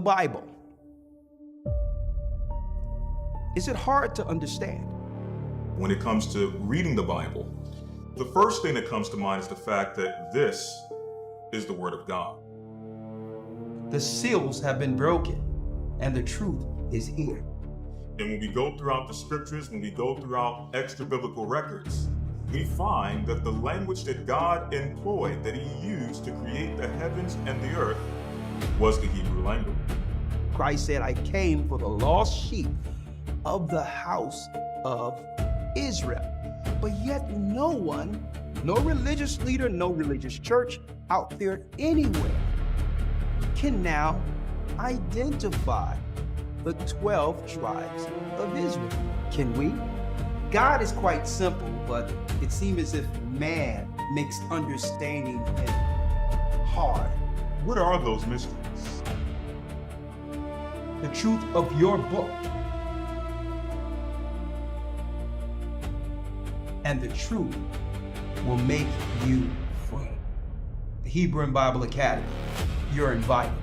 Bible. Is it hard to understand? When it comes to reading the Bible, the first thing that comes to mind is the fact that this is the Word of God. The seals have been broken, and the truth is here. And when we go throughout the scriptures, when we go throughout extra biblical records, we find that the language that God employed, that He used to create the heavens and the earth, was the Hebrew language. Christ said, I came for the lost sheep of the house of Israel. But yet no one, no religious leader, no religious church out there anywhere can now identify the 12 tribes of Israel. Can we? God is quite simple, but it seems as if man makes understanding him hard. What are those mysteries? The truth of your book and the truth will make you free. The Hebrew and Bible Academy, you're invited.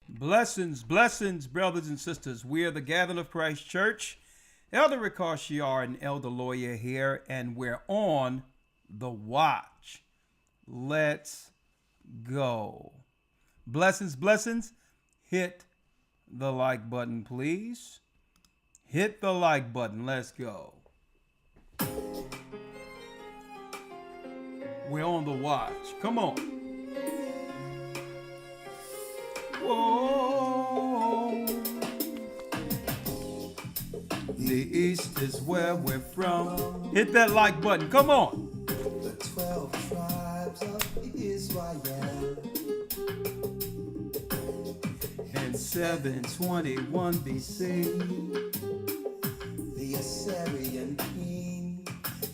Blessings, blessings, brothers and sisters. We are the Gathering of Christ Church. Elder Ricochet and Elder Lawyer here, and we're on the watch. Let's go. Blessings, blessings. Hit the like button, please. Hit the like button. Let's go. We're on the watch. Come on. Whoa. The East is where we're from. Hit that like button. Come on. The 12 tribes of Israel. In 721 BC, The Assyrian king.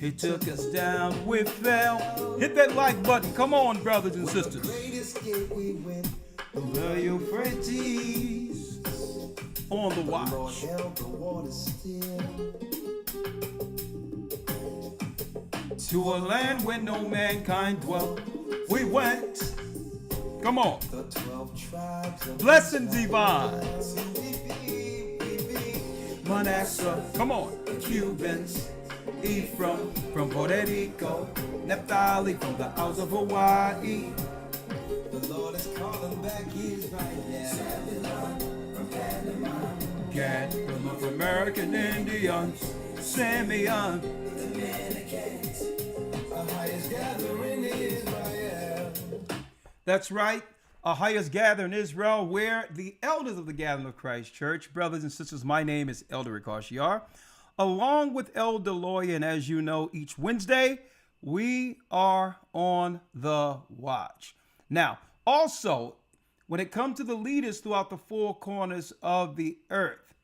he took us down. We fell. Hit that like button. Come on, brothers and sisters. Great escape we went. The Euphrates on the Lord watch. held the water still. To a land where no mankind dwelt, we went. Come on. The 12 tribes of Blessings divine. We be Manasseh. Come on. Cubans. Ephraim from Puerto Rico. Naphtali from the Isles of Hawaii. The Lord is calling back Israel. From Panama. Gad from North American Indians. Simeon. Dominicans. Our highest gathering Israel. That's right. Our highest gathering in Israel, where the elders of the Gathering of Christ Church, brothers and sisters, my name is Elder Ricochet, along with Elder Lawyer, and as you know, each Wednesday, we are on the watch. Now, also, when it comes to the leaders throughout the four corners of the earth,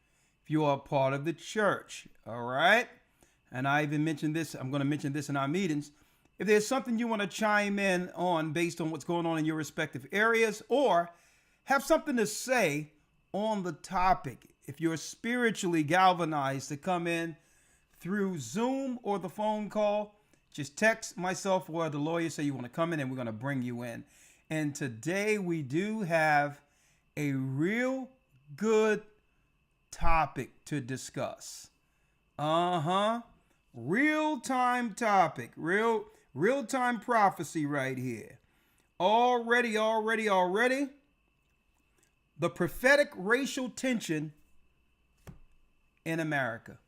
if you are a part of the church, all right? And I even mentioned this, I'm going to mention this in our meetings. If there's something you want to chime in on based on what's going on in your respective areas, or have something to say on the topic, if you're spiritually galvanized to come in through Zoom or the phone call, just text myself or the lawyer, say you want to come in, and we're going to bring you in. And today we do have a real good topic to discuss. Real-time topic, real-time prophecy right here. Already. The prophetic racial tension in America.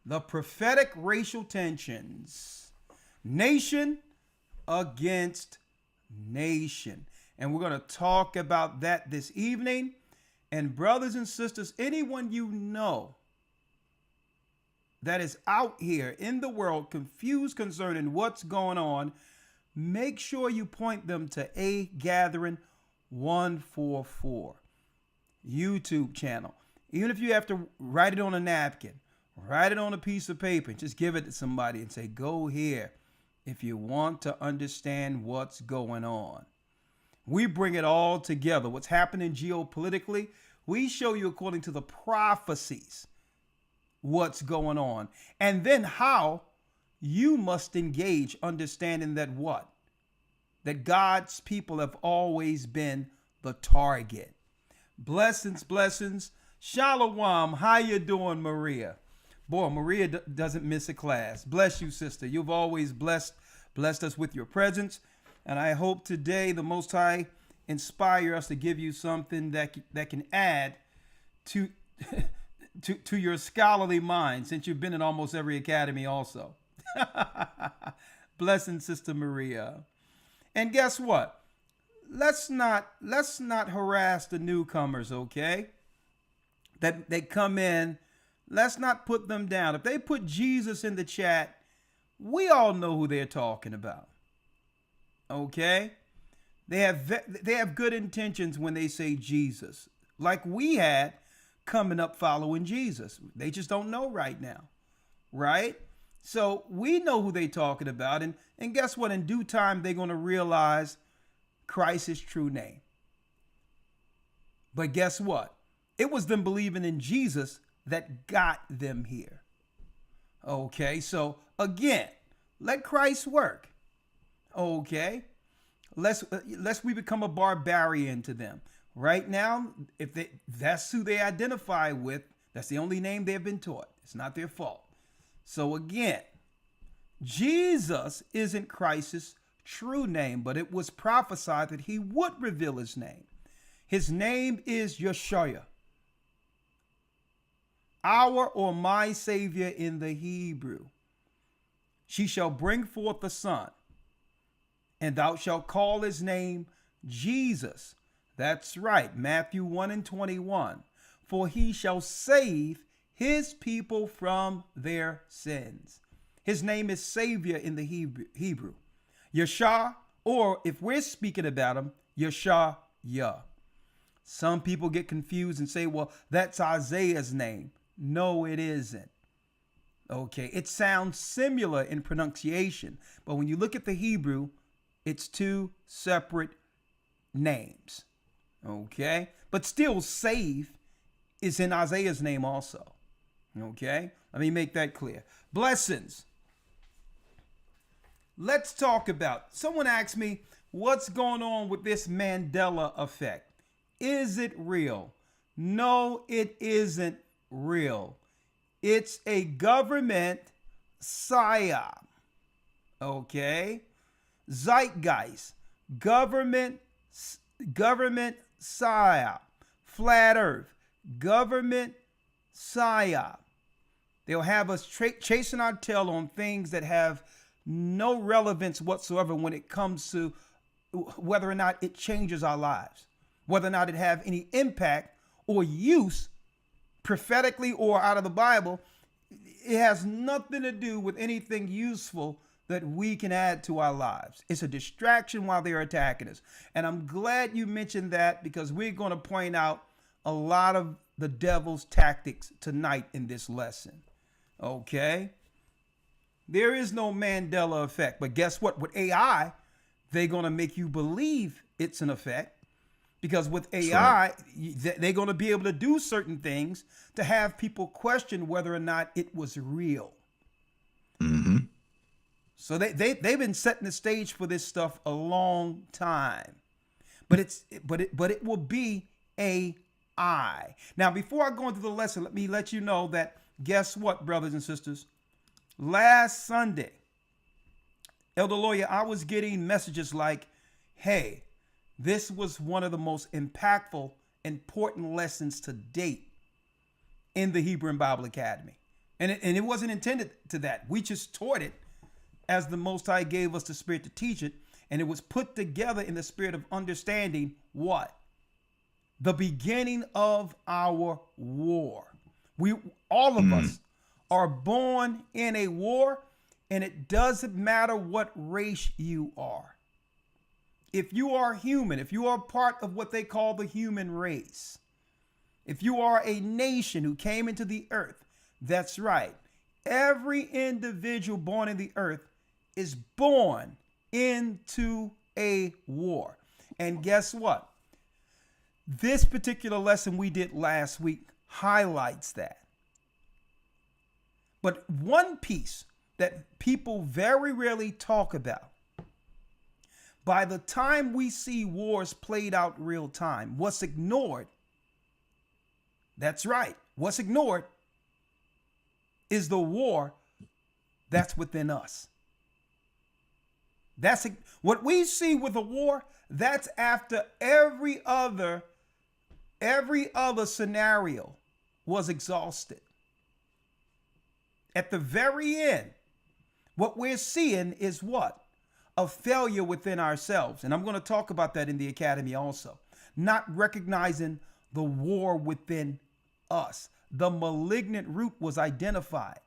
The prophetic racial tensions. Nation against nation. And we're going to talk about that this evening. And brothers and sisters, anyone you know that is out here in the world confused concerning what's going on, make sure you point them to A Gathering 144 YouTube channel. Even if you have to write it on a napkin, write it on a piece of paper, just give it to somebody and say, go here if you want to understand what's going on. We bring it all together. What's happening geopolitically, we show you according to the prophecies what's going on. And then how you must engage, understanding that what? That God's people have always been the target. Blessings, blessings. Shalom. How you doing, Maria? Boy, Maria doesn't miss a class. Bless you, sister. You've always blessed us with your presence. And I hope today the Most High inspire us to give you something that can add to to your scholarly mind, since you've been in almost every academy also. Blessing, Sister Maria. And guess what? Let's not harass the newcomers, okay? That they come in. Let's not put them down. If they put Jesus in the chat, we all know who they're talking about. Okay? They have good intentions when they say Jesus, like we had coming up following Jesus. They just don't know right now, right? So we know who they're talking about, and guess what? In due time, they're going to realize Christ's true name. But guess what? It was them believing in Jesus that got them here. Okay, so again, let Christ work. Okay, lest we become a barbarian to them. Right now, if that's who they identify with, that's the only name they've been taught. It's not their fault. So again, Jesus isn't Christ's true name, but it was prophesied that he would reveal his name. His name is Yeshua, our or my Savior in the Hebrew. She shall bring forth a son, and thou shalt call his name Jesus. That's right, Matthew 1:21. For he shall save his people from their sins. His name is Savior in the Hebrew. Yeshua, or if we're speaking about him, Yeshua. Some people get confused and say, well, that's Isaiah's name. No, it isn't. Okay, it sounds similar in pronunciation, but when you look at the Hebrew, it's two separate names. Okay, but still, save is in Isaiah's name also. Okay, let me make that clear. Blessings. Let's talk about, someone asked me, what's going on with this Mandela effect? Is it real? No, it isn't real. It's a government psyop. Okay? Zeitgeist. Government psyop. Flat earth. Government psyop. They'll have us chasing our tail on things that have no relevance whatsoever when it comes to whether or not it changes our lives, whether or not it have any impact or use prophetically or out of the Bible. It has nothing to do with anything useful that we can add to our lives. It's a distraction while they're attacking us. And I'm glad you mentioned that, because we're going to point out a lot of the devil's tactics tonight in this lesson. Okay? There is no Mandela effect. But guess what? With AI, they're going to make you believe it's an effect. Because with AI, they're going to be able to do certain things to have people question whether or not it was real. Mm-hmm. So they've been setting the stage for this stuff a long time. But it will be AI. Now, before I go into the lesson, let me let you know that, guess what, brothers and sisters? Last Sunday, Elder Lawyer, I was getting messages like, hey, this was one of the most impactful, important lessons to date in the Hebrew and Bible Academy. And it wasn't intended to that. We just taught it as the Most High gave us the Spirit to teach it. And it was put together in the spirit of understanding what? The beginning of our war. All of us are born in a war, and it doesn't matter what race you are. If you are human, if you are part of what they call the human race, if you are a nation who came into the earth, that's right. Every individual born in the earth is born into a war. And guess what? This particular lesson we did last week highlights that. But one piece that people very rarely talk about, by the time we see wars played out real time, what's ignored, that's right, what's ignored is the war that's within us. That's what we see with a war. That's after every other scenario was exhausted. At the very end, what we're seeing is what? A failure within ourselves. And I'm going to talk about that in the academy also. Not recognizing the war within us. The malignant root was identified.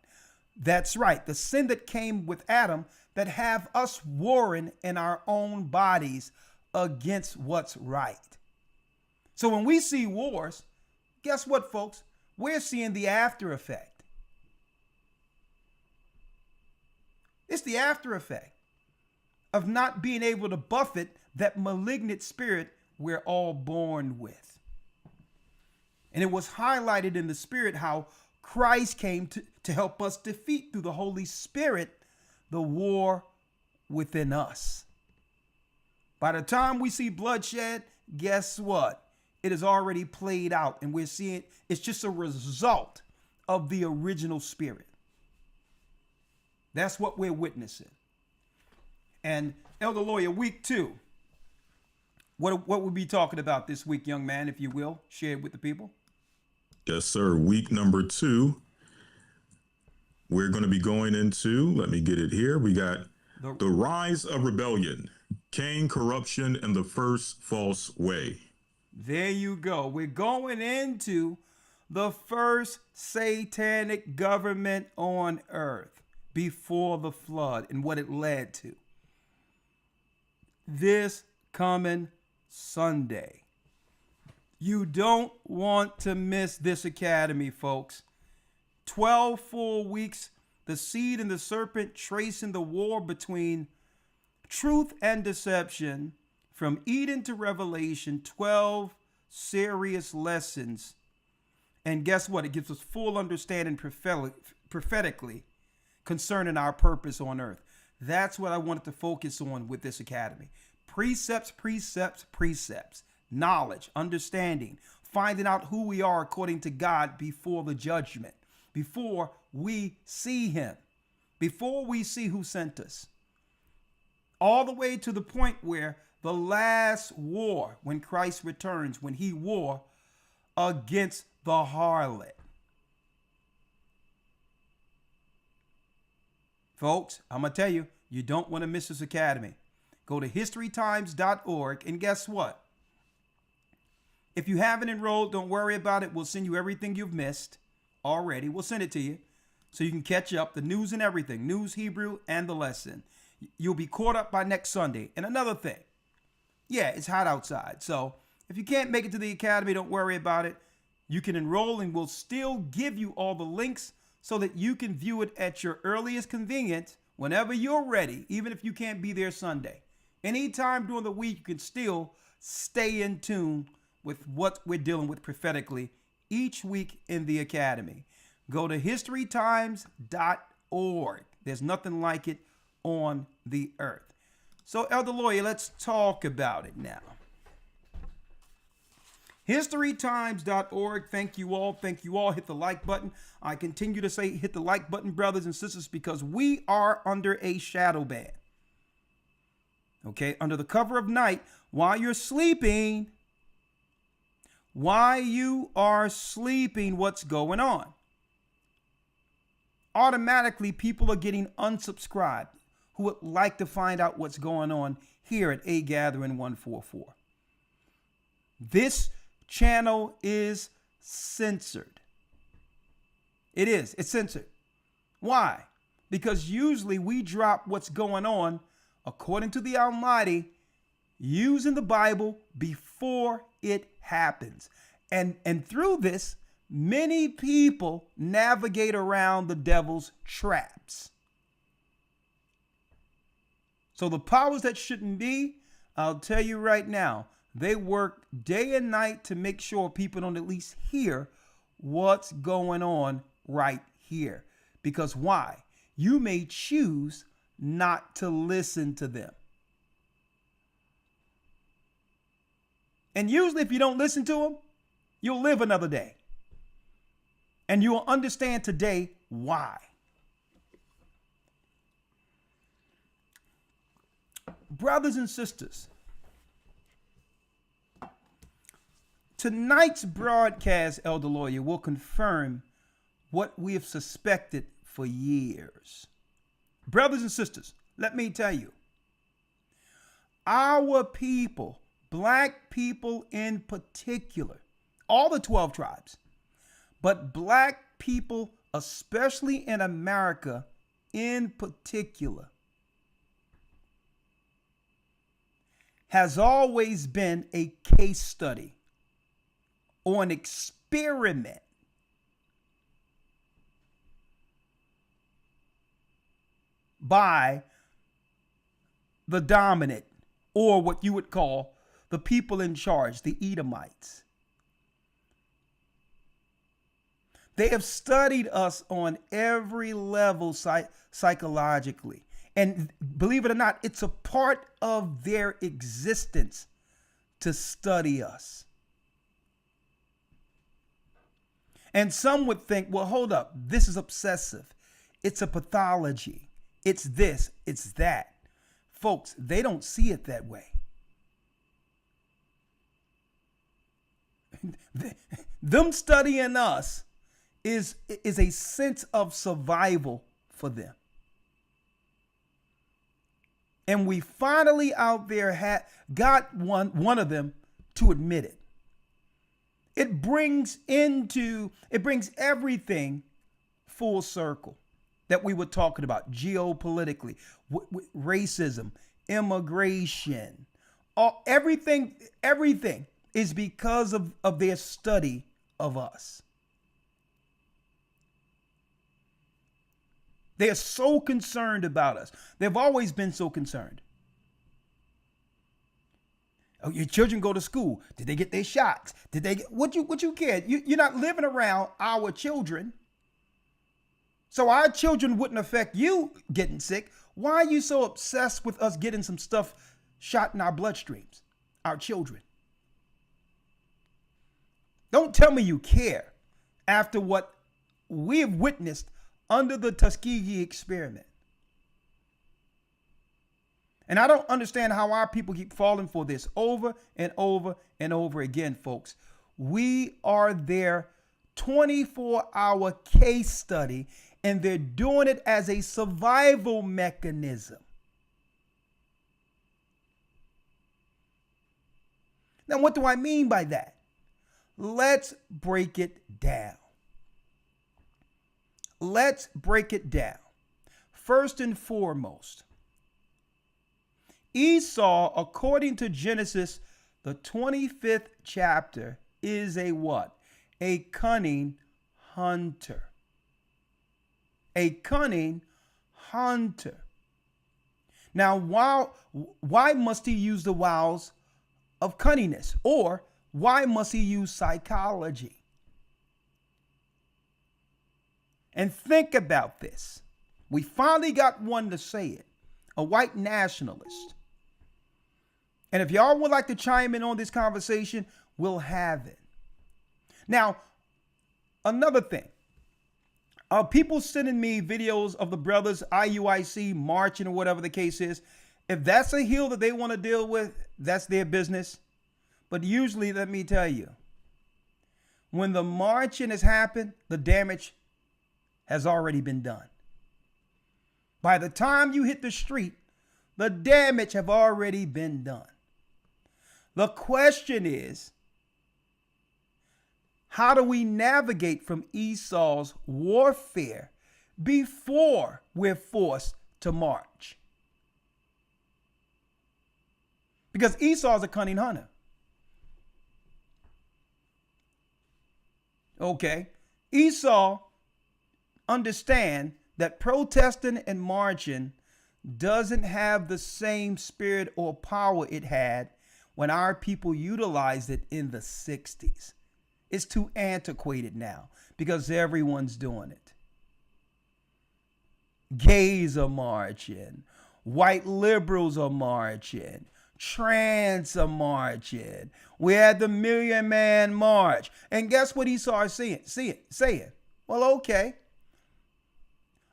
That's right. The sin that came with Adam that have us warring in our own bodies against what's right. So when we see wars, guess what, folks? We're seeing the after effect. It's the after effect of not being able to buffet that malignant spirit we're all born with. And it was highlighted in the spirit how Christ came to help us defeat through the Holy Spirit the war within us. By the time we see bloodshed, guess what? It is already played out, and we're seeing it's just a result of the original spirit. That's what we're witnessing. And Elder Lawyer, week 2. What we'll be talking about this week, young man, if you will, share it with the people. Yes, sir. Week number 2. We're going to be going into, let me get it here. We got the rise of rebellion, Cain, corruption, and the first false way. There you go. We're going into the first satanic government on earth before the flood and what it led to. This coming Sunday. You don't want to miss this academy, folks. 12 full weeks, the seed and the serpent tracing the war between truth and deception from Eden to Revelation, 12 serious lessons. And guess what? It gives us full understanding prophetically concerning our purpose on earth. That's what I wanted to focus on with this academy. Precepts, precepts, precepts. Knowledge, understanding, finding out who we are according to God before the judgment, before we see him, before we see who sent us. All the way to the point where the last war, when Christ returns, when he war against the harlot. Folks, I'm going to tell you, you don't want to miss this academy. Go to historytimes.org, and guess what? If you haven't enrolled, don't worry about it. We'll send you everything you've missed already. We'll send it to you so you can catch up, the news and everything, news, Hebrew, and the lesson. You'll be caught up by next Sunday. And another thing, yeah, it's hot outside. So if you can't make it to the academy, don't worry about it. You can enroll, and we'll still give you all the links so that you can view it at your earliest convenience whenever you're ready, even if you can't be there Sunday. Anytime during the week, you can still stay in tune with what we're dealing with prophetically each week in the academy. Go to historytimes.org. There's nothing like it on the earth. So, Elder Lawyer, let's talk about it now. historytimes.org. Thank you all. Thank you all. Hit the like button. I continue to say hit the like button, brothers and sisters, because we are under a shadow ban. Okay, under the cover of night, while you're sleeping, what's going on? Automatically, people are getting unsubscribed who would like to find out what's going on here at A Gathering 144. This channel is censored. It is. It's censored. Why? Because usually we drop what's going on according to the Almighty using the Bible before it happens. And through this, many people navigate around the devil's traps. So the powers that shouldn't be, I'll tell you right now, they work day and night to make sure people don't at least hear what's going on right here. Because why? You may choose not to listen to them. And usually if you don't listen to them, you'll live another day. And you'll understand today why. Brothers and sisters, tonight's broadcast, Elder Lawyer, will confirm what we have suspected for years. Brothers and sisters, let me tell you, our people, black people in particular, all the 12 tribes, but black people, especially in America in particular, has always been a case study or an experiment by the dominant, or what you would call the people in charge, the Edomites. They have studied us on every level psychologically. And believe it or not, it's a part of their existence to study us. And some would think, well, hold up, this is obsessive. It's a pathology. It's this, it's that. Folks, they don't see it that way. Them studying us is a sense of survival for them. And we finally out there got one of them to admit it. It brings everything full circle that we were talking about geopolitically, racism, immigration, everything is because of their study of us. They are so concerned about us. They've always been so concerned. Oh, your children go to school. Did they get their shots? Did they get what you care? You're not living around our children. So our children wouldn't affect you getting sick. Why are you so obsessed with us getting some stuff shot in our bloodstreams? Our children. Don't tell me you care after what we have witnessed under the Tuskegee experiment. And I don't understand how our people keep falling for this over and over and over again, folks. We are their 24-hour case study, and they're doing it as a survival mechanism. Now, what do I mean by that? Let's break it down. Let's break it down. First and foremost, Esau, according to Genesis, the 25th chapter, is a what? A cunning hunter. A cunning hunter. Now, why must he use the wiles of cunningness? Or why must he use psychology? And think about this. We finally got one to say it, a white nationalist. And if y'all would like to chime in on this conversation, we'll have it. Now, another thing. People sending me videos of the brothers IUIC marching or whatever the case is. If that's a hill that they want to deal with, that's their business. But usually, let me tell you, when the marching has happened, the damage has already been done. By the time you hit the street, the damage have already been done. The question is, how do we navigate from Esau's warfare before we're forced to march? Because Esau's a cunning hunter. Okay, Esau understand that protesting and marching doesn't have the same spirit or power it had when our people utilized it in the 60s. It's too antiquated now because everyone's doing it. Gays are marching. White liberals are marching. Trans are marching. We had the Million Man March. And guess what he started saying? Well, okay.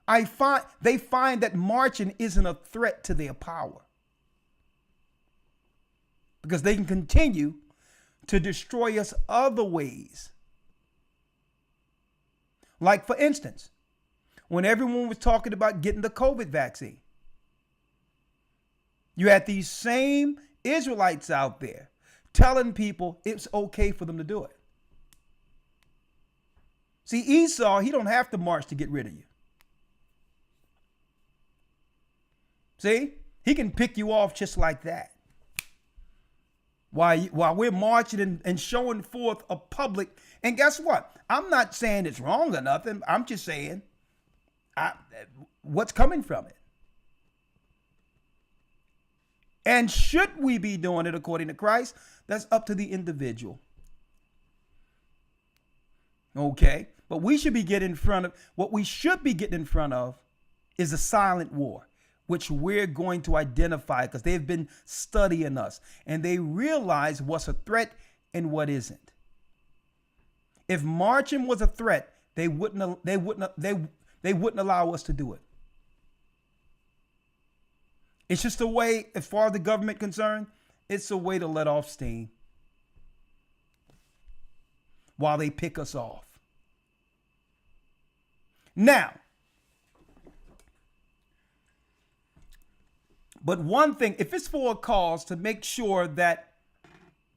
They find that marching isn't a threat to their power, because they can continue to destroy us other ways. Like, for instance, when everyone was talking about getting the COVID vaccine, you had these same Israelites out there telling people it's okay for them to do it. See, Esau, he don't have to march to get rid of you. See, he can pick you off just like that. While we're marching and showing forth a public, and guess what? I'm not saying it's wrong or nothing. I'm just saying what's coming from it. And should we be doing it according to Christ? That's up to the individual. Okay, but we should be getting in front of, what we should be getting in front of is a silent war, which we're going to identify, because they've been studying us and they realize what's a threat and what isn't. If marching was a threat, they wouldn't allow us to do it. It's just a way, as far as the government concerned, it's a way to let off steam while they pick us off. Now, but one thing, if it's for a cause to make sure that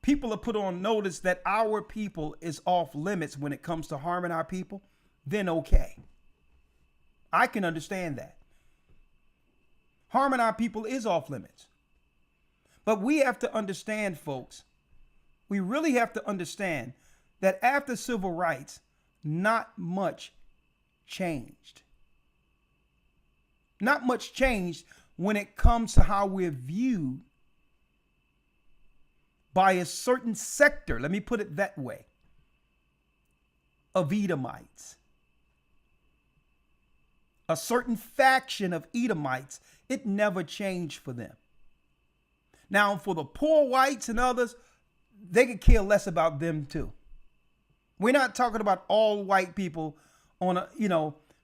people are put on notice that our people is off limits when it comes to harming our people, then okay. I can understand that. Harming our people is off limits. But we have to understand, folks, we really have to understand that after civil rights, not much changed. Not much changed when it comes to how we're viewed by a certain sector, let me put it that way, of Edomites. A certain faction of Edomites, it never changed for them. Now, for the poor whites and others, they could care less about them too. We're not talking about all white people on a,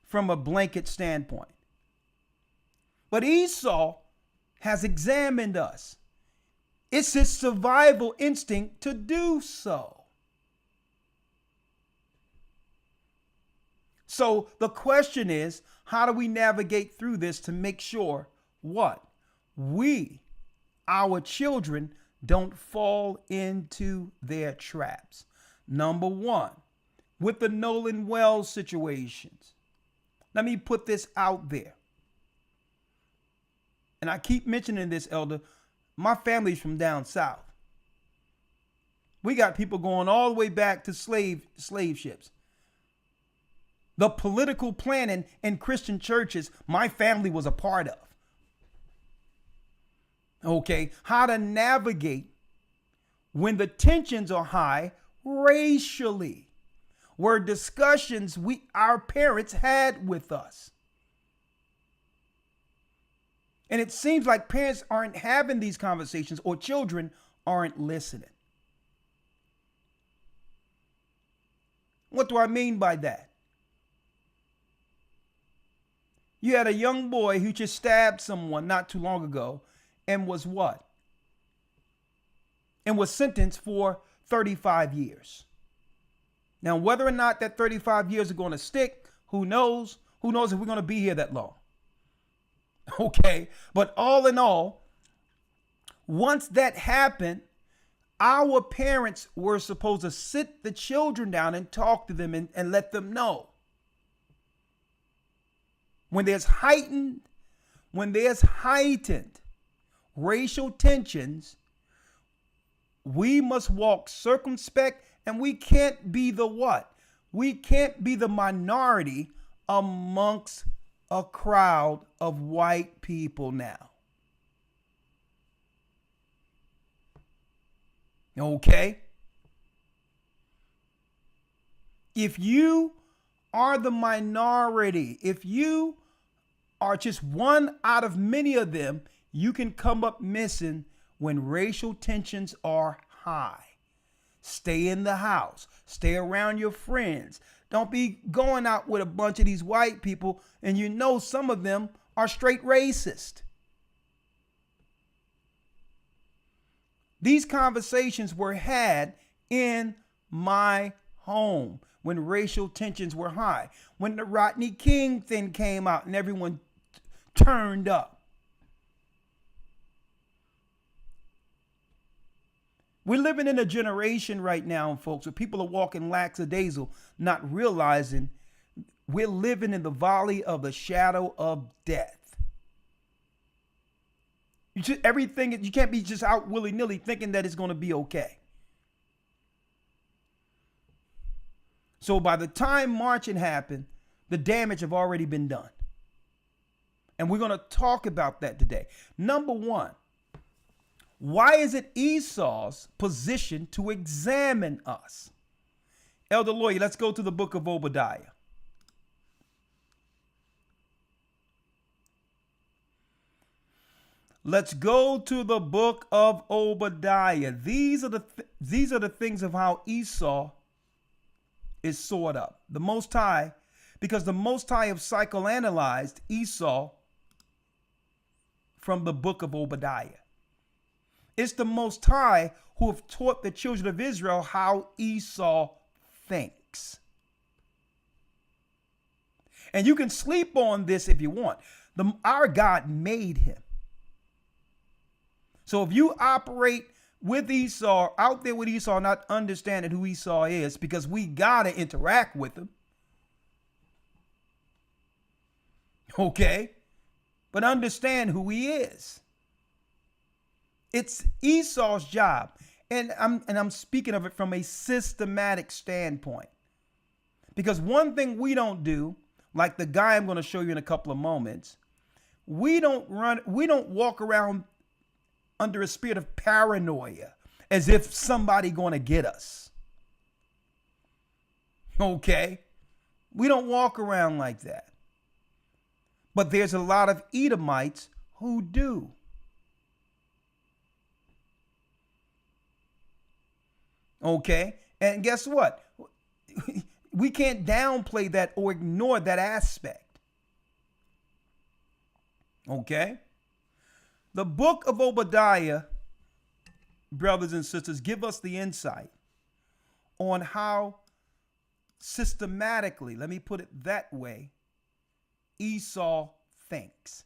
from a blanket standpoint. But Esau has examined us. It's his survival instinct to do so. So the question is, how do we navigate through this to make sure what? We, our children, don't fall into their traps. Number one, with the Nolan Wells situations. Let me put this out there. And I keep mentioning this, Elder. My family's from down south. We got people going all the way back to slave ships. The political planning in Christian churches, my family was a part of. Okay, how to navigate when the tensions are high racially, were discussions our parents had with us. And it seems like parents aren't having these conversations, or children aren't listening. What do I mean by that? You had a young boy who just stabbed someone not too long ago and was what? And was sentenced for 35 years. Now, whether or not that 35 years are going to stick, who knows? Who knows if we're going to be here that long? Okay, but all in all, once that happened, our parents were supposed to sit the children down and talk to them and let them know. When there's heightened racial tensions, we must walk circumspect, and we can't be the what? We can't be the minority amongst a crowd of white people now. Okay? If you are the minority, if you are just one out of many of them you can come up missing when racial tensions are high. Stay in the house. Stay around your friends. Don't be going out with a bunch of these white people and you know some of them are straight racist. These conversations were had in my home when racial tensions were high. When the Rodney King thing came out and everyone turned up. We're living in a generation right now, folks, where people are walking lackadaisical, not realizing we're living in the valley of the shadow of death. Everything, you can't be just out willy-nilly thinking that it's going to be okay. So by the time marching happened, the damage have already been done. And we're going to talk about that today. Number one, why is it Esau's position to examine us? Elder Lawyer, let's go to the book of Obadiah. Let's go to the book of Obadiah. These are the things of how Esau is sorted up. The Most High, because the Most High have psychoanalyzed Esau from the book of Obadiah. It's the Most High who have taught the children of Israel how Esau thinks. And you can sleep on this if you want. Our God made him. So if you operate with Esau, out there with Esau, not understanding who Esau is, because we got to interact with him. Okay? But understand who he is. It's Esau's job. And I'm speaking of it from a systematic standpoint. Because one thing we don't do, like the guy I'm going to show you in a couple of moments, we don't walk around under a spirit of paranoia as if somebody going to get us. Okay? We don't walk around like that. But there's a lot of Edomites who do. Okay? And guess what? We can't downplay that or ignore that aspect. Okay? The book of Obadiah, brothers and sisters, give us the insight on how systematically, let me put it that way, Esau thinks.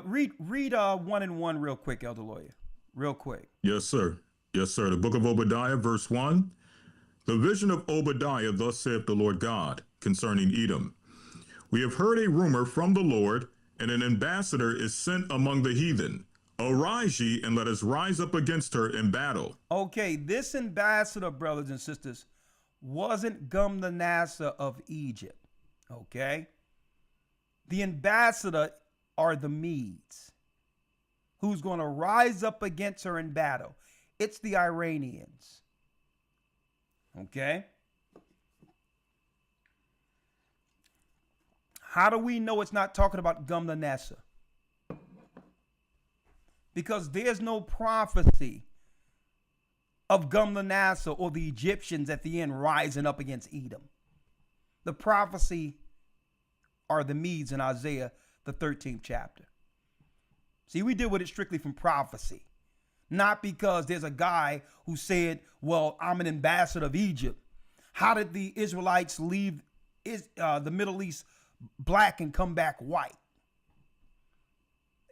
Read 1 and 1 real quick, Elder Lawyer. Real quick. Yes, sir. Yes, sir. The book of Obadiah, verse 1. The vision of Obadiah, thus saith the Lord God, concerning Edom. We have heard a rumor from the Lord, and an ambassador is sent among the heathen. Arise ye, and let us rise up against her in battle. Okay, this ambassador, brothers and sisters, wasn't Gumnasser of Egypt. Okay? The ambassador are the Medes, who's going to rise up against her in battle. It's the Iranians. Okay? How do we know it's not talking about Gumnasser? Because there's no prophecy of Gumnasser or the Egyptians at the end rising up against Edom. The prophecy are the Medes in Isaiah, the 13th chapter. See, we deal with it strictly from prophecy. Not because there's a guy who said, well, I'm an ambassador of Egypt. How did the Israelites leave the Middle East black and come back white?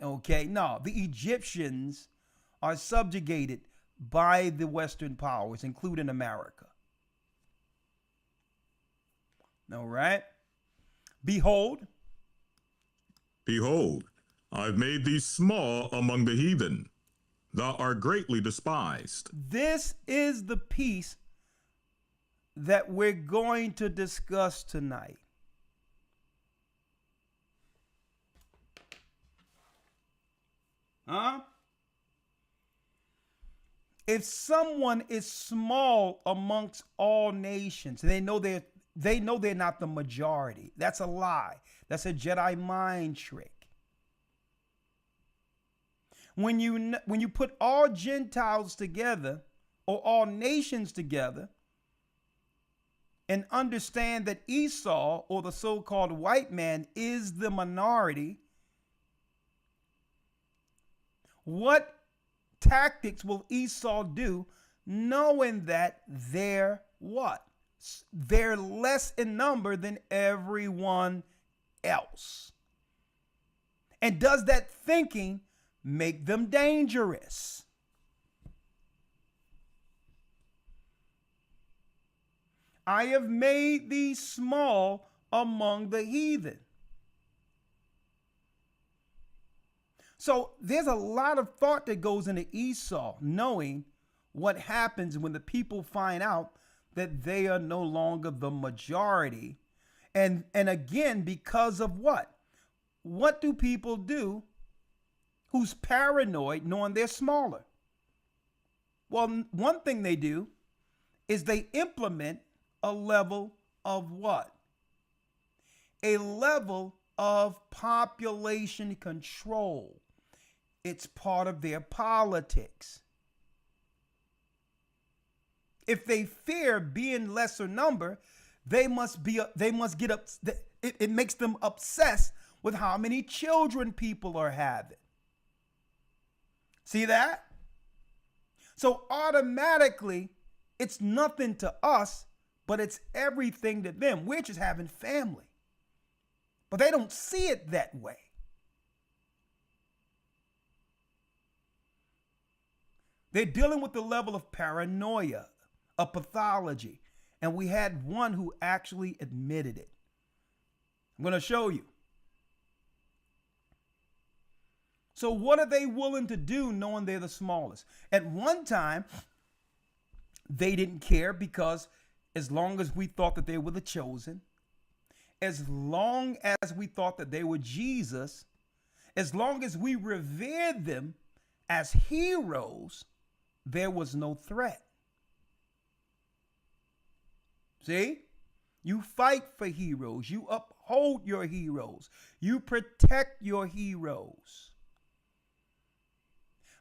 Okay, no, the Egyptians are subjugated by the Western powers, including America. All right. Behold, I've made thee small among the heathen. Thou art greatly despised. this is the piece that we're going to discuss tonight. Huh? If someone is small amongst all nations, and they know they know they're not the majority. That's a lie. That's a Jedi mind trick. When you put all Gentiles together or all nations together and understand that Esau, or the so-called white man, is the minority, what tactics will Esau do, knowing that they're what? They're less in number than everyone else. And does that thinking make them dangerous? I have made thee small among the heathen. So there's a lot of thought that goes into Esau, knowing what happens when the people find out that they are no longer the majority. And again, because of what? What do people do who's paranoid knowing they're smaller? Well, one thing they do is they implement a level of what? A level of population control. It's part of their politics. If they fear being lesser number, they must get up. It makes them obsessed with how many children people are having. See that? So automatically, it's nothing to us, but it's everything to them. We're just having family. But they don't see it that way. They're dealing with the level of paranoia, of pathology. And we had one who actually admitted it. I'm going to show you. So what are they willing to do knowing they're the smallest? At one time, they didn't care, because as long as we thought that they were the chosen, as long as we thought that they were Jesus, as long as we revered them as heroes, there was no threat. See? You fight for heroes. You uphold your heroes. You protect your heroes.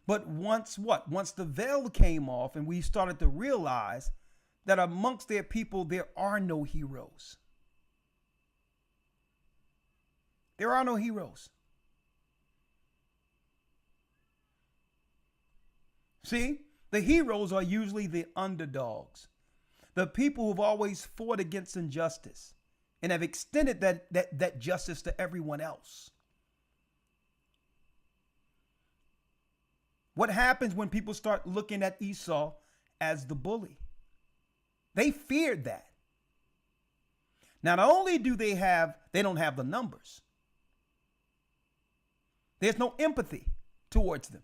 But once what? Once the veil came off and we started to realize that amongst their people, there are no heroes. There are no heroes. See, the heroes are usually the underdogs, the people who've always fought against injustice and have extended that justice to everyone else. What happens when people start looking at Esau as the bully? They feared that. Not only do they don't have the numbers. There's no empathy towards them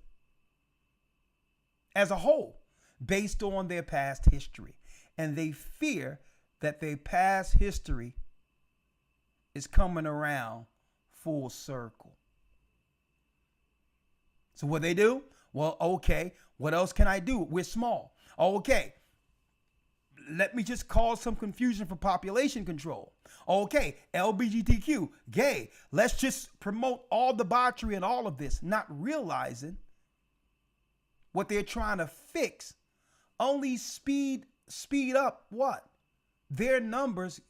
as a whole, based on their past history. And they fear that their past history is coming around full circle. So what they do? Well, okay, what else can I do? We're small. Okay, let me just cause some confusion for population control. Okay, LGBTQ, gay. Let's just promote all debauchery and all of this, not realizing what they're trying to fix only speed up what? Their numbers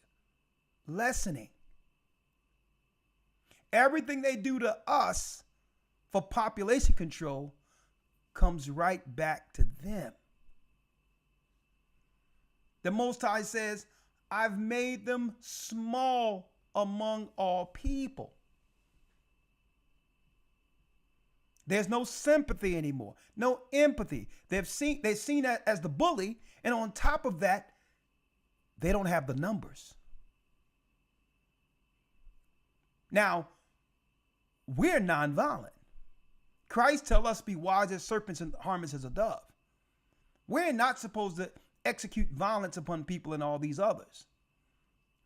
lessening. Everything they do to us for population control comes right back to them. The Most High says, I've made them small among all people. There's no sympathy anymore, no empathy. They've seen that as the bully, and on top of that, they don't have the numbers. Now, we're nonviolent. Christ tells us be wise as serpents and harmless as a dove. We're not supposed to execute violence upon people and all these others.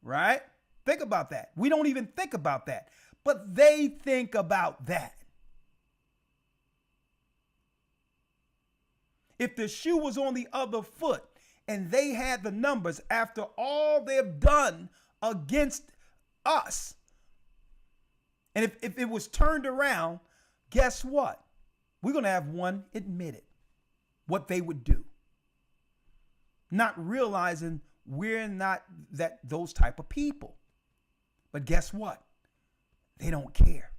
Right? Think about that. We don't even think about that, but they think about that. If the shoe was on the other foot and they had the numbers after all they've done against us. And if it was turned around, guess what? We're going to have one admitted what they would do, not realizing we're not those type of people. But guess what? They don't care.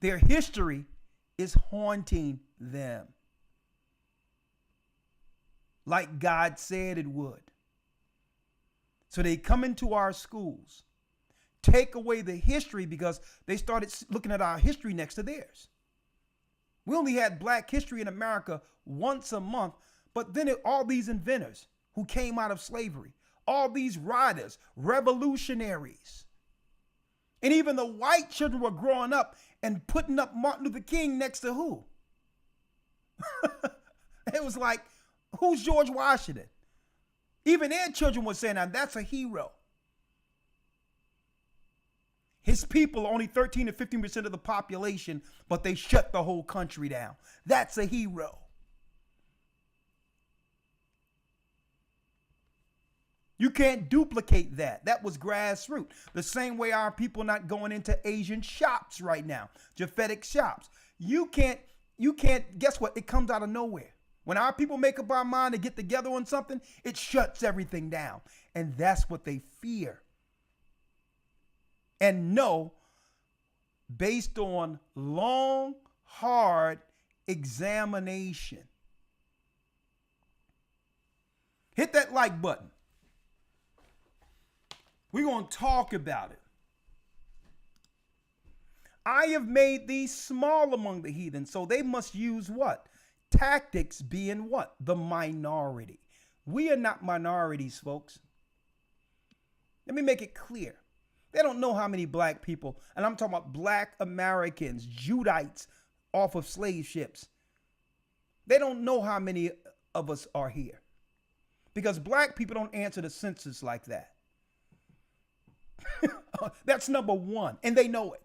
Their history is haunting them, like God said it would. So they come into our schools, take away the history because they started looking at our history next to theirs. We only had Black history in America once a month, but then all these inventors who came out of slavery, all these writers, revolutionaries, and even the white children were growing up and putting up Martin Luther King next to who? It was like, who's George Washington? Even their children were saying, now that's a hero. His people are only 13 to 15% of the population, but they shut the whole country down. That's a hero. You can't duplicate that. That was grassroots. The same way our people not going into Asian shops right now, Japhetic shops. You can't, guess what? It comes out of nowhere. When our people make up our mind to get together on something, it shuts everything down. And that's what they fear. And know, based on long, hard examination. Hit that like button. We're going to talk about it. I have made these small among the heathen, so they must use what? Tactics being what? The minority. We are not minorities, folks. Let me make it clear. They don't know how many Black people, and I'm talking about Black Americans, Judites off of slave ships. They don't know how many of us are here because Black people don't answer the census like that. That's number one, and they know it.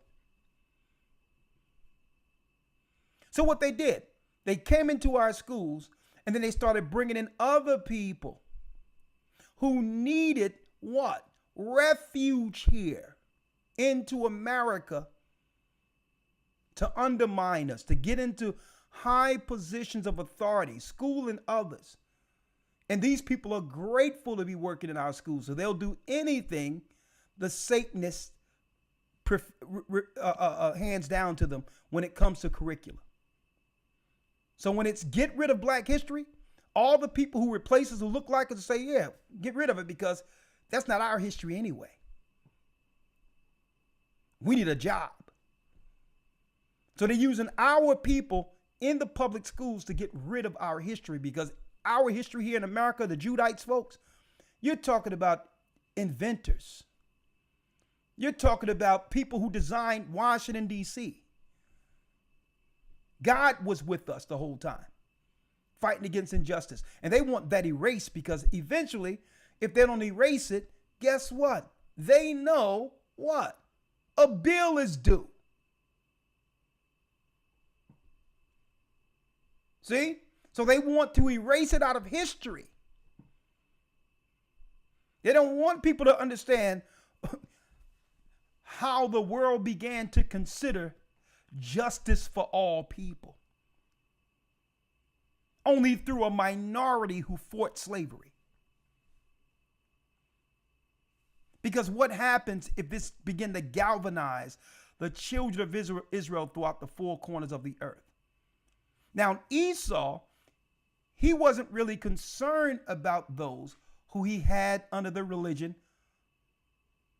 So what they did, they came into our schools and then they started bringing in other people who needed what? Refuge here into America to undermine us, to get into high positions of authority, school and others. And these people are grateful to be working in our schools, so they'll do anything the Satanists hands down to them when it comes to curriculum. So when it's get rid of Black history, all the people who replace us who look like us say, yeah, get rid of it because that's not our history anyway. We need a job. So they're using our people in the public schools to get rid of our history because our history here in America, the Judites, folks, you're talking about inventors. You're talking about people who designed Washington, D.C. God was with us the whole time, fighting against injustice. And they want that erased because eventually, if they don't erase it, guess what? They know what? A bill is due. See? So they want to erase it out of history. They don't want people to understand how the world began to consider justice for all people. Only through a minority who fought slavery. Because what happens if this begin to galvanize the children of Israel throughout the four corners of the earth? Now, Esau, he wasn't really concerned about those who he had under the religion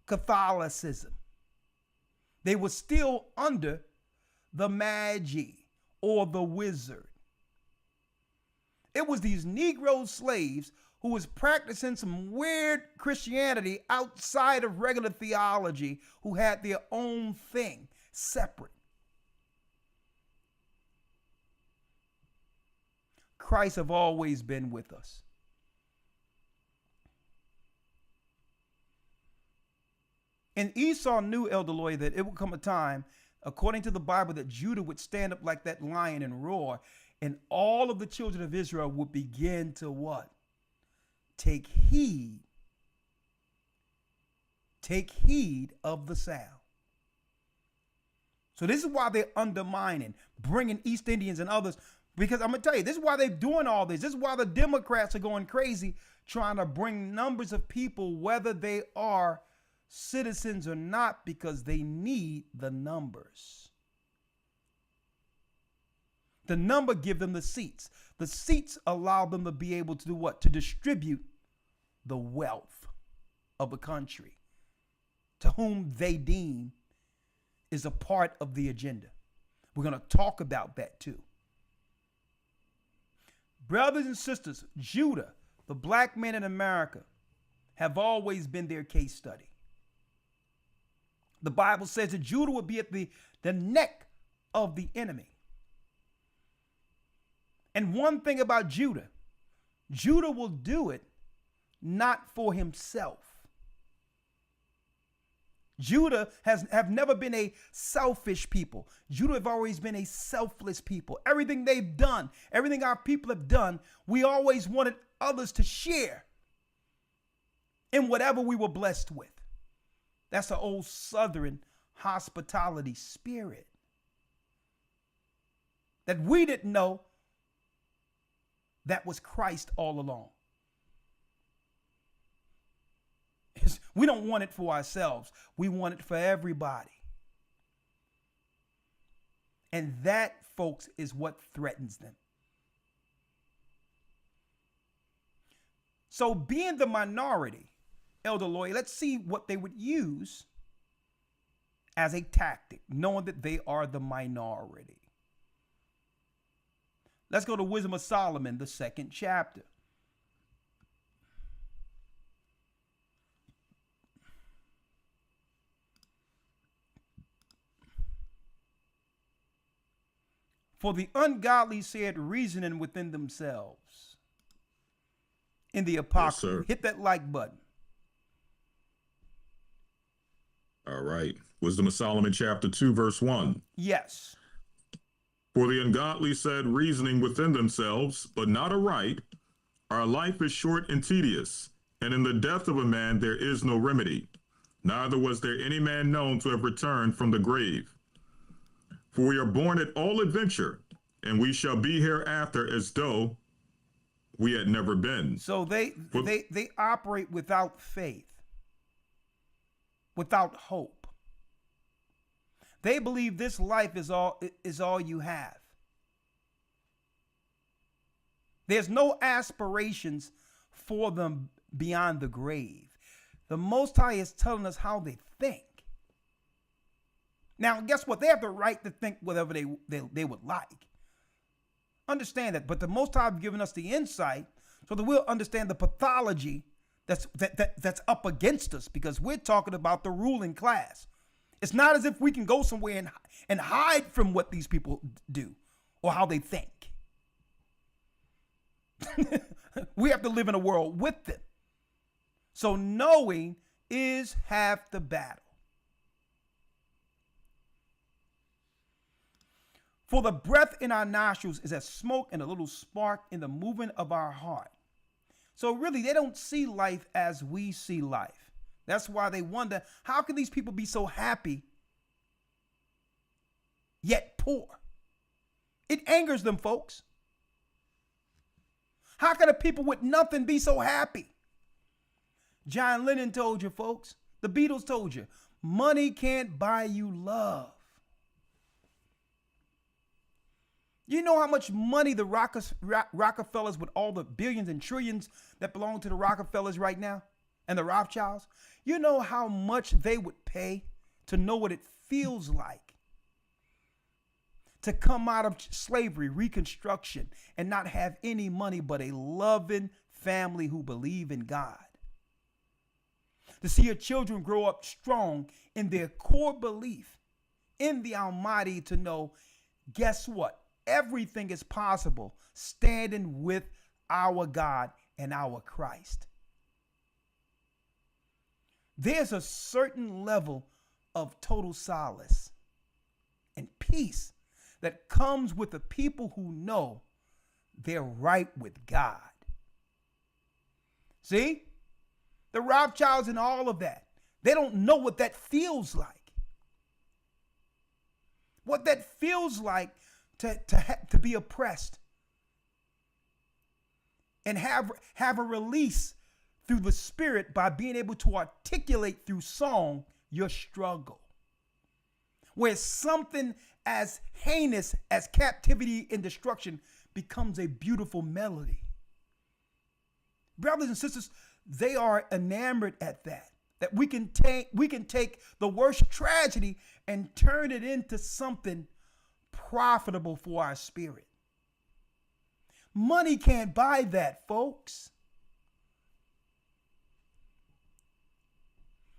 Catholicism. They were still under the Magi or the wizard. It was these Negro slaves who was practicing some weird Christianity outside of regular theology who had their own thing separate. Christ have always been with us. And Esau knew, Elder Lawyer, that it would come a time, according to the Bible, that Judah would stand up like that lion and roar, And all of the children of Israel would begin to what? Take heed. Take heed of the sound. So this is why they're undermining, bringing East Indians and others. Because I'm going to tell you, this is why they're doing all this. This is why the Democrats are going crazy, trying to bring numbers of people, whether they are citizens or not, because they need the numbers. The number give them the seats. The seats allow them to be able to do what? To distribute the wealth of a country to whom they deem is a part of the agenda. We're going to talk about that too. Brothers and sisters, Judah, the black man in America, have always been their case study. The Bible says that Judah would be at the neck of the enemy. And one thing about Judah, Judah will do it not for himself. Judah have never been a selfish people. Judah have always been a selfless people. Everything they've done, everything our people have done, we always wanted others to share in whatever we were blessed with. That's the old Southern hospitality spirit that we didn't know that was Christ all along. We don't want it for ourselves. We want it for everybody. And that, folks, is what threatens them. So being the minority, Elder Lloyd, let's see what they would use as a tactic, knowing that they are the minority. Let's go to Wisdom of Solomon, the 2nd chapter. For the ungodly said, reasoning within themselves. In the Apocrypha. Hit that like button. All right. Wisdom of Solomon, chapter 2, verse 1. Yes. For the ungodly said, reasoning within themselves, but not aright, our life is short and tedious, and in the death of a man there is no remedy. Neither was there any man known to have returned from the grave. For we are born at all adventure, and we shall be hereafter as though we had never been. So they operate without faith, without hope. They believe this life is all you have. There's no aspirations for them beyond the grave. The Most High is telling us how they think. Now, guess what? They have the right to think whatever they would like. Understand that. But the Most High have given us the insight so that we'll understand the pathology that's up against us, because we're talking about the ruling class. It's not as if we can go somewhere and hide from what these people do or how they think. We have to live in a world with them. So knowing is half the battle. For the breath in our nostrils is as smoke and a little spark in the movement of our heart. So really, they don't see life as we see life. That's why they wonder, how can these people be so happy yet poor? It angers them, folks. How can a people with nothing be so happy? John Lennon told you, folks. The Beatles told you, money can't buy you love. You know how much money the Rockefellers, with all the billions and trillions that belong to the Rockefellers right now, and the Rothschilds, you know how much they would pay to know what it feels like to come out of slavery, Reconstruction, and not have any money but a loving family who believe in God. To see your children grow up strong in their core belief in the Almighty, to know, guess what? Everything is possible standing with our God and our Christ. There's a certain level of total solace and peace that comes with the people who know they're right with God. See? The Rothschilds and all of that. They don't know what that feels like. What that feels like to be oppressed and have a release through the Spirit by being able to articulate through song your struggle. Where something as heinous as captivity and destruction becomes a beautiful melody. Brothers and sisters, they are enamored at that. That we can take the worst tragedy and turn it into something profitable for our spirit. Money can't buy that, folks.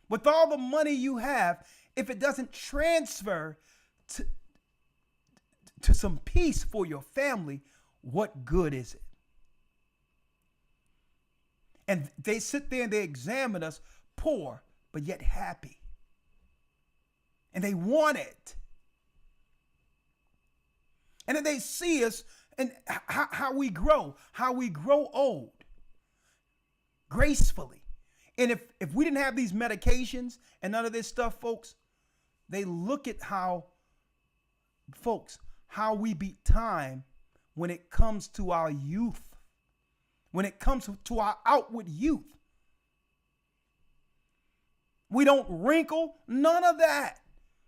With all the money you have, if it doesn't transfer to some peace for your family, what good is it? And they sit there and they examine us, poor, but yet happy. And they want it. And then they see us and how we grow old gracefully. And if we didn't have these medications and none of this stuff, folks, they look at how we beat time when it comes to our youth, when it comes to our outward youth. We don't wrinkle, none of that.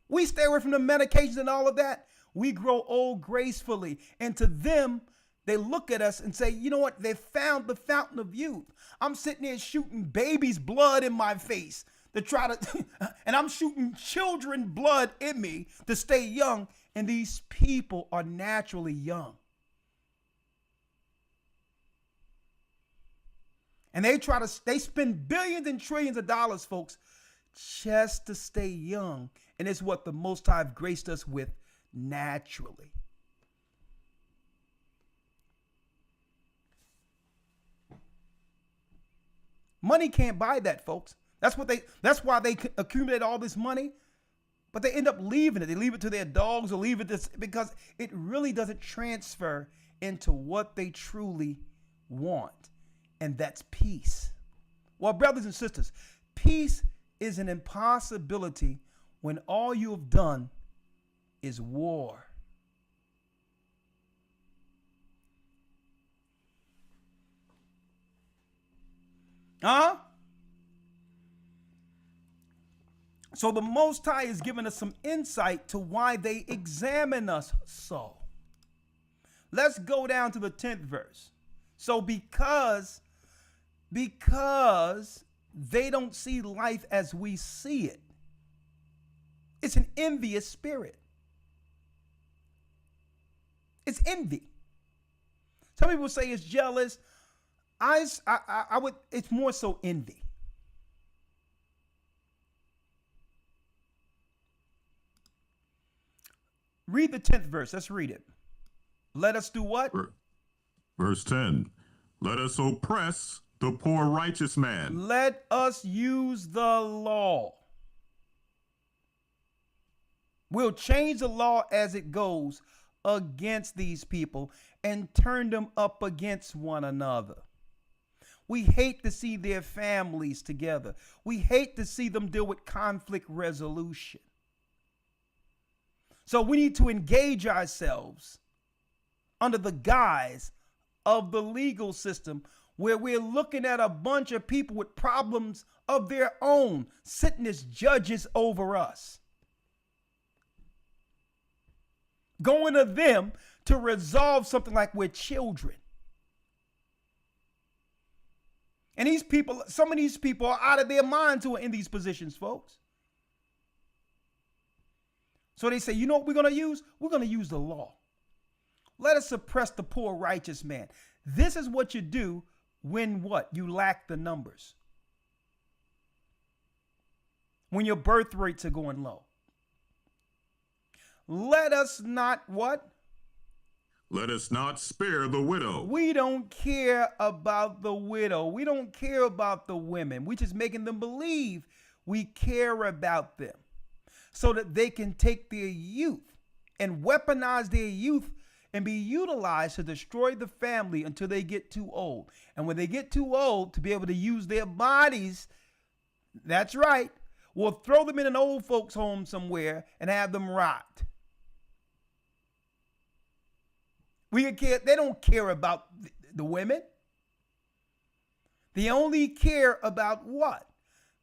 We stay away from the medications and all of that. We grow old gracefully. And to them, they look at us and say, you know what? They found the fountain of youth. I'm sitting there shooting babies' blood in my face to try to, and I'm shooting children blood in me to stay young. And these people are naturally young. And they spend billions and trillions of dollars, folks, just to stay young. And it's what the Most High have graced us with naturally. Money can't buy that, folks. That's why they accumulate all this money, but they end up leaving it. They leave it to their dogs or leave it because it really doesn't transfer into what they truly want. And that's peace. Well, brothers and sisters, peace is an impossibility when all you have done is war. So the Most High has given us some insight to why they examine us so. Let's go down to the 10th verse. So because they don't see life as we see it, it's an envious spirit. It's envy. Some people say it's jealous. I would. It's more so envy. Read the 10th verse. Let's read it. Let us do what? Verse 10. Let us oppress the poor righteous man. Let us use the law. We'll change the law as it goes against these people and turn them up against one another. We hate to see their families together. We hate to see them deal with conflict resolution. So we need to engage ourselves under the guise of the legal system, where we're looking at a bunch of people with problems of their own sitting as judges over us. Going to them to resolve something like we're children. And these people, some of these people are out of their minds who are in these positions, folks. So they say, you know what we're going to use? We're going to use the law. Let us suppress the poor righteous man. This is what you do when what? You lack the numbers. When your birth rates are going low. Let us not what? Let us not spare the widow. We don't care about the widow. We don't care about the women. We're just making them believe we care about them so that they can take their youth and weaponize their youth and be utilized to destroy the family until they get too old. And when they get too old to be able to use their bodies, that's right, we'll throw them in an old folks home somewhere and have them rot. They don't care about the women. They only care about what?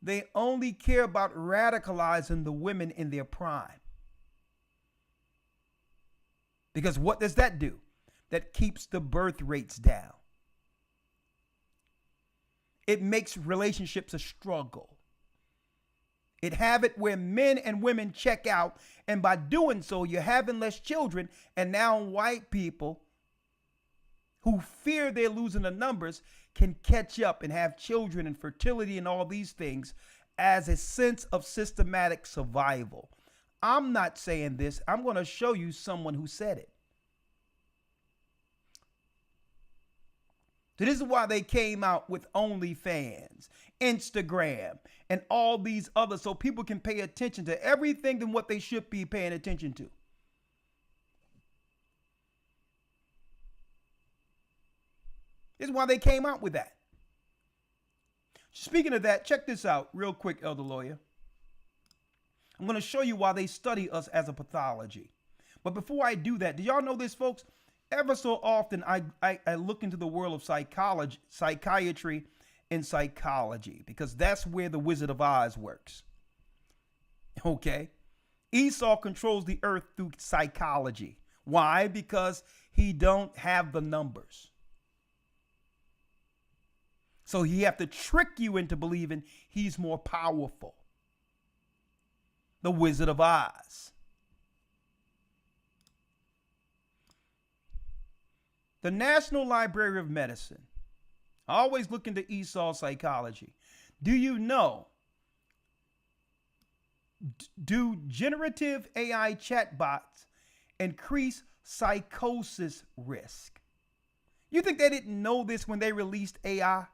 They only care about radicalizing the women in their prime. Because what does that do? That keeps the birth rates down. It makes relationships a struggle. It have it where men and women check out, and by doing so, you're having less children, and now white people who fear they're losing the numbers can catch up and have children and fertility and all these things as a sense of systematic survival. I'm not saying this. I'm going to show you someone who said it. So this is why they came out with OnlyFans, Instagram, and all these others, so people can pay attention to everything than what they should be paying attention to. This is why they came out with that. Speaking of that, check this out real quick, Elder Lawyer. I'm going to show you why they study us as a pathology. But before I do that, do y'all know this, folks? Ever so often, I look into the world of psychiatry and psychology, because that's where the Wizard of Oz works. Okay? Esau controls the earth through psychology. Why? Because he don't have the numbers. So he have to trick you into believing he's more powerful. The Wizard of Oz. The National Library of Medicine. I always look into Esau psychology. Do you know, do generative AI chatbots increase psychosis risk? You think they didn't know this when they released AI?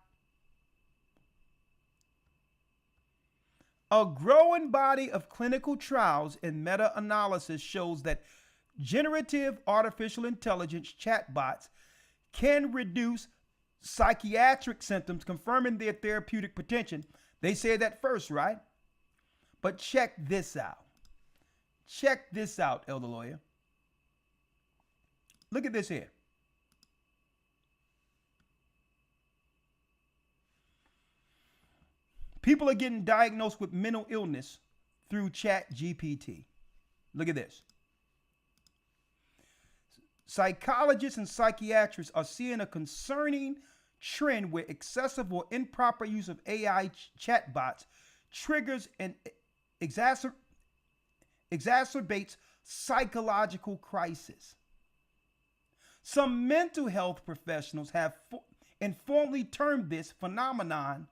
A growing body of clinical trials and meta-analysis shows that generative artificial intelligence chatbots can reduce psychiatric symptoms, confirming their therapeutic potential. They said that first, right? But check this out. Check this out, Elder Lawyer. Look at this here. People are getting diagnosed with mental illness through ChatGPT. Look at this. Psychologists and psychiatrists are seeing a concerning trend where excessive or improper use of AI chatbots triggers and exacerbates psychological crisis. Some mental health professionals have informally termed this phenomenon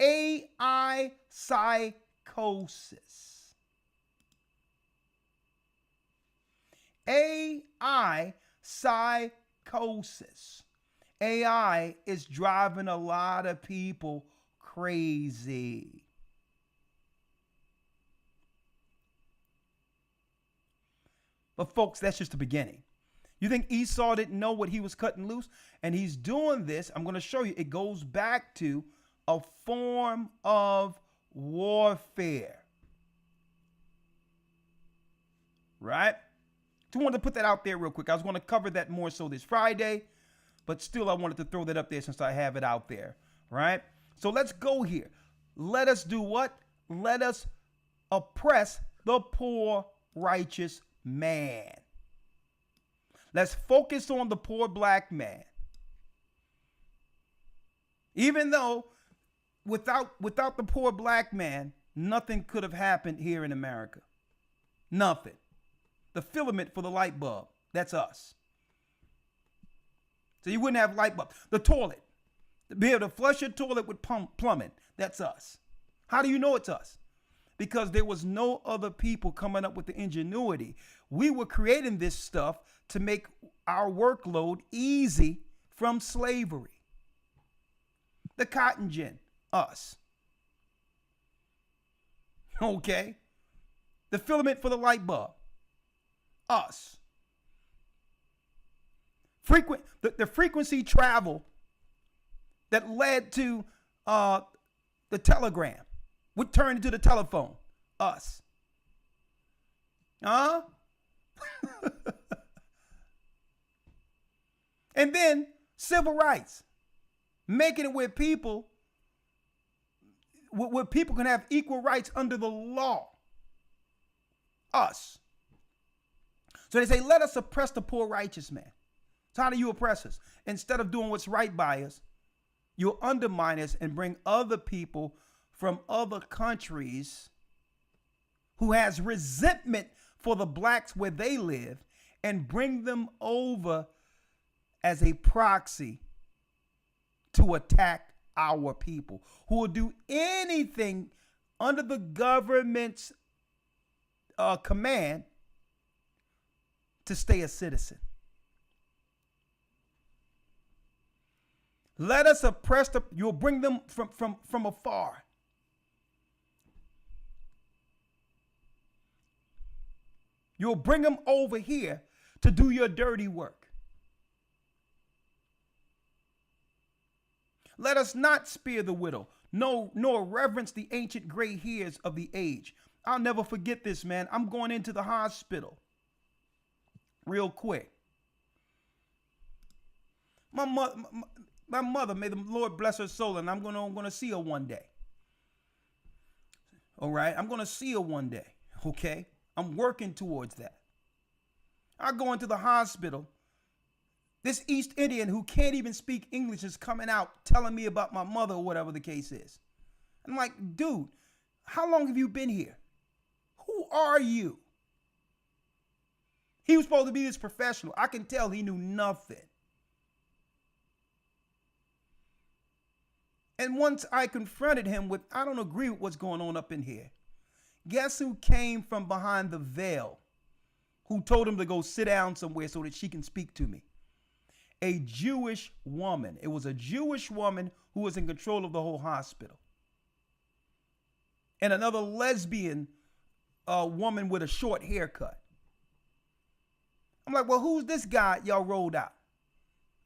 AI psychosis. AI psychosis. AI is driving a lot of people crazy. But folks, that's just the beginning. You think Esau didn't know what he was cutting loose? And he's doing this. I'm going to show you. It goes back to a form of warfare. Right? So I wanted to put that out there real quick. I was going to cover that more so this Friday, but still I wanted to throw that up there since I have it out there. Right? So let's go here. Let us do what? Let us oppress the poor righteous man. Let's focus on the poor black man. Even though without the poor black man, nothing could have happened here in America. Nothing. The filament for the light bulb, that's us. So you wouldn't have light bulb. The toilet, to be able to flush your toilet with plumbing, that's us. How do you know it's us? Because there was no other people coming up with the ingenuity. We were creating this stuff to make our workload easy from slavery. The cotton gin, us. Okay. The filament for the light bulb, us. The frequency travel that led to the telegram would turn into the telephone. Us. Huh? And then civil rights, making it where people can have equal rights under the law. Us. So they say, let us oppress the poor righteous man. So how do you oppress us? Instead of doing what's right by us, you'll undermine us and bring other people from other countries who has resentment for the blacks where they live and bring them over as a proxy to attack our people, who will do anything under the government's command to stay a citizen. Let us oppress you'll bring them from afar. You'll bring them over here to do your dirty work. Let us not spare the widow, nor reverence the ancient gray hairs of the age. I'll never forget this, man. I'm going into the hospital real quick. My mother, may the Lord bless her soul, and I'm gonna see her one day. All right, I'm gonna see her one day. Okay, I'm working towards that. I go into the hospital. This East Indian who can't even speak English is coming out telling me about my mother or whatever the case is. I'm like, dude, how long have you been here? Who are you? He was supposed to be this professional. I can tell he knew nothing. And once I confronted him with, I don't agree with what's going on up in here. Guess who came from behind the veil? Who told him to go sit down somewhere so that she can speak to me? A Jewish woman. It was a Jewish woman who was in control of the whole hospital. And another lesbian woman with a short haircut. I'm like, well, who's this guy y'all rolled out?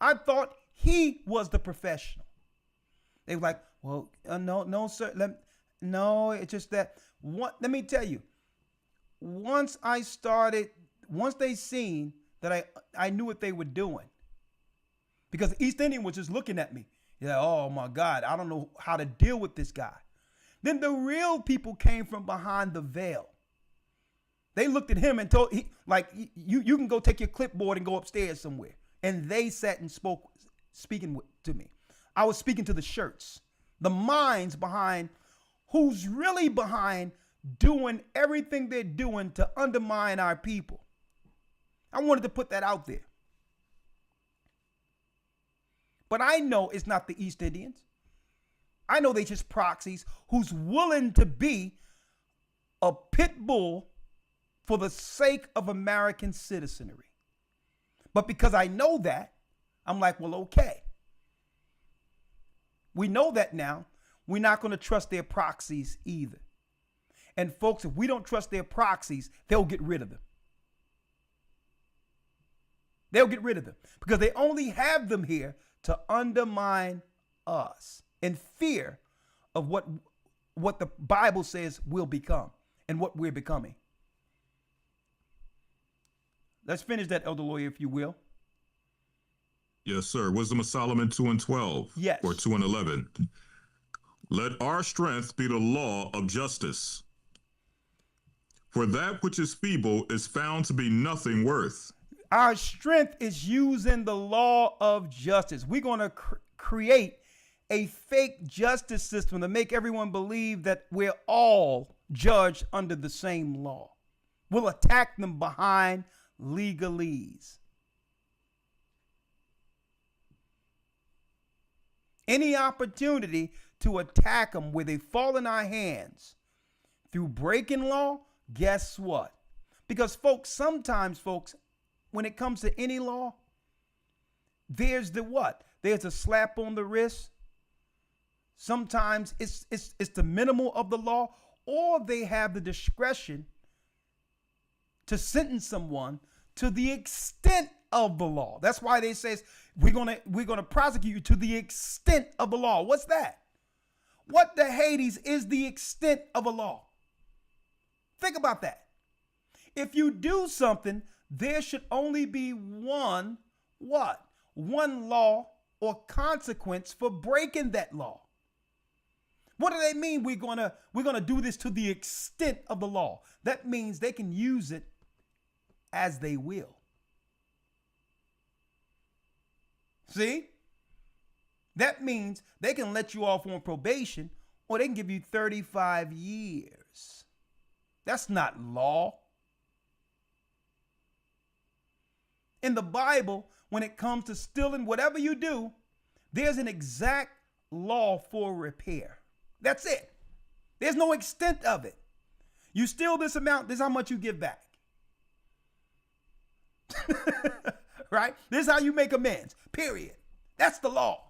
I thought he was the professional. They were like, well, no, sir. No, it's just that. Let me tell you. Once they seen that I knew what they were doing. Because the East Indian was just looking at me. Yeah, oh my God, I don't know how to deal with this guy. Then the real people came from behind the veil. They looked at him and told, you can go take your clipboard and go upstairs somewhere. And they sat and speaking to me. I was speaking to the shirts, the minds behind who's really behind doing everything they're doing to undermine our people. I wanted to put that out there. But I know it's not the East Indians. I know they just proxies who's willing to be a pit bull for the sake of American citizenry. But because I know that, I'm like, well, okay. We know that now. We're not going to trust their proxies either. And folks, if we don't trust their proxies, they'll get rid of them. They'll get rid of them because they only have them here to undermine us in fear of what the Bible says we'll become and what we're becoming. Let's finish that, Elder Lawyer, if you will. Yes, sir. Wisdom of Solomon 2:12. Yes. Or 2:11. Let our strength be the law of justice. For that which is feeble is found to be nothing worth. Our strength is using the law of justice. We're going to create a fake justice system to make everyone believe that we're all judged under the same law. We'll attack them behind legalese. Any opportunity to attack them where they fall in our hands through breaking law, guess what? Because sometimes, when it comes to any law, there's the what? There's a slap on the wrist. Sometimes it's the minimal of the law, or they have the discretion to sentence someone to the extent of the law. That's why they says we're gonna prosecute you to the extent of the law. What's that? What the Hades is the extent of a law? Think about that. If you do something, there should only be one what? One law or consequence for breaking that law. What do they mean we're gonna do this to the extent of the law? That means they can use it as they will. See? That means they can let you off on probation or they can give you 35 years. That's not law. In the Bible, when it comes to stealing, whatever you do, there's an exact law for repair. That's it. There's no extent of it. You steal this amount, this is how much you give back. Right? This is how you make amends, period. That's the law.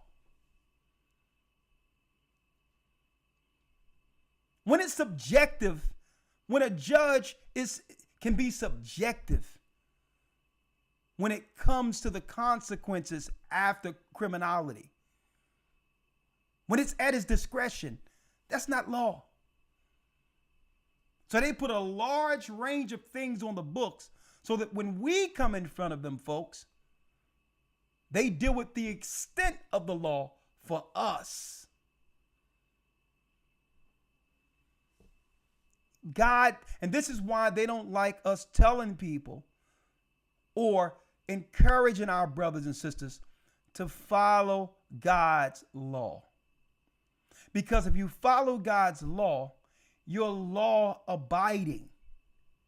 When it's subjective, when a judge can be subjective when it comes to the consequences after criminality, when it's at his discretion, that's not law. So they put a large range of things on the books so that when we come in front of them, folks, they deal with the extent of the law for us. God, and this is why they don't like us telling people or encouraging our brothers and sisters to follow God's law. Because if you follow God's law, you're law abiding,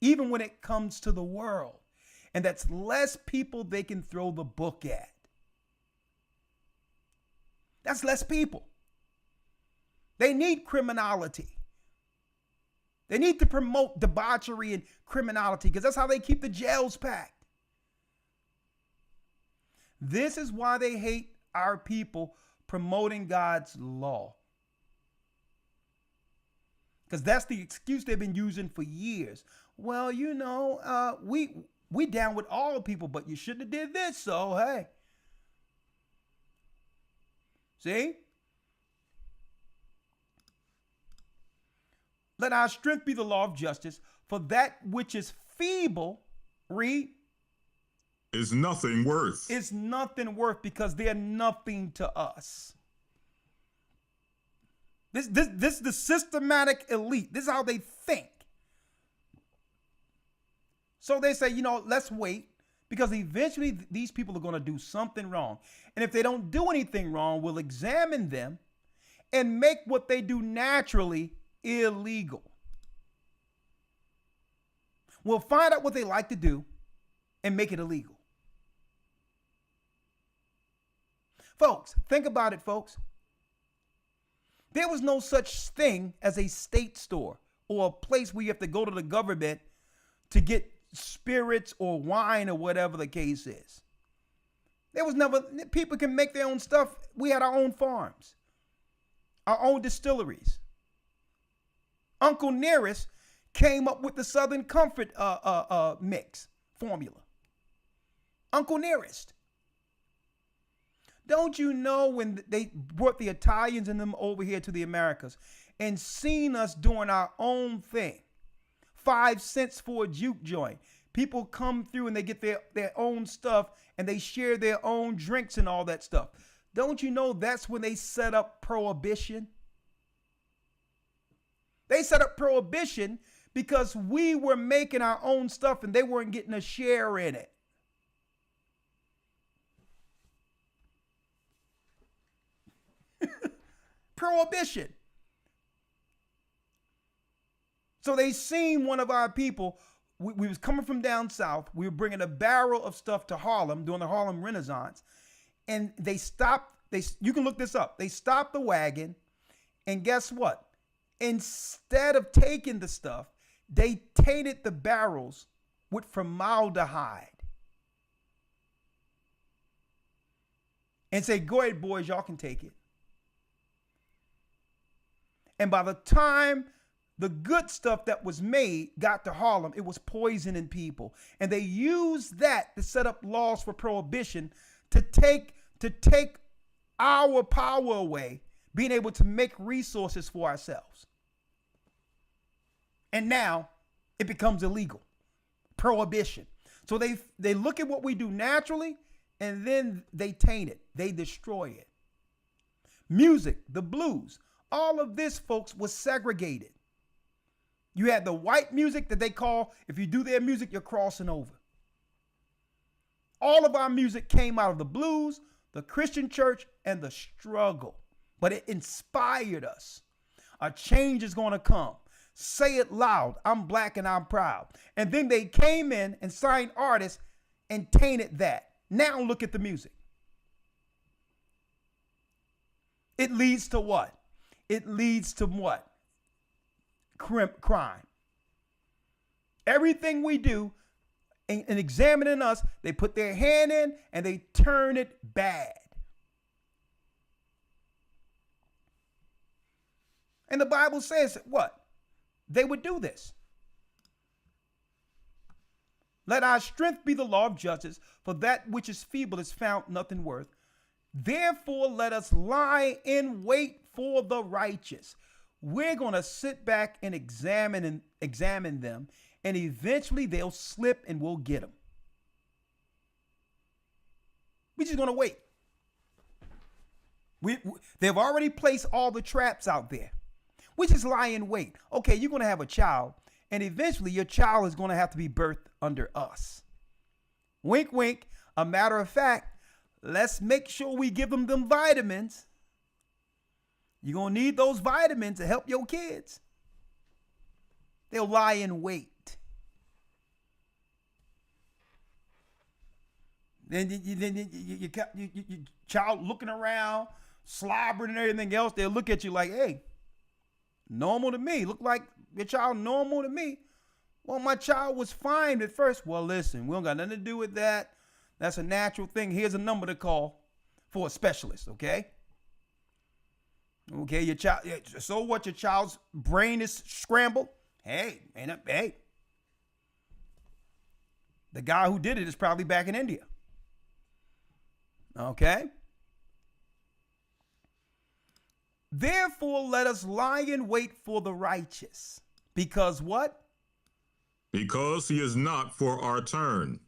even when it comes to the world. And that's less people they can throw the book at. That's less people. They need criminality. They need to promote debauchery and criminality because that's how they keep the jails packed. This is why they hate our people promoting God's law. Because that's the excuse they've been using for years. Well, you know, we down with all people, but you shouldn't have did this, so hey. See? Let our strength be the law of justice, for that which is feeble, read, is nothing worth. Is nothing worth because they're nothing to us. This is the systematic elite. This is how they think. So they say, you know, let's wait because eventually these people are going to do something wrong. And if they don't do anything wrong, we'll examine them and make what they do naturally illegal. We'll find out what they like to do and make it illegal. Folks, think about it, folks. There was no such thing as a state store or a place where you have to go to the government to get spirits or wine or whatever the case is. There was never, people can make their own stuff. We had our own farms, our own distilleries. Uncle Nearest came up with the Southern Comfort mix formula. Uncle Nearest. Don't you know when they brought the Italians and them over here to the Americas and seen us doing our own thing? 5 cents for a juke joint. People come through and they get their own stuff and they share their own drinks and all that stuff. Don't you know that's when they set up prohibition? They set up prohibition because we were making our own stuff and they weren't getting a share in it. Prohibition. So they seen one of our people. We was coming from down south. We were bringing a barrel of stuff to Harlem during the Harlem Renaissance. And they stopped. You can look this up. They stopped the wagon. And guess what? Instead of taking the stuff, they tainted the barrels with formaldehyde. And say, go ahead, boys, y'all can take it. And by the time the good stuff that was made got to Harlem, it was poisoning people. And they used that to set up laws for prohibition to take our power away, being able to make resources for ourselves. And now it becomes illegal. Prohibition. So they look at what we do naturally and then they taint it. They destroy it. Music, the blues, all of this, folks, was segregated. You had the white music that they call, if you do their music, you're crossing over. All of our music came out of the blues, the Christian church, and the struggle. But it inspired us. A change is going to come. Say it loud. I'm black and I'm proud. And then they came in and signed artists and tainted that. Now look at the music. It leads to what? It leads to what? Crime. Everything we do in examining us, they put their hand in and they turn it bad. And the Bible says what? They would do this. Let our strength be the law of justice, for that which is feeble is found nothing worth. Therefore, let us lie in wait for the righteous. We're going to sit back and examine them, and eventually they'll slip and we'll get them. We're just going to wait. They've already placed all the traps out there. We just lie in wait. Okay, you're going to have a child, and eventually your child is going to have to be birthed under us. Wink, wink. A matter of fact, let's make sure we give them vitamins. You're going to need those vitamins to help your kids. They'll lie in wait. Then your child looking around, slobbering and everything else, they'll look at you like, hey, normal to me. Look like your child normal to me. Well, my child was fine at first. Well, listen, we don't got nothing to do with that. That's a natural thing. Here's a number to call for a specialist, okay? Okay, your child. So what? Your child's brain is scrambled. Hey, hey. The guy who did it is probably back in India. Okay. Therefore, let us lie in wait for the righteous. Because what? Because he is not for our turn,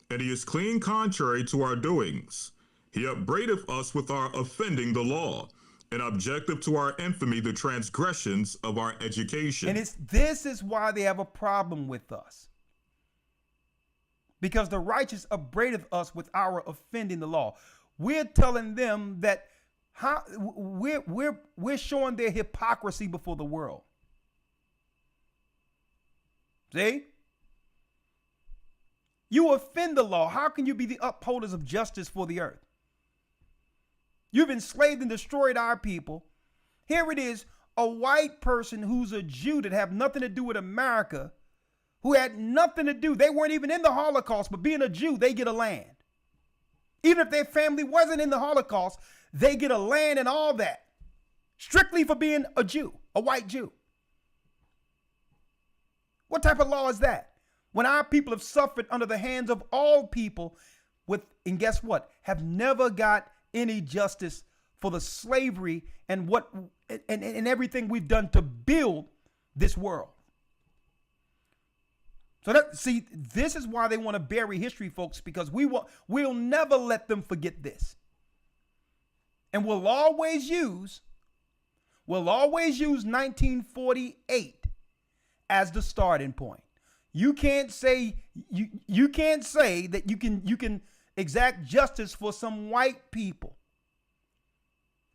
and he is clean contrary to our doings. He upbraideth us with our offending the law, and objective to our infamy, the transgressions of our education. And this is why they have a problem with us. Because the righteous upbraideth us with our offending the law. We're telling them that we're showing their hypocrisy before the world. See? You offend the law. How can you be the upholders of justice for the earth? You've enslaved and destroyed our people. Here it is, a white person who's a Jew that have nothing to do with America, who had nothing to do. They weren't even in the Holocaust, but being a Jew, they get a land. Even if their family wasn't in the Holocaust, they get a land and all that. Strictly for being a Jew, a white Jew. What type of law is that? When our people have suffered under the hands of all people and guess what? Have never got any justice for the slavery and everything we've done to build this world. So this is why they want to bury history, folks, because we'll never let them forget this. And we'll always use 1948 as the starting point. You can't say that you can exact justice for some white people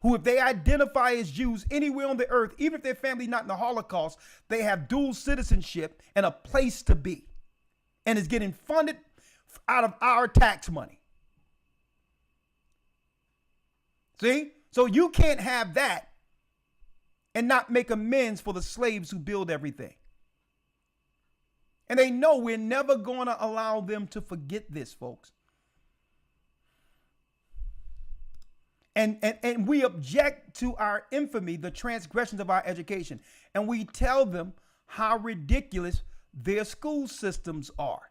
who, if they identify as Jews anywhere on the earth, even if their family not in the Holocaust, they have dual citizenship and a place to be, and is getting funded out of our tax money. See? So you can't have that and not make amends for the slaves who build everything. And they know we're never going to allow them to forget this, folks. And we object to our infamy, the transgressions of our education. And we tell them how ridiculous their school systems are.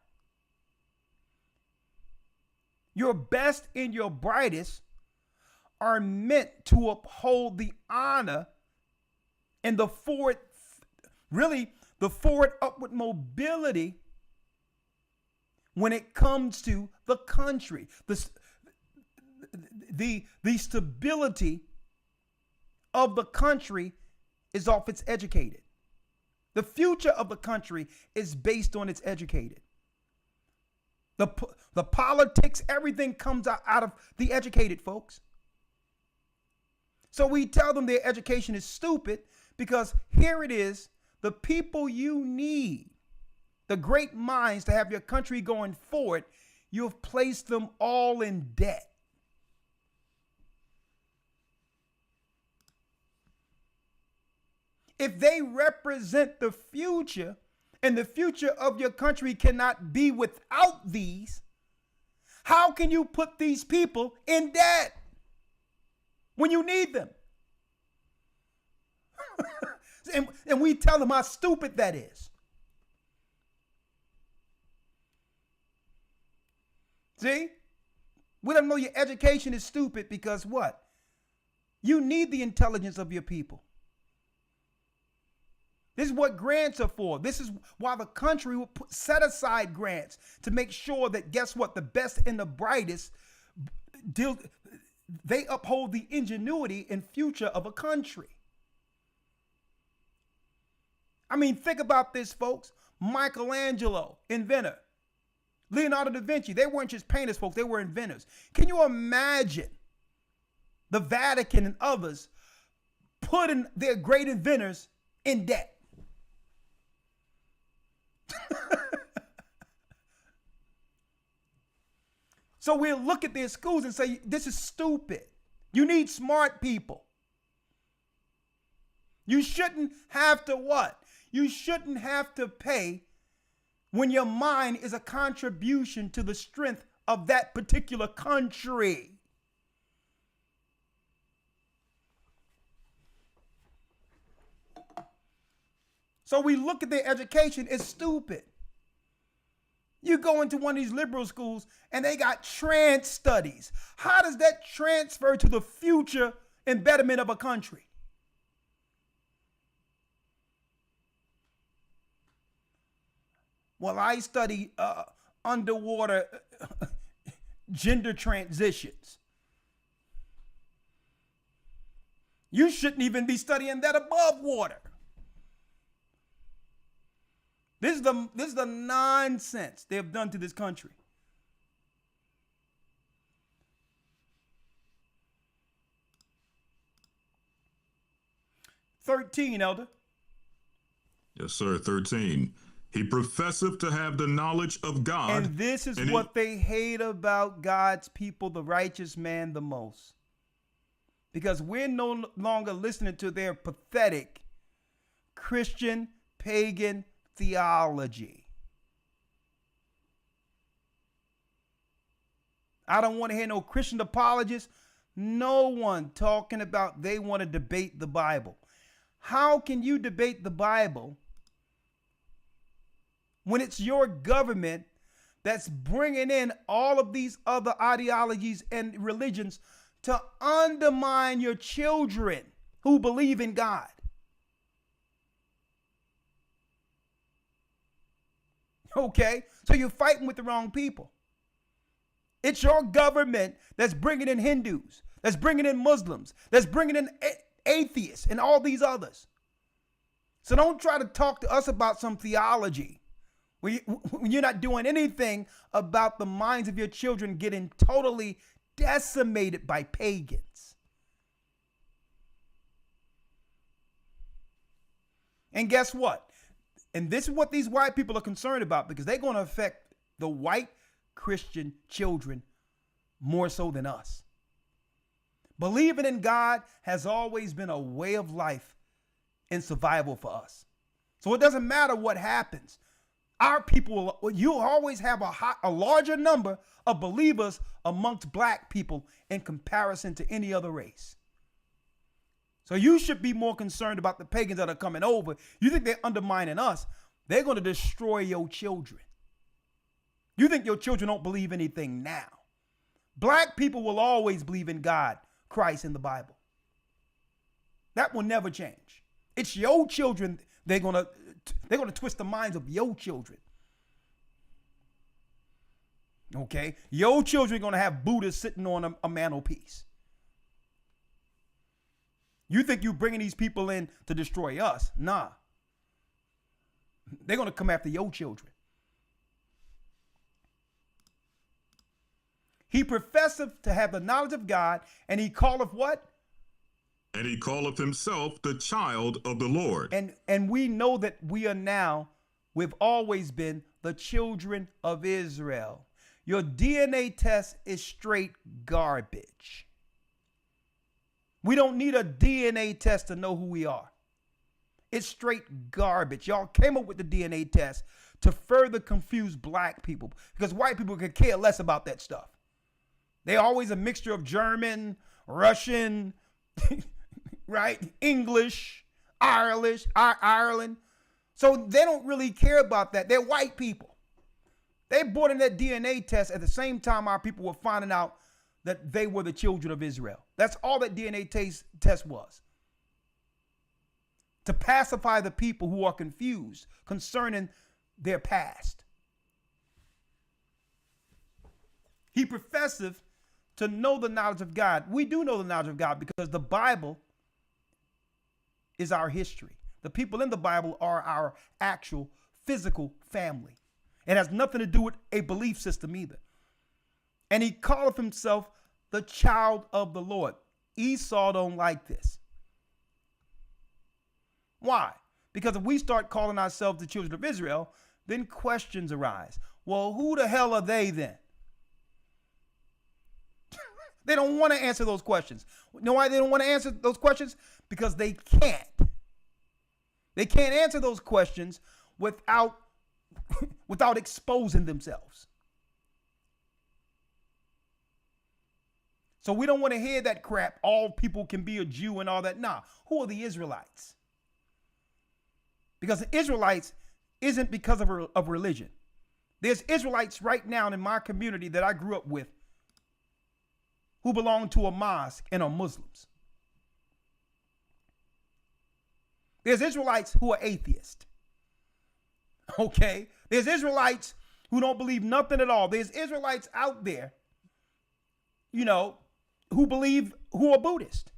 Your best and your brightest are meant to uphold the honor and the forward upward mobility when it comes to the country, the stability of the country is off its educated. The future of the country is based on its educated. The politics, everything comes out of the educated, folks. So we tell them their education is stupid because here it is, the people you need, the great minds to have your country going forward, you've placed them all in debt. If they represent the future, and the future of your country cannot be without these, how can you put these people in debt when you need them? and we tell them how stupid that is. See? We don't know your education is stupid because what? You need the intelligence of your people. This is what grants are for. This is why the country will set aside grants to make sure that, guess what, the best and the brightest, they uphold the ingenuity and future of a country. I mean, think about this, folks. Michelangelo, inventor. Leonardo da Vinci, they weren't just painters, folks. They were inventors. Can you imagine the Vatican and others putting their great inventors in debt? So we'll look at their schools and say, this is stupid. You need smart people. You shouldn't have to what? You shouldn't have to pay when your mind is a contribution to the strength of that particular country. So we look at their education as stupid. You go into one of these liberal schools and they got trans studies. How does that transfer to the future and betterment of a country? Well, I study underwater gender transitions. You shouldn't even be studying that above water. This is the nonsense they have done to this country. "13, Elder. Yes, sir. 13. He professeth to have the knowledge of God. And this is what they hate about God's people, the righteous man, the most. Because we're no longer listening to their pathetic Christian, pagan theology. I don't want to hear no Christian apologists, no one talking about they want to debate the Bible. How can you debate the Bible when it's your government that's bringing in all of these other ideologies and religions to undermine your children who believe in God? Okay, so you're fighting with the wrong people. It's your government that's bringing in Hindus, that's bringing in Muslims, that's bringing in atheists and all these others. So don't try to talk to us about some theology when you're not doing anything about the minds of your children getting totally decimated by pagans. And guess what? And this is what these white people are concerned about, because they're going to affect the white Christian children more so than us. Believing in God has always been a way of life and survival for us. So it doesn't matter what happens. Our people, you always have a larger number of believers amongst black people in comparison to any other race. So you should be more concerned about the pagans that are coming over. You think they're undermining us? They're going to destroy your children. You think your children don't believe anything now? Black people will always believe in God, Christ, and the Bible. That will never change. It's your children. They're gonna twist the minds of your children. Okay, your children are gonna have Buddhas sitting on a mantelpiece. You think you bringing these people in to destroy us? Nah. They're gonna come after your children. He professeth to have the knowledge of God, and he calleth what? And he calleth himself the child of the Lord. And we know that we are now, we've always been the children of Israel. Your DNA test is straight garbage. We don't need a DNA test to know who we are. It's straight garbage. Y'all came up with the DNA test to further confuse black people because white people could care less about that stuff. They're always a mixture of German, Russian, right? English, Ireland. So they don't really care about that. They're white people. They brought in that DNA test at the same time our people were finding out that they were the children of Israel. That's all that DNA test was. To pacify the people who are confused concerning their past. He professeth to know the knowledge of God. We do know the knowledge of God because the Bible is our history. The people in the Bible are our actual physical family. It has nothing to do with a belief system either. And he calleth himself the child of the Lord. Esau don't like this. Why? Because if we start calling ourselves the children of Israel, then questions arise. Well, who the hell are they then? They don't want to answer those questions. You know why they don't want to answer those questions? Because they can't. They can't answer those questions without exposing themselves. So we don't want to hear that crap. All people can be a Jew and all that. Nah, who are the Israelites? Because the Israelites isn't because of religion. There's Israelites right now in my community that I grew up with who belong to a mosque and are Muslims. There's Israelites who are atheists. Okay? There's Israelites who don't believe nothing at all. There's Israelites out there, who are Buddhist.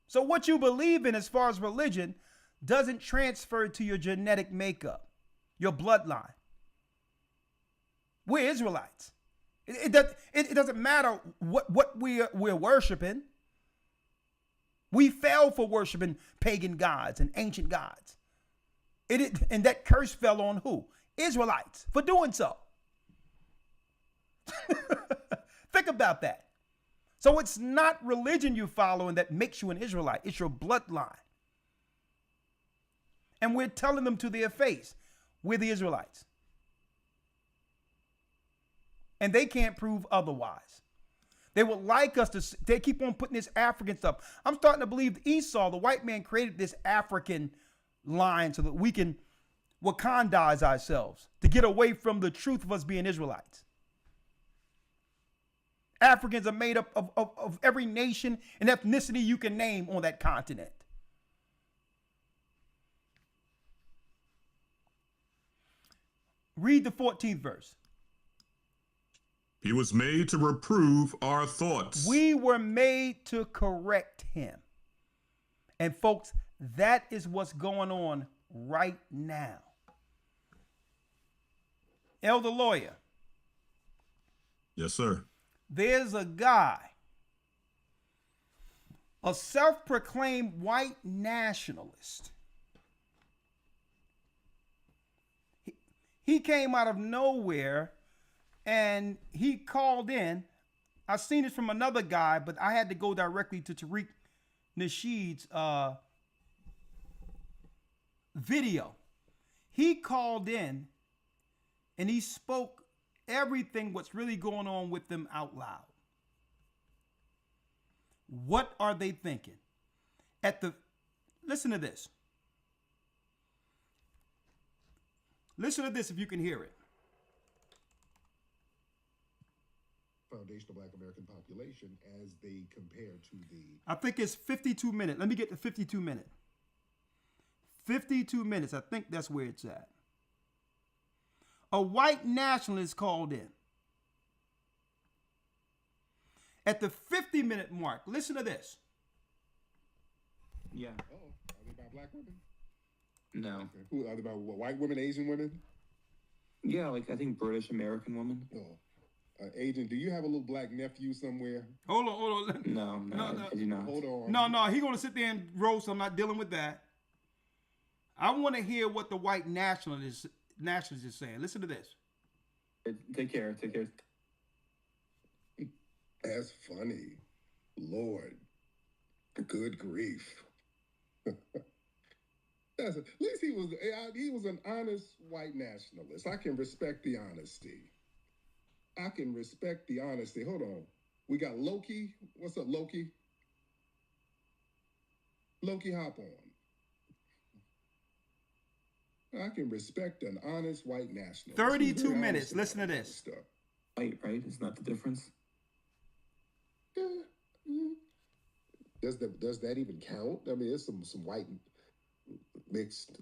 So what you believe in as far as religion doesn't transfer to your genetic makeup, your bloodline. We're Israelites. It doesn't matter what we're worshiping. We fell for worshiping pagan gods and ancient gods. And that curse fell on who? Israelites for doing so. Think about that. So it's not religion you follow and that makes you an Israelite. It's your bloodline. And we're telling them to their face, we're the Israelites. And they can't prove otherwise. They would like us to, they keep on putting this African stuff. I'm starting to believe Esau, the white man, created this African line so that we can Wakandize ourselves to get away from the truth of us being Israelites. Africans are made up of every nation and ethnicity you can name on that continent. Read the 14th verse. He was made to reprove our thoughts. We were made to correct him. And folks, that is what's going on right now. Elder Lawyer. Yes, sir. There's a guy, a self-proclaimed white nationalist. He came out of nowhere and he called in. I've seen it from another guy, but I had to go directly to Tariq Nasheed's video. He called in and he spoke everything what's really going on with them out loud. What are they thinking? Listen to this. Listen to this if you can hear it. Foundational Black American population as they compare to the... I think it's 52 minutes. Let me get to 52 minutes. 52 minutes. I think that's where it's at. A white nationalist called in. At the 50-minute mark, listen to this. Yeah. Oh, are they about black women? No. Okay. Who are they about? What, white women, Asian women? Yeah, like I think British American woman. Oh, Asian. Do you have a little black nephew somewhere? Hold on. No, I do not. Hold on. No, he's going to sit there and roast. I'm not dealing with that. I want to hear what the white nationalist is saying. Listen to this. Take care. That's funny. Lord. Good grief. At least he was an honest white nationalist. I can respect the honesty. Hold on. We got Loki. What's up, Loki? Loki, hop on. I can respect an honest white nationalist. 32 minutes. Listen to this. Stuff. White, right? Isn't that the difference? Does that even count? I mean, there's some white mixed.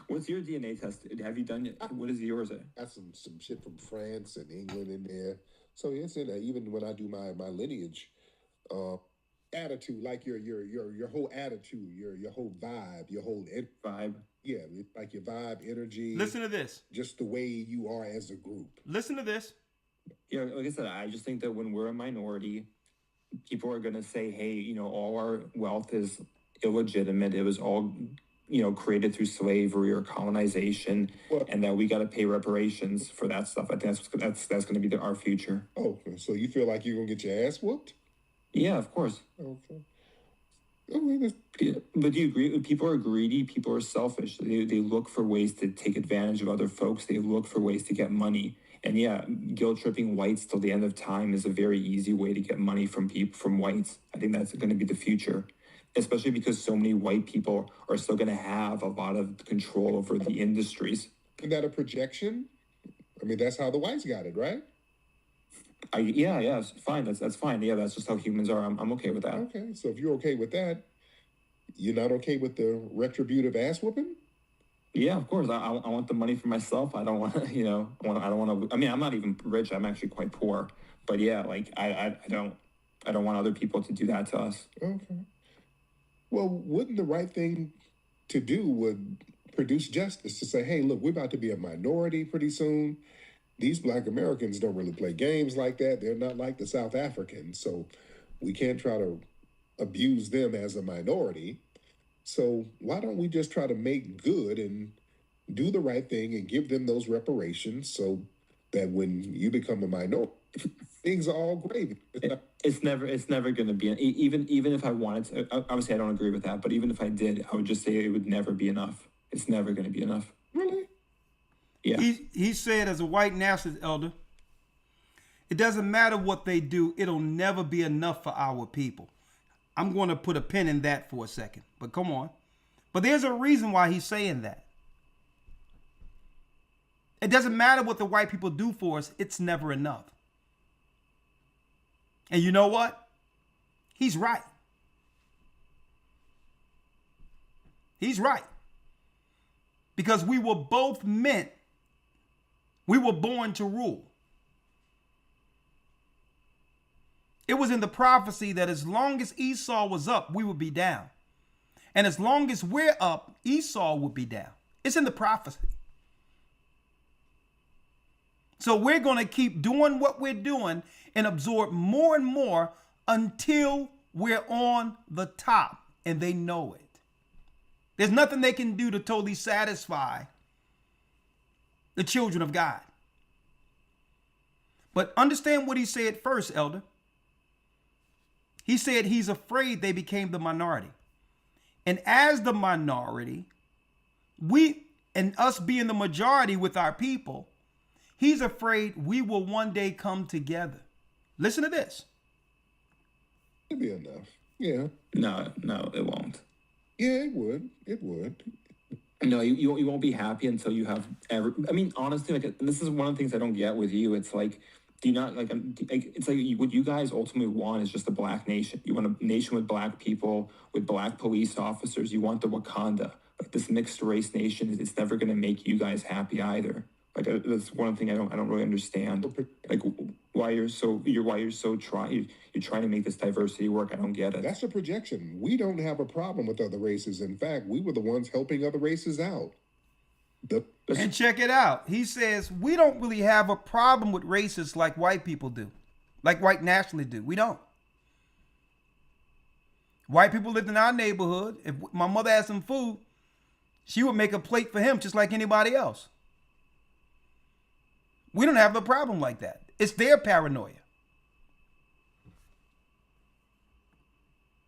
What's your DNA test? Have you done it? What is yours? Got some shit from France and England in there. So it's in there. Even when I do my lineage, attitude, like your whole attitude, your whole vibe, your whole Vibe. Yeah, like your vibe, energy. Listen to this. Just the way you are as a group. Listen to this. Yeah, like I said, I just think that when we're a minority, people are going to say, hey, you know, all our wealth is illegitimate. It was all, you know, created through slavery or colonization, and that we got to pay reparations for that stuff. I think that's going to be our future. Oh, so you feel like you're going to get your ass whooped? Yeah, of course. Okay. But do you agree? People are greedy. People are selfish. They look for ways to take advantage of other folks. They look for ways to get money. And yeah, guilt tripping whites till the end of time is a very easy way to get money from whites. I think that's going to be the future, especially because so many white people are still going to have a lot of control over the industries. Isn't that a projection? I mean, that's how the whites got it, right? Yeah, it's fine. That's fine. Yeah, that's just how humans are. I'm okay with that. Okay, so if you're okay with that, you're not okay with the retributive ass whooping? Yeah, of course. I want the money for myself. I don't want, you know, I don't want to. I mean, I'm not even rich. I'm actually quite poor. But yeah, like I don't want other people to do that to us. Okay. Well, wouldn't the right thing to do would produce justice to say, hey, look, we're about to be a minority pretty soon. These Black Americans don't really play games like that. They're not like the South Africans. So we can't try to abuse them as a minority. So why don't we just try to make good and do the right thing and give them those reparations so that when you become a minority, things are all gravy. It's never going to be, even if I wanted to, obviously I don't agree with that, but even if I did, I would just say it would never be enough. It's never going to be enough. Really? Yeah. He said, as a white nationalist elder, it doesn't matter what they do. It'll never be enough for our people. I'm going to put a pin in that for a second, but come on. But there's a reason why he's saying that. It doesn't matter what the white people do for us. It's never enough. And you know what? He's right. He's right. Because we were both meant, we were born to rule. It was in the prophecy that as long as Esau was up, we would be down. And as long as we're up, Esau would be down. It's in the prophecy. So we're going to keep doing what we're doing and absorb more and more until we're on the top, and they know it. There's nothing they can do to totally satisfy the children of God. But understand what he said first, elder. He said he's afraid they became the minority. And as the minority, and us being the majority with our people, he's afraid we will one day come together. Listen to this. It'd be enough. Yeah. No, it won't. Yeah, it would. It would. No, you won't be happy until you have I mean, honestly, like, this is one of the things I don't get with you. It's like, do you not like? It's like what you guys ultimately want is just a black nation. You want a nation with black people, with black police officers. You want the Wakanda. Like this mixed race nation, it's never going to make you guys happy either. Like that's one thing I don't really understand. Like why you're trying to make this diversity work. I don't get it. That's a projection. We don't have a problem with other races. In fact, we were the ones helping other races out. And check it out. He says we don't really have a problem with races like white people do, like white nationalists do. We don't. White people lived in our neighborhood. If my mother had some food, she would make a plate for him just like anybody else. We don't have a problem like that. It's their paranoia.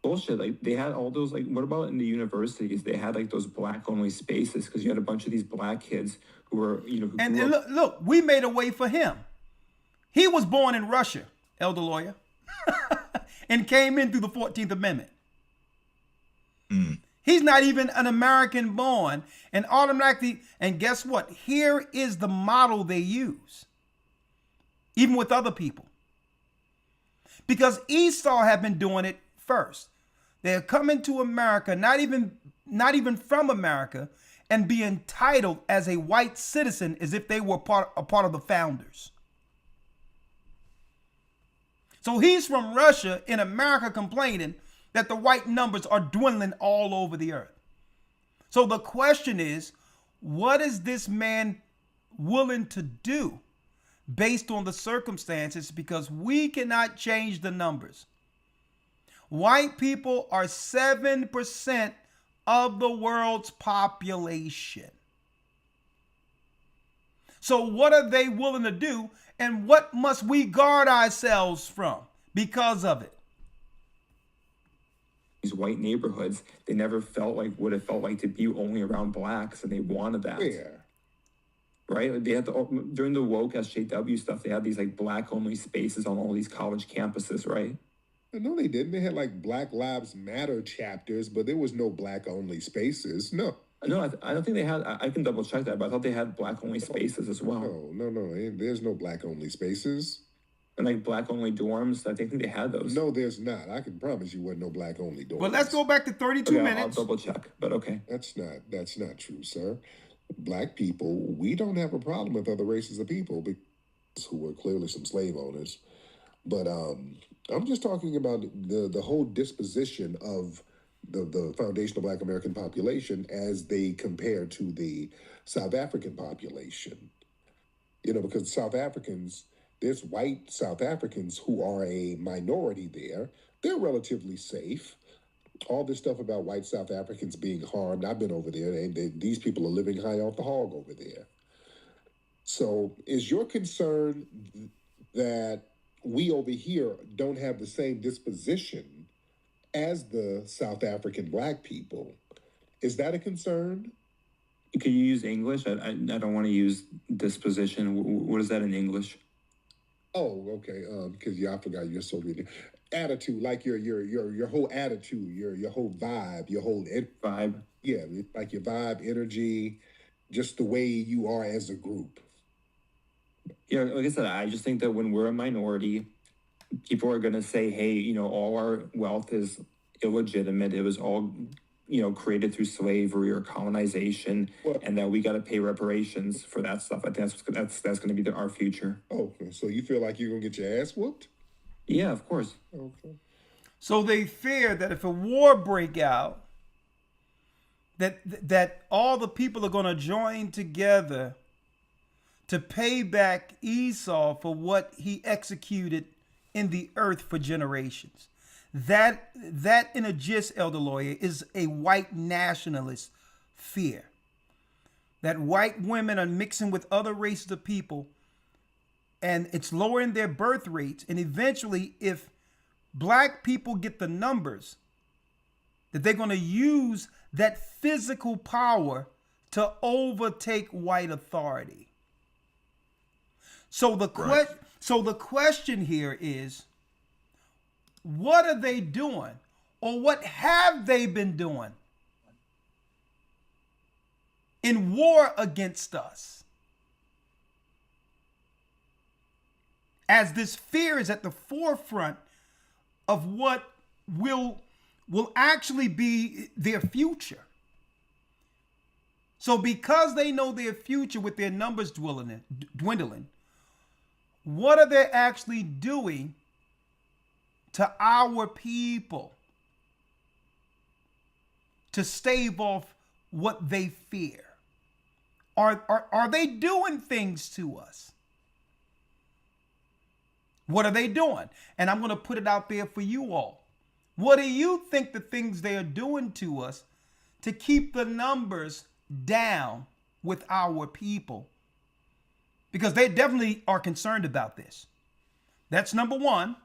Bullshit. Like they had all those, like, what about in the universities? They had like those black only spaces because you had a bunch of these black kids who were, And look, we made a way for him. He was born in Russia, elder lawyer, and came in through the 14th Amendment. He's not even an American born, and automatically, and guess what? Here is the model they use, even with other people. Because Esau had been doing it first. They're coming to America, not even from America, and be entitled as a white citizen as if they were a part of the founders. So he's from Russia in America complaining that the white numbers are dwindling all over the earth. So the question is, what is this man willing to do based on the circumstances? Because we cannot change the numbers. White people are 7% of the world's population. So what are they willing to do? And what must we guard ourselves from because of it? These white neighborhoods, they never felt like what it felt like to be only around blacks, and they wanted that. Yeah. Right? Like they had during the woke SJW stuff, they had these like black only spaces on all these college campuses, right? No, they didn't. They had like Black Lives Matter chapters, but there was no black only spaces. No. No, I don't think they had. I can double check that, but I thought they had black only spaces as well. No. There's no black only spaces. And like black only dorms, I think they had those. No, there's not. I can promise you wasn't no black only dorms. Well, let's go back to 32 okay, minutes. I'll double check, but okay. That's not true, sir. Black people, we don't have a problem with other races of people because who were clearly some slave owners. But I'm just talking about the whole disposition of the foundational Black American population as they compare to the South African population. Because South Africans, there's white South Africans who are a minority there. They're relatively safe. All this stuff about white South Africans being harmed, I've been over there, and these people are living high off the hog over there. So is your concern that we over here don't have the same disposition as the South African black people? Is that a concern? Can you use English? I don't want to use disposition. What is that in English? Oh, okay. Because I forgot you're so good. Attitude, like your whole attitude, your whole vibe, your whole vibe. Yeah, like your vibe, energy, just the way you are as a group. Yeah, like I said, I just think that when we're a minority, people are going to say, hey, all our wealth is illegitimate. It was all, created through slavery or colonization, and that we got to pay reparations for that stuff. I think that's going to be our future. Oh, so you feel like you're going to get your ass whooped? Yeah, of course. Okay. So they fear that if a war break out, that all the people are going to join together to pay back Esau for what he executed in the earth for generations. That in a gist, elder lawyer, is a white nationalist fear. That white women are mixing with other races of people, and it's lowering their birth rates. And eventually, if black people get the numbers, that they're going to use that physical power to overtake white authority. So the question here is, what are they doing, or what have they been doing in war against us? As this fear is at the forefront of what will actually be their future. So because they know their future with their numbers dwindling, what are they actually doing to our people to stave off what they fear? Are they doing things to us? What are they doing? And I'm going to put it out there for you all. What do you think the things they are doing to us to keep the numbers down with our people? Because they definitely are concerned about this. That's number one.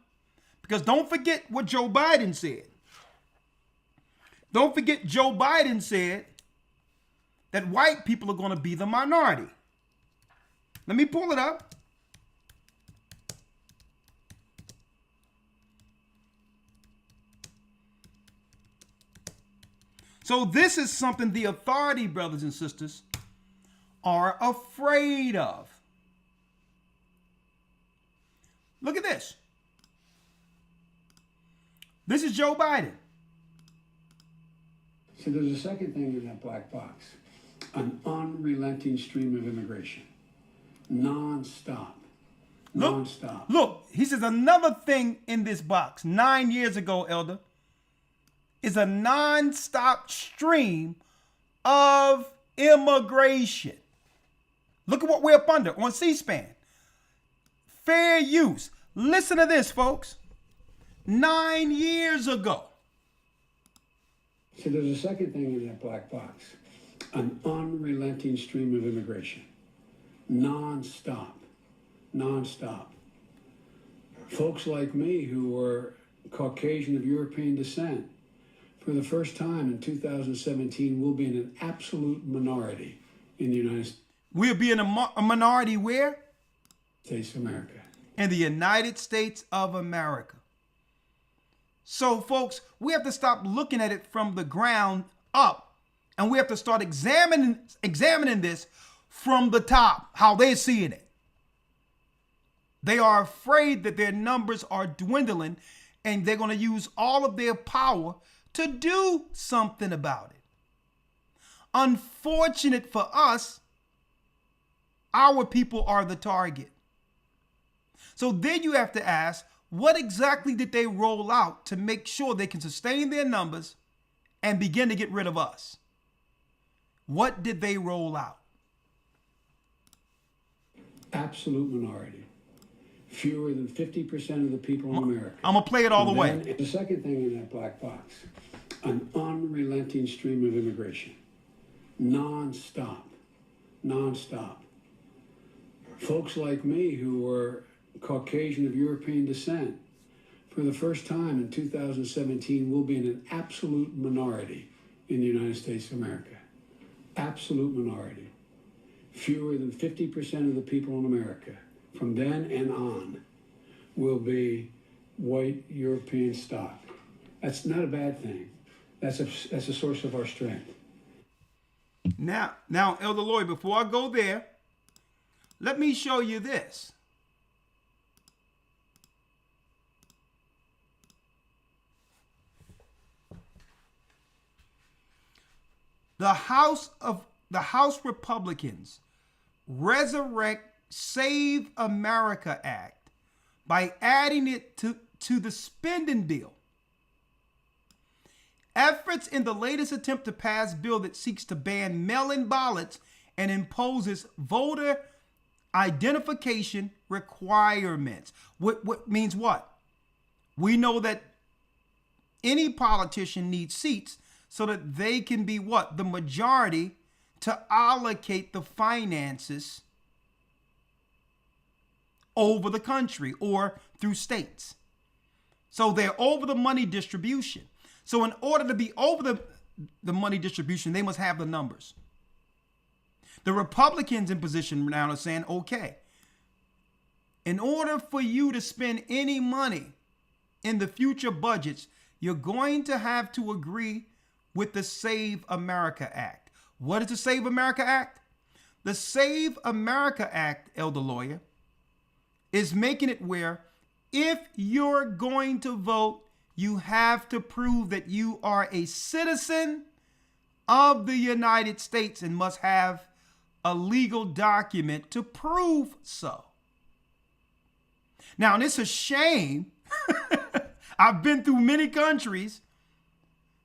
Because don't forget what Joe Biden said. Don't forget Joe Biden said that white people are going to be the minority. Let me pull it up. So this is something the authority, brothers and sisters, are afraid of. Look at this. This is Joe Biden. So there's a second thing in that black box. An unrelenting stream of immigration. Non-stop. Non-stop. Look, he says another thing in this box 9 years ago, Elder, is a non-stop stream of immigration. Look at what we're up under on C-SPAN. Fair use. Listen to this, folks. 9 years ago. So there's a second thing in that black box. An unrelenting stream of immigration. Non-stop. Non-stop. Folks like me who were Caucasian of European descent, for the first time in 2017, we'll be in an absolute minority in the United States. We'll be in a minority where? States of America. In the United States of America. So, folks, we have to stop looking at it from the ground up, and we have to start examining this from the top, how they're seeing it. They are afraid that their numbers are dwindling, and they're going to use all of their power to do something about it. Unfortunate for us, our people are the target. So then you have to ask, what exactly did they roll out to make sure they can sustain their numbers and begin to get rid of us? What did they roll out? Absolute minority. Fewer than 50% of the people in America. I'm going to play it all the way. The second thing in that black box, an unrelenting stream of immigration. Non-stop. Non-stop. Folks like me who were Caucasian of European descent, for the first time in 2017, we'll be in an absolute minority in the United States of America. Absolute minority. Fewer than 50% of the people in America, from then and on, will be white European stock. That's not a bad thing. That's a source of our strength. Now, Elder Lloyd, before I go there, let me show you this. The House Republicans resurrect Save America Act by adding it to the spending bill. Efforts in the latest attempt to pass bill that seeks to ban mail-in ballots and imposes voter identification requirements. What means what? We know that any politician needs seats so that they can be what? The majority to allocate the finances over the country or through states. So they're over the money distribution. So in order to be over the money distribution, they must have the numbers. The Republicans in position now are saying, okay, in order for you to spend any money in the future budgets, you're going to have to agree with the Save America Act. What is the Save America Act? The Save America Act, Elder Lawyer, is making it where if you're going to vote, you have to prove that you are a citizen of the United States and must have a legal document to prove so. Now, and it's a shame. I've been through many countries.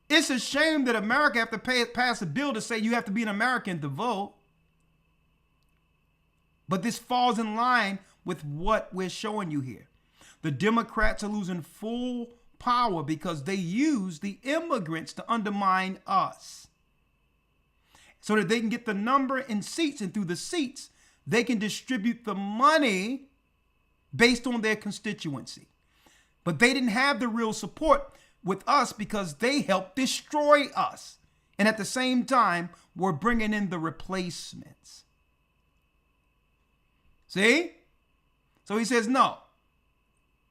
It's a shame that America have to pass a bill to say you have to be an American to vote. But this falls in line with what we're showing you here. The Democrats are losing full power because they use the immigrants to undermine us, so that they can get the number in seats, and through the seats, they can distribute the money based on their constituency. But they didn't have the real support with us because they helped destroy us. And at the same time, we're bringing in the replacements. See? So he says, no,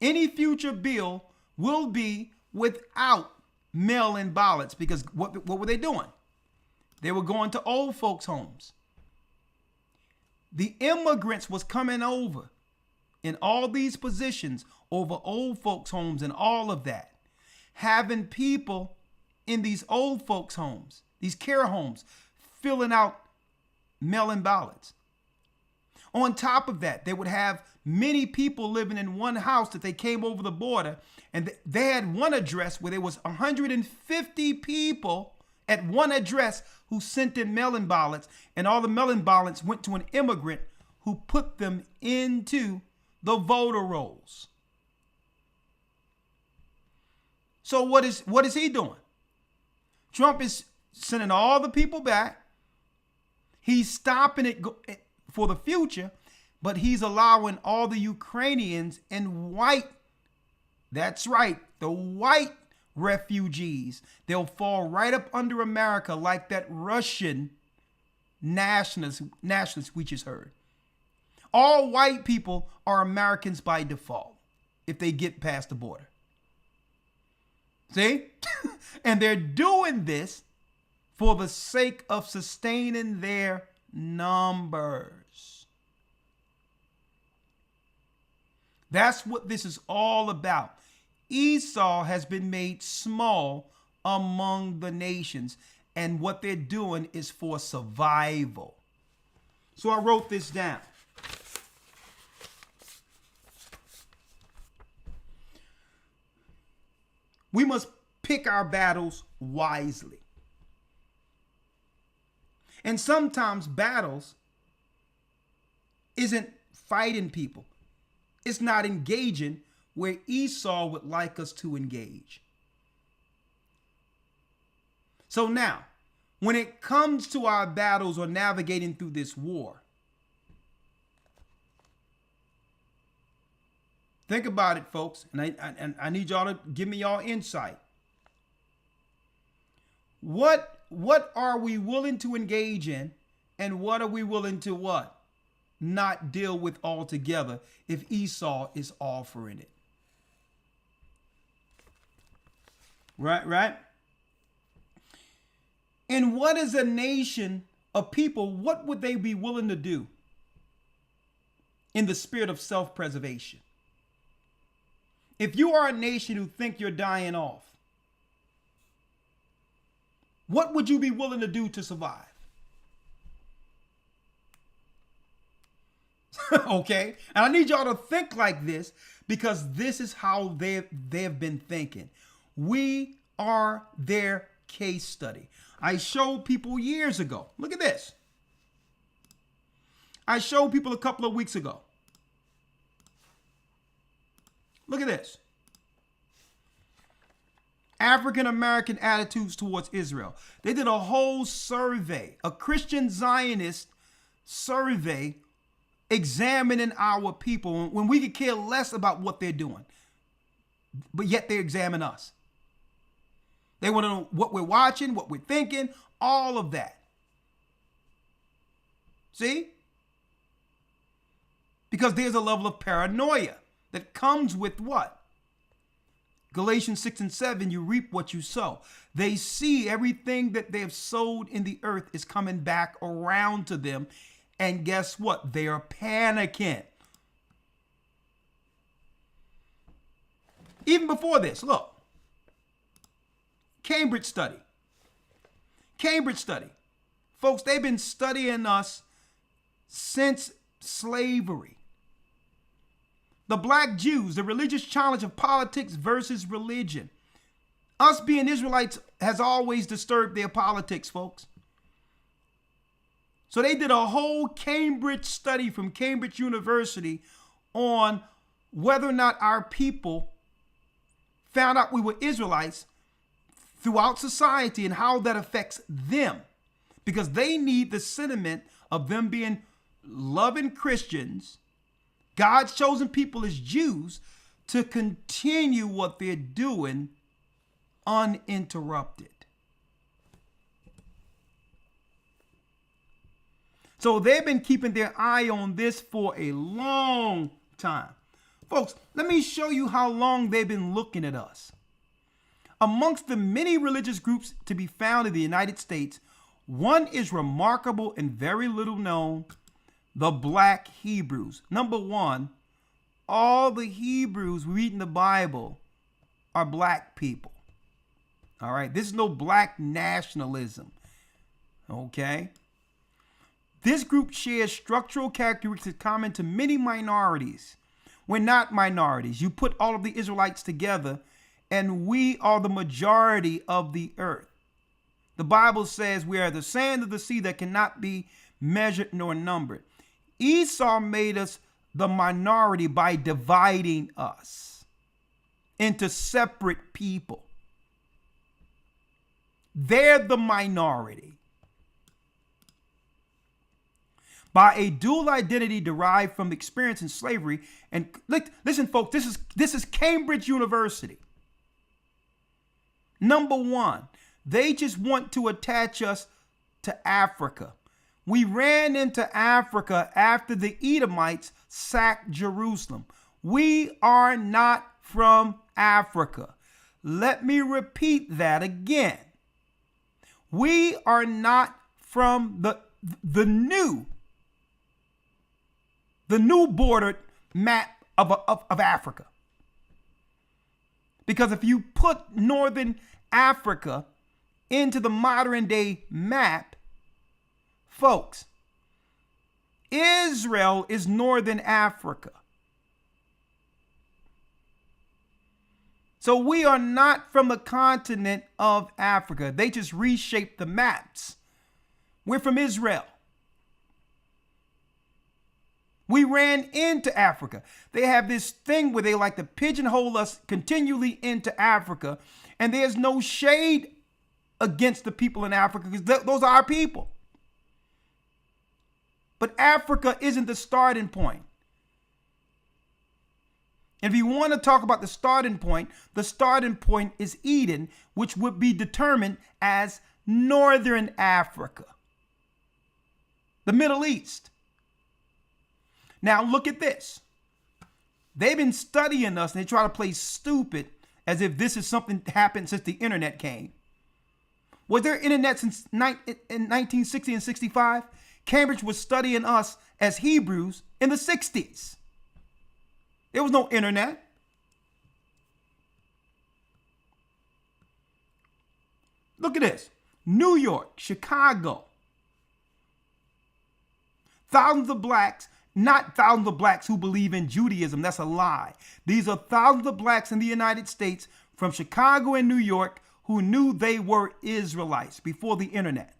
any future bill will be without mail-in ballots, because what were they doing? They were going to old folks' homes. The immigrants was coming over in all these positions over old folks' homes and all of that, having people in these old folks' homes, these care homes, filling out mail-in ballots. On top of that, they would have many people living in one house that they came over the border, and they had one address where there was 150 people at one address who sent in mail-in ballots, and all the mail-in ballots went to an immigrant who put them into the voter rolls. So what is he doing? Trump is sending all the people back. He's stopping it for the future, but he's allowing all the Ukrainians and white, that's right, the white refugees, they'll fall right up under America like that Russian nationalist we just heard. All white people are Americans by default if they get past the border. See? And they're doing this for the sake of sustaining their numbers. That's what this is all about. Esau has been made small among the nations, and what they're doing is for survival. So I wrote this down. We must pick our battles wisely. And sometimes battles isn't fighting people. It's not engaging where Esau would like us to engage. So now, when it comes to our battles or navigating through this war, think about it, folks, and I need y'all to give me y'all insight. What are we willing to engage in, and what are we willing to what? Not deal with altogether if Esau is offering it. Right? And what is a nation of people, what would they be willing to do in the spirit of self-preservation? If you are a nation who think you're dying off, what would you be willing to do to survive? Okay? And I need y'all to think like this, because this is how they've been thinking. We are their case study. I showed people years ago. Look at this. I showed people a couple of weeks ago. Look at this. African American attitudes towards Israel. They did a whole survey, a Christian Zionist survey, examining our people when we could care less about what they're doing, but yet they examine us. They want to know what we're watching, what we're thinking, all of that. See? Because there's a level of paranoia that comes with what? Galatians 6 and 7, you reap what you sow. They see everything that they have sowed in the earth is coming back around to them. And guess what? They are panicking. Even before this, look. Cambridge study. Cambridge study. Folks, they've been studying us since slavery. The black Jews, the religious challenge of politics versus religion. Us being Israelites has always disturbed their politics, folks. So they did a whole Cambridge study from Cambridge University on whether or not our people found out we were Israelites throughout society and how that affects them. Because they need the sentiment of them being loving Christians, God's chosen people as Jews, to continue what they're doing uninterrupted. So they've been keeping their eye on this for a long time. Folks, let me show you how long they've been looking at us. Amongst the many religious groups to be found in the United States, one is remarkable and very little known: the Black Hebrews. Number one, all the Hebrews we read in the Bible are black people. All right, this is no black nationalism. Okay. This group shares structural characteristics common to many minorities. We're not minorities. You put all of the Israelites together, and we are the majority of the earth. The Bible says we are the sand of the sea that cannot be measured nor numbered. Esau made us the minority by dividing us into separate people. They're the minority. By a dual identity derived from the experience in slavery. And listen, folks, this is Cambridge University. Number one, they just want to attach us to Africa. We ran into Africa after the Edomites sacked Jerusalem. We are not from Africa. Let me repeat that again. We are not from the new bordered map of Africa. Because if you put northern Africa into the modern day map, folks, Israel is northern Africa. So we are not from the continent of Africa. They just reshaped the maps. We're from Israel. We ran into Africa. They have this thing where they like to pigeonhole us continually into Africa. And there's no shade against the people in Africa because those are our people. But Africa isn't the starting point. And if you want to talk about the starting point is Eden, which would be determined as Northern Africa, the Middle East. Now look at this. They've been studying us and they try to play stupid as if this is something that happened since the internet came. Was there internet since in 1960 and 65? Cambridge was studying us as Hebrews in the 60s. There was no internet. Look at this. New York, Chicago. Thousands of blacks, not thousands of blacks who believe in Judaism. That's a lie. These are thousands of blacks in the United States from Chicago and New York who knew they were Israelites before the internet.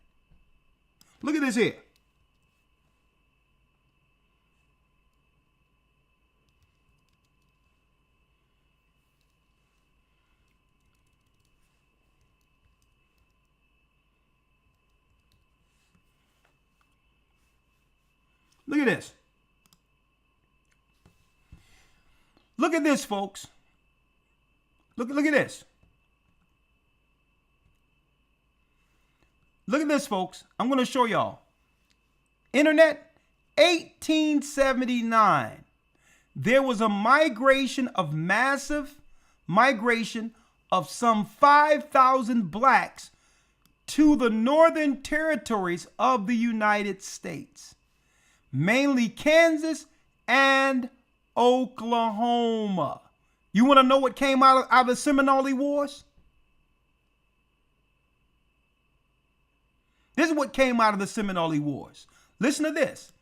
Look at this here. Look at this. Look at this, folks. Look at this. Look at this, folks. I'm going to show y'all. Internet, 1879. There was a massive migration of some 5,000 blacks to the northern territories of the United States, mainly Kansas and Oklahoma. You want to know what came out of the Seminole Wars? This is what came out of the Seminole Wars. Listen to this.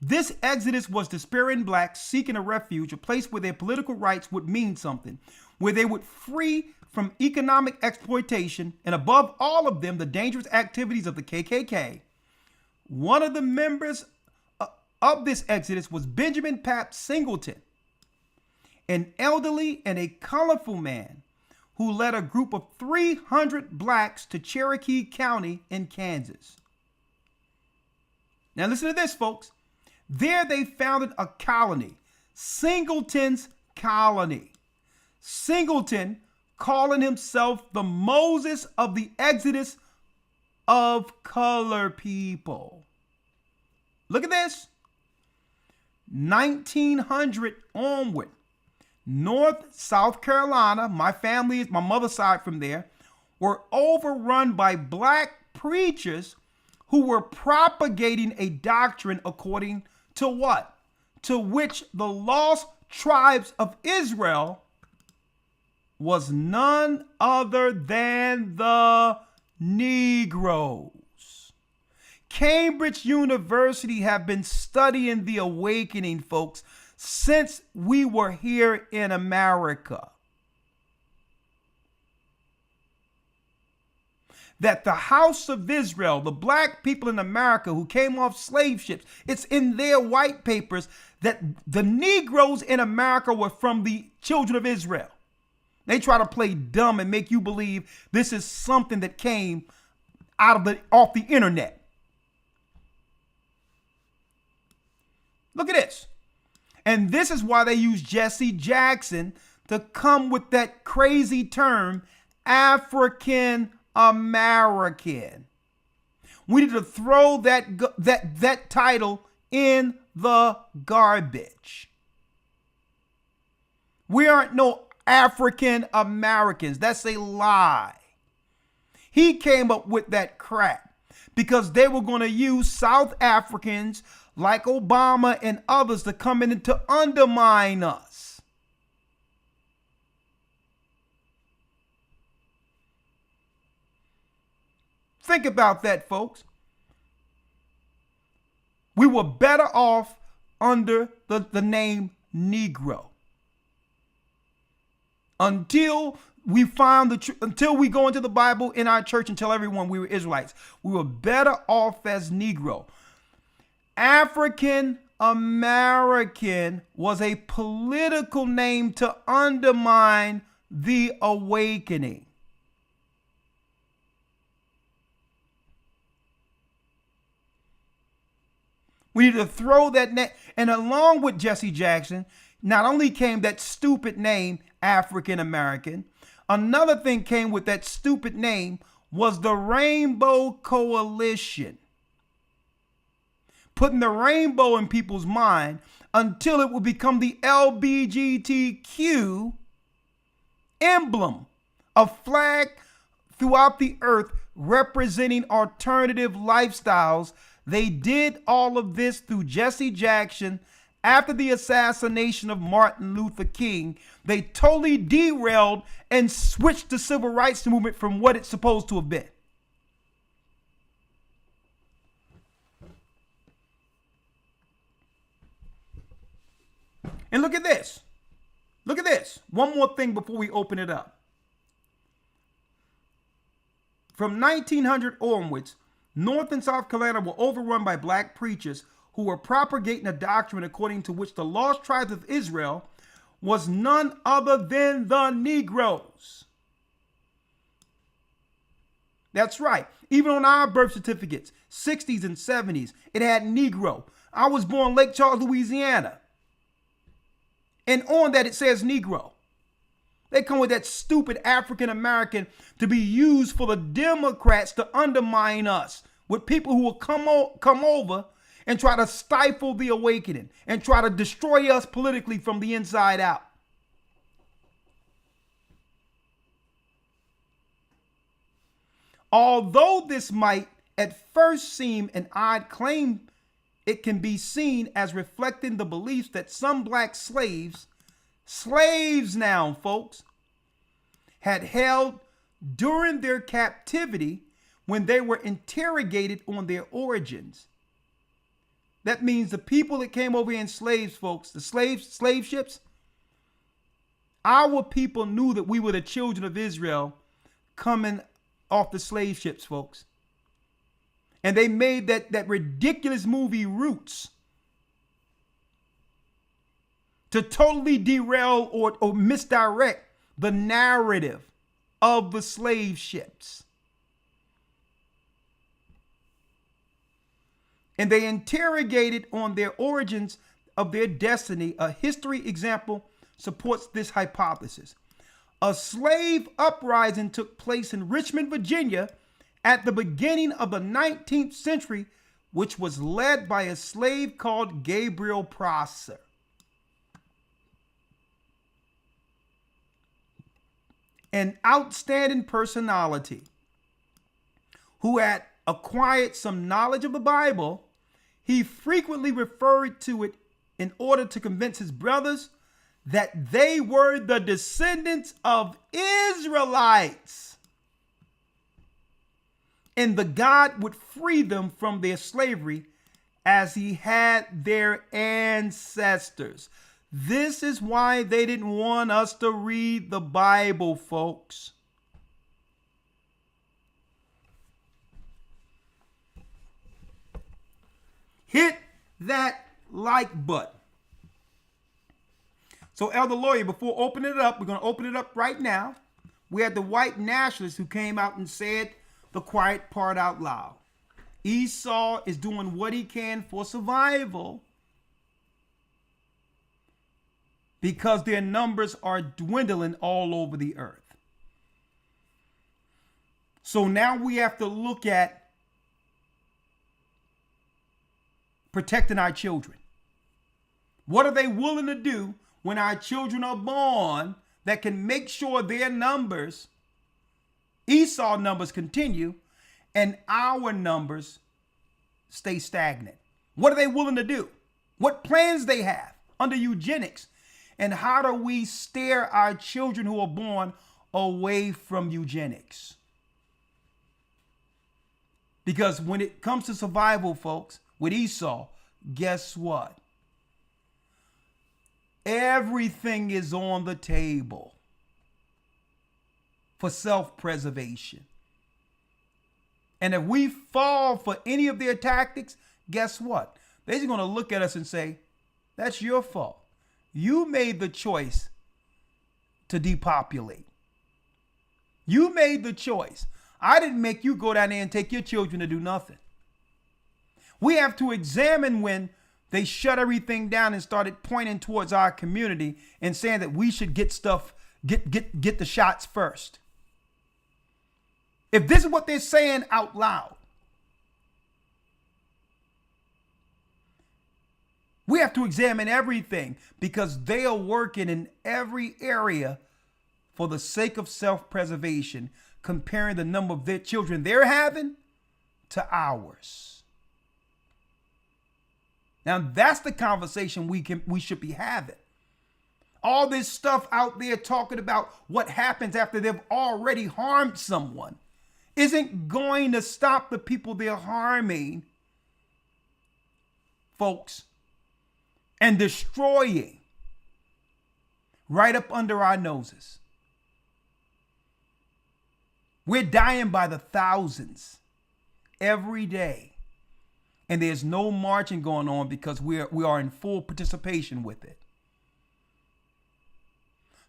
This exodus was despairing blacks seeking a refuge, a place where their political rights would mean something, where they would free from economic exploitation, and above all of them, the dangerous activities of the KKK. One of the members of this exodus was Benjamin Pap Singleton, an elderly and a colorful man who led a group of 300 blacks to Cherokee County in Kansas. Now listen to this, folks. There they founded a colony, Singleton's Colony. Singleton calling himself the Moses of the Exodus of color people. Look at this. 1900 onward, South Carolina, my mother's side from there, were overrun by black preachers who were propagating a doctrine according to what? To which the lost tribes of Israel was none other than the Negroes. Cambridge University have been studying the awakening, folks, since we were here in America. That the house of Israel, the black people in America who came off slave ships, it's in their white papers that the Negroes in America were from the children of Israel. They try to play dumb and make you believe this is something that came off the internet. Look at this. And this is why they use Jesse Jackson to come with that crazy term, African American. We need to throw that title in the garbage. We aren't no African Americans. That's a lie. He came up with that crap because they were going to use South Africans like Obama and others to come in and to undermine us. Think about that, folks. We were better off under the name Negro. Until we until we go into the Bible in our church and tell everyone we were Israelites, we were better off as Negro. African American was a political name to undermine the awakening. We need to throw that net. And along with Jesse Jackson, not only came that stupid name, African American, another thing came with that stupid name was the Rainbow Coalition. Putting the rainbow in people's mind until it would become the LGBTQ emblem, a flag throughout the earth representing alternative lifestyles. They did all of this through Jesse Jackson. After the assassination of Martin Luther King, they totally derailed and switched the civil rights movement from what it's supposed to have been. And look at this. Look at this. One more thing before we open it up. From 1900 onwards, North and South Carolina were overrun by black preachers who were propagating a doctrine according to which the lost tribes of Israel was none other than the Negroes. That's right. Even on our birth certificates, 60s and 70s, it had Negro. I was born Lake Charles, Louisiana. And on that it says Negro. They come with that stupid African American to be used for the Democrats to undermine us with people who will come over and try to stifle the awakening and try to destroy us politically from the inside out. Although this might at first seem an odd claim, it can be seen as reflecting the beliefs that some black slaves now, folks, had held during their captivity when they were interrogated on their origins. That means the people that came over here in slaves, folks, the slave ships, our people knew that we were the children of Israel coming off the slave ships, folks. And they made that ridiculous movie Roots to totally derail or misdirect the narrative of the slave ships. And they interrogated on their origins of their destiny. A history example supports this hypothesis. A slave uprising took place in Richmond, Virginia at the beginning of the 19th century, which was led by a slave called Gabriel Prosser. An outstanding personality who had acquired some knowledge of the Bible. He frequently referred to it in order to convince his brothers that they were the descendants of Israelites and the God would free them from their slavery as he had their ancestors. This is why they didn't want us to read the Bible, folks. Hit that like button. So, Elder Lawyer, before opening it up, we're going to open it up right now. We had the white nationalists who came out and said the quiet part out loud. Esau is doing what he can for survival because their numbers are dwindling all over the earth. So now we have to look at protecting our children. What are they willing to do when our children are born that can make sure their numbers, Esau numbers, continue and our numbers stay stagnant? What are they willing to do? What plans they have under eugenics? And how do we steer our children who are born away from eugenics? Because when it comes to survival, folks, with Esau, guess what? Everything is on the table for self-preservation. And if we fall for any of their tactics, guess what? They're just going to look at us and say, that's your fault. You made the choice to depopulate. You made the choice. I didn't make you go down there and take your children to do nothing. We have to examine when they shut everything down and started pointing towards our community and saying that we should get the shots first. If this is what they're saying out loud, we have to examine everything because they are working in every area for the sake of self-preservation, comparing the number of their children they're having to ours. Now that's the conversation we should be having. All this stuff out there talking about what happens after they've already harmed someone isn't going to stop the people they're harming, folks, and destroying right up under our noses. We're dying by the thousands every day. And there's no marching going on because we are in full participation with it.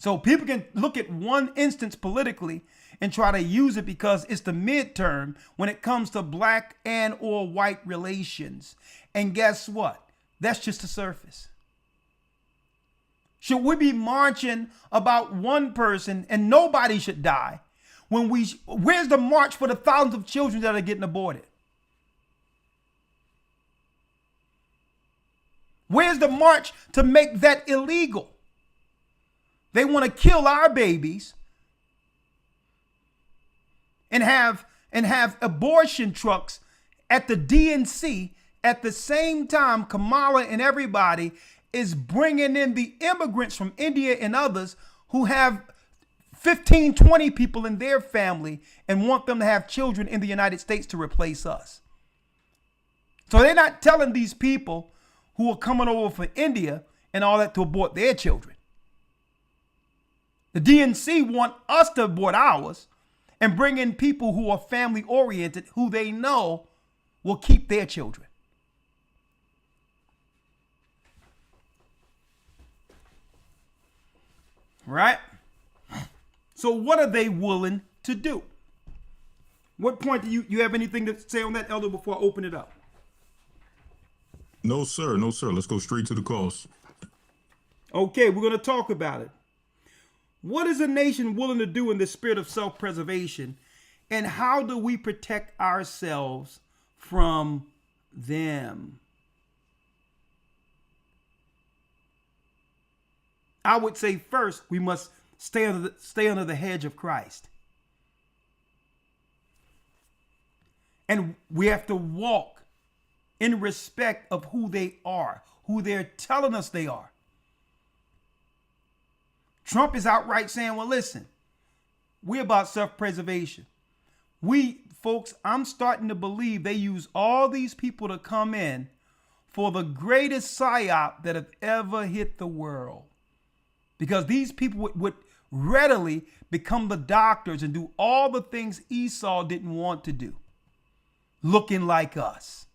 So people can look at one instance politically and try to use it because it's the midterm when it comes to black and or white relations. And guess what? That's just the surface. Should we be marching about one person and nobody should die when where's the march for the thousands of children that are getting aborted? Where's the march to make that illegal? They want to kill our babies and have abortion trucks at the DNC at the same time Kamala and everybody is bringing in the immigrants from India and others who have 15, 20 people in their family and want them to have children in the United States to replace us. So they're not telling these people who are coming over from India and all that to abort their children. The DNC want us to abort ours and bring in people who are family oriented, who they know will keep their children. Right? So what are they willing to do? What point do you have anything to say on that, Elder, before I open it up? No, sir. No, sir. Let's go straight to the cause. Okay, we're going to talk about it. What is a nation willing to do in the spirit of self-preservation? And how do we protect ourselves from them? I would say first, we must stay under the hedge of Christ. And we have to walk in respect of who they are, who they're telling us they are. Trump is outright saying, well, listen, we're about self-preservation. Folks, I'm starting to believe they use all these people to come in for the greatest psyop that have ever hit the world. Because these people would readily become the doctors and do all the things Esau didn't want to do. Looking like us.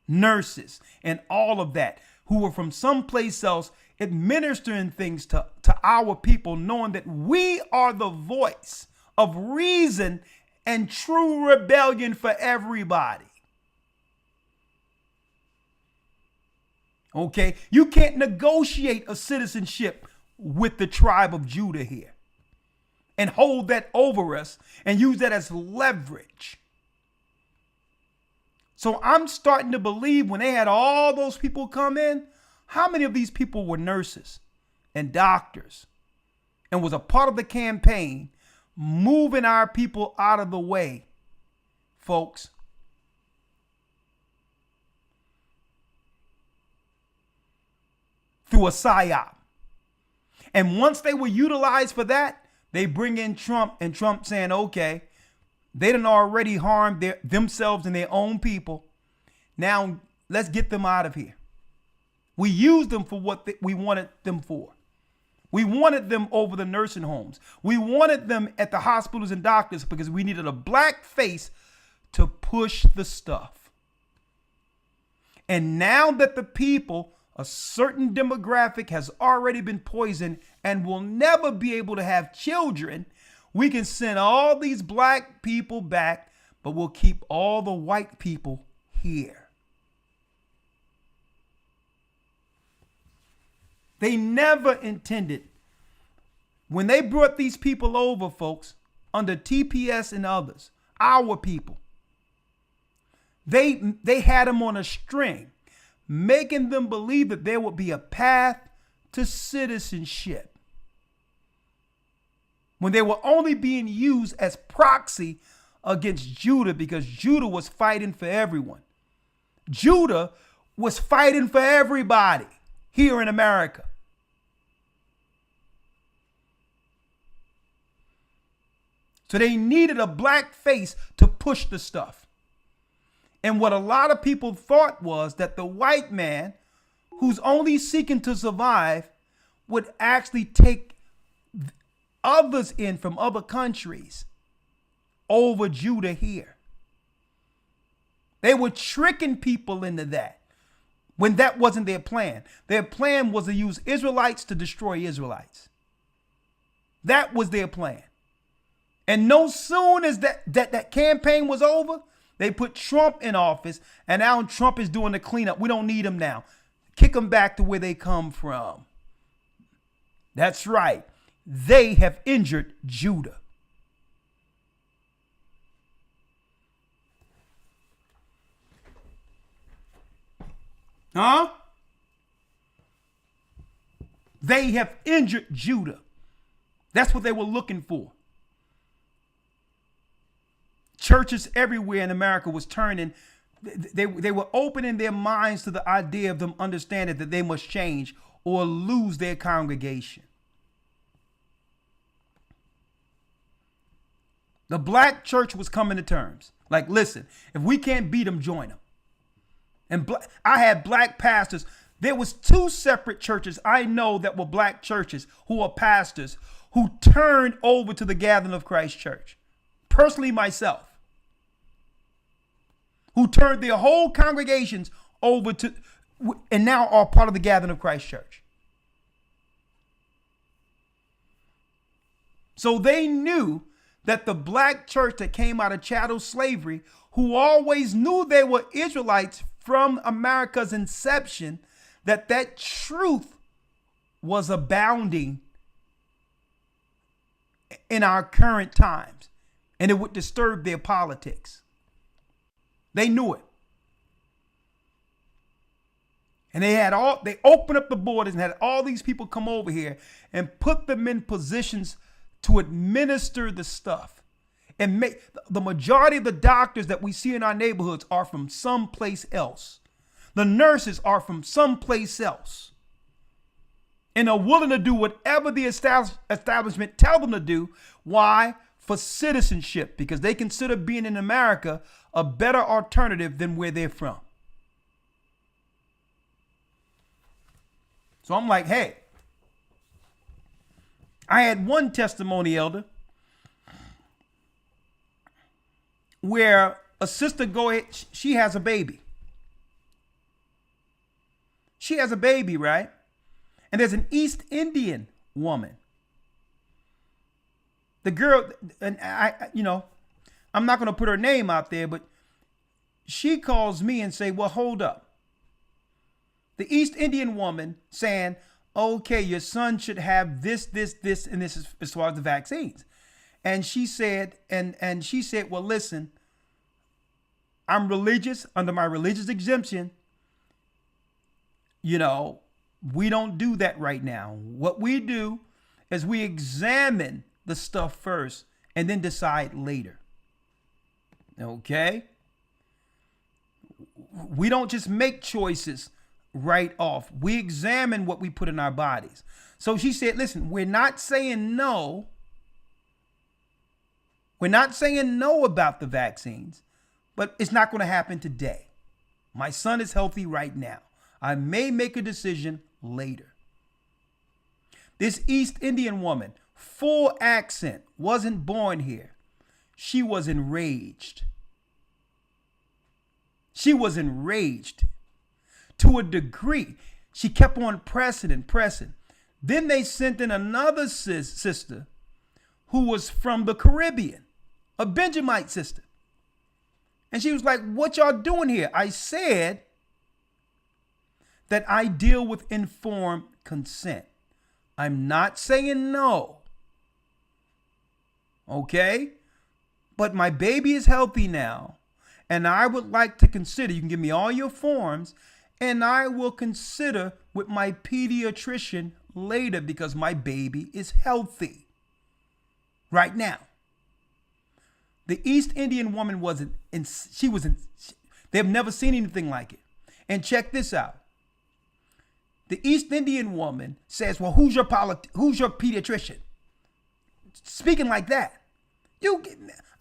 Nurses and all of that, who were from someplace else administering things to our people, knowing that we are the voice of reason and true rebellion for everybody. Okay, you can't negotiate a citizenship with the tribe of Judah here and hold that over us and use that as leverage. So I'm starting to believe when they had all those people come in, how many of these people were nurses and doctors and was a part of the campaign moving our people out of the way, folks? Through a psyop. And once they were utilized for that, they bring in Trump, and Trump saying, okay, they done already harmed themselves and their own people. Now let's get them out of here. We used them for what we wanted them for. We wanted them over the nursing homes. We wanted them at the hospitals and doctors because we needed a black face to push the stuff. And now that the people, a certain demographic has already been poisoned and will never be able to have children, we can send all these black people back, but we'll keep all the white people here. They never intended, when they brought these people over, folks, under TPS and others, our people, they had them on a string, making them believe that there would be a path to citizenship, when they were only being used as proxy against Judah, because Judah was fighting for everyone. Judah was fighting for everybody here in America. So they needed a black face to push the stuff. And what a lot of people thought was that the white man, who's only seeking to survive, would actually take others in from other countries over Judah here. They were tricking people into that when that wasn't their plan. Their plan was to use Israelites to destroy Israelites. That was their plan. And no soon as that campaign was over, they put Trump in office, and now Trump is doing the cleanup. We don't need him now. Kick them back to where they come from. That's right. They have injured Judah. Huh? They have injured Judah. That's what they were looking for. Churches everywhere in America was turning. They were opening their minds to the idea of them understanding that they must change or lose their congregation. The black church was coming to terms. Like, listen, if we can't beat them, join them. And I had black pastors. There was 2 separate churches I know that were black churches who are pastors who turned over to the Gathering of Christ Church. Personally, myself. Who turned their whole congregations over to, and now are part of the Gathering of Christ Church. So they knew that the black church that came out of chattel slavery, who always knew they were Israelites from America's inception, that truth was abounding in our current times, and it would disturb their politics. They knew it. And they opened up the borders and had all these people come over here and put them in positions to administer the stuff. And make the majority of the doctors that we see in our neighborhoods are from someplace else. The nurses are from someplace else. And are willing to do whatever the establishment tell them to do. Why? For citizenship, because they consider being in America a better alternative than where they're from. So I'm like, hey, I had one testimony, Elder, where a sister she has a baby. She has a baby, right? And there's an East Indian woman. The girl, and I'm not going to put her name out there, but she calls me and say, well, hold up. The East Indian woman saying, okay, your son should have this, and this is as far as the vaccines. And she said, and she said, well, listen, I'm religious, under my religious exemption. We don't do that right now. What we do is we examine the stuff first and then decide later. Okay? We don't just make choices right off. We examine what we put in our bodies. So she said, listen, we're not saying no. We're not saying no about the vaccines, but it's not going to happen today. My son is healthy right now. I may make a decision later. This East Indian woman, full accent, wasn't born here. She was enraged. She was enraged to a degree. She kept on pressing and pressing. Then they sent in another sister who was from the Caribbean, a Benjamite sister. And she was like, what y'all doing here? I said that I deal with informed consent. I'm not saying no. Okay? But my baby is healthy now. And I would like to consider, you can give me all your forms, and I will consider with my pediatrician later because my baby is healthy right now. The East Indian woman they've never seen anything like it. And check this out. The East Indian woman says, well, who's your pediatrician? Speaking like that.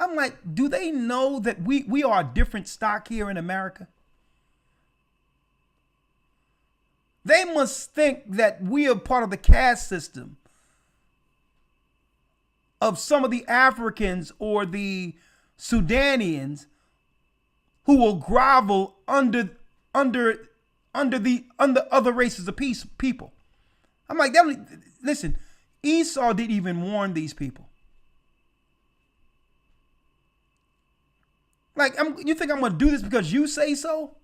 I'm like, do they know that we are a different stock here in America? They must think that we are part of the caste system of some of the Africans or the Sudanians who will grovel under other races of people. I'm like, listen, Esau didn't even warn these people. Like, you think I'm going to do this because you say so?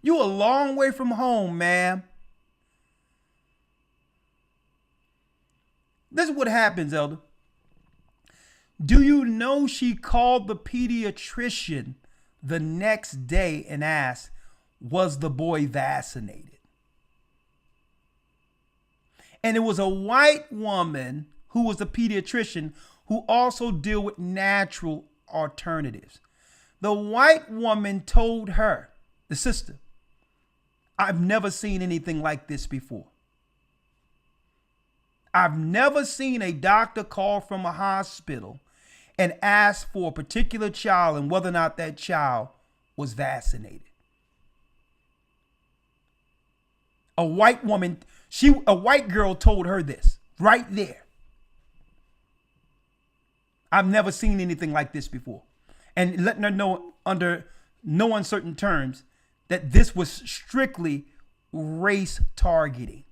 You a long way from home, man. This is what happens, Elder. Do you know she called the pediatrician the next day and asked, was the boy vaccinated? And it was a white woman who was a pediatrician who also deal with natural alternatives. The white woman told her, the sister, I've never seen anything like this before. I've never seen a doctor call from a hospital and ask for a particular child and whether or not that child was vaccinated. A white woman, a white girl told her this right there. I've never seen anything like this before. And letting her know under no uncertain terms that this was strictly race targeting.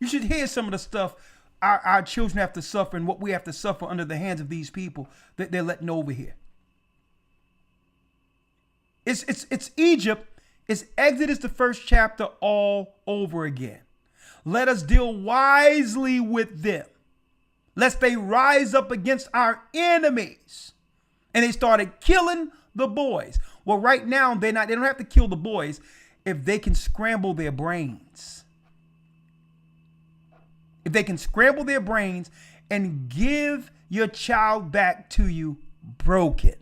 You should hear some of the stuff our children have to suffer and what we have to suffer under the hands of these people that they're letting over here. It's Egypt. It's Exodus, the first chapter, all over again. Let us deal wisely with them, lest they rise up against our enemies. And they started killing the boys. Well, right now they don't have to kill the boys if they can scramble their brains. If they can scramble their brains and give your child back to you broken.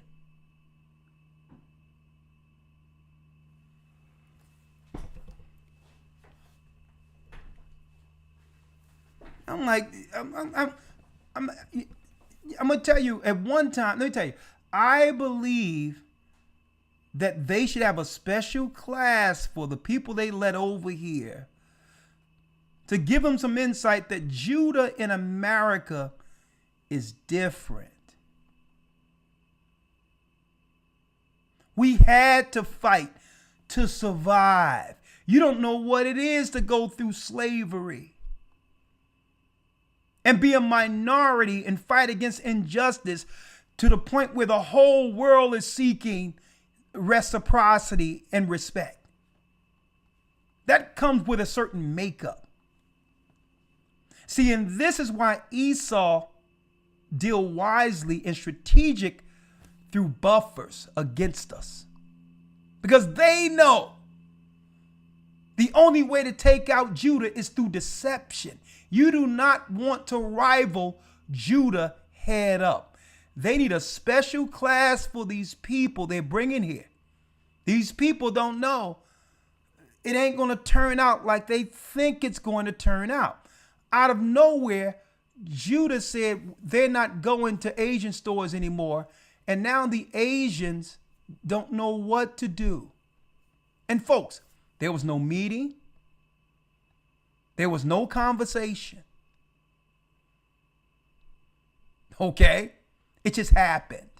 I'm gonna tell you at one time, let me tell you, I believe that they should have a special class for the people they let over here to give them some insight that Judah in America is different. We had to fight to survive. You don't know what it is to go through slavery and be a minority and fight against injustice to the point where the whole world is seeking reciprocity and respect. That comes with a certain makeup. See, and this is why Esau deal wisely and strategic through buffers against us. Because they know the only way to take out Judah is through deception. You do not want to rival Judah head up. They need a special class for these people they're bringing here. These people don't know it ain't going to turn out like they think it's going to turn out. Out of nowhere, Judah said they're not going to Asian stores anymore. And now the Asians don't know what to do. And folks, there was no meeting. There was no conversation. Okay? It just happened.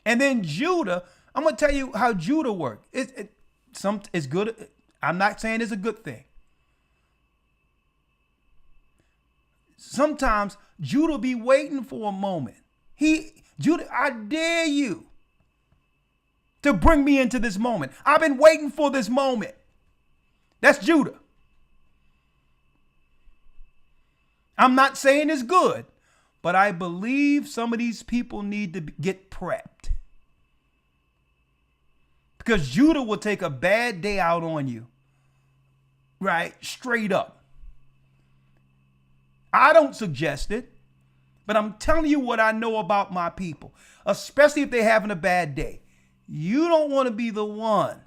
And then Judah, I'm going to tell you how Judah worked. It's good. I'm not saying it's a good thing. Sometimes Judah be waiting for a moment. Judah, I dare you to bring me into this moment. I've been waiting for this moment. That's Judah. I'm not saying it's good, but I believe some of these people need to get prepped. Because Judah will take a bad day out on you. Right? Straight up. I don't suggest it, but I'm telling you what I know about my people, especially if they're having a bad day. You don't want to be the one,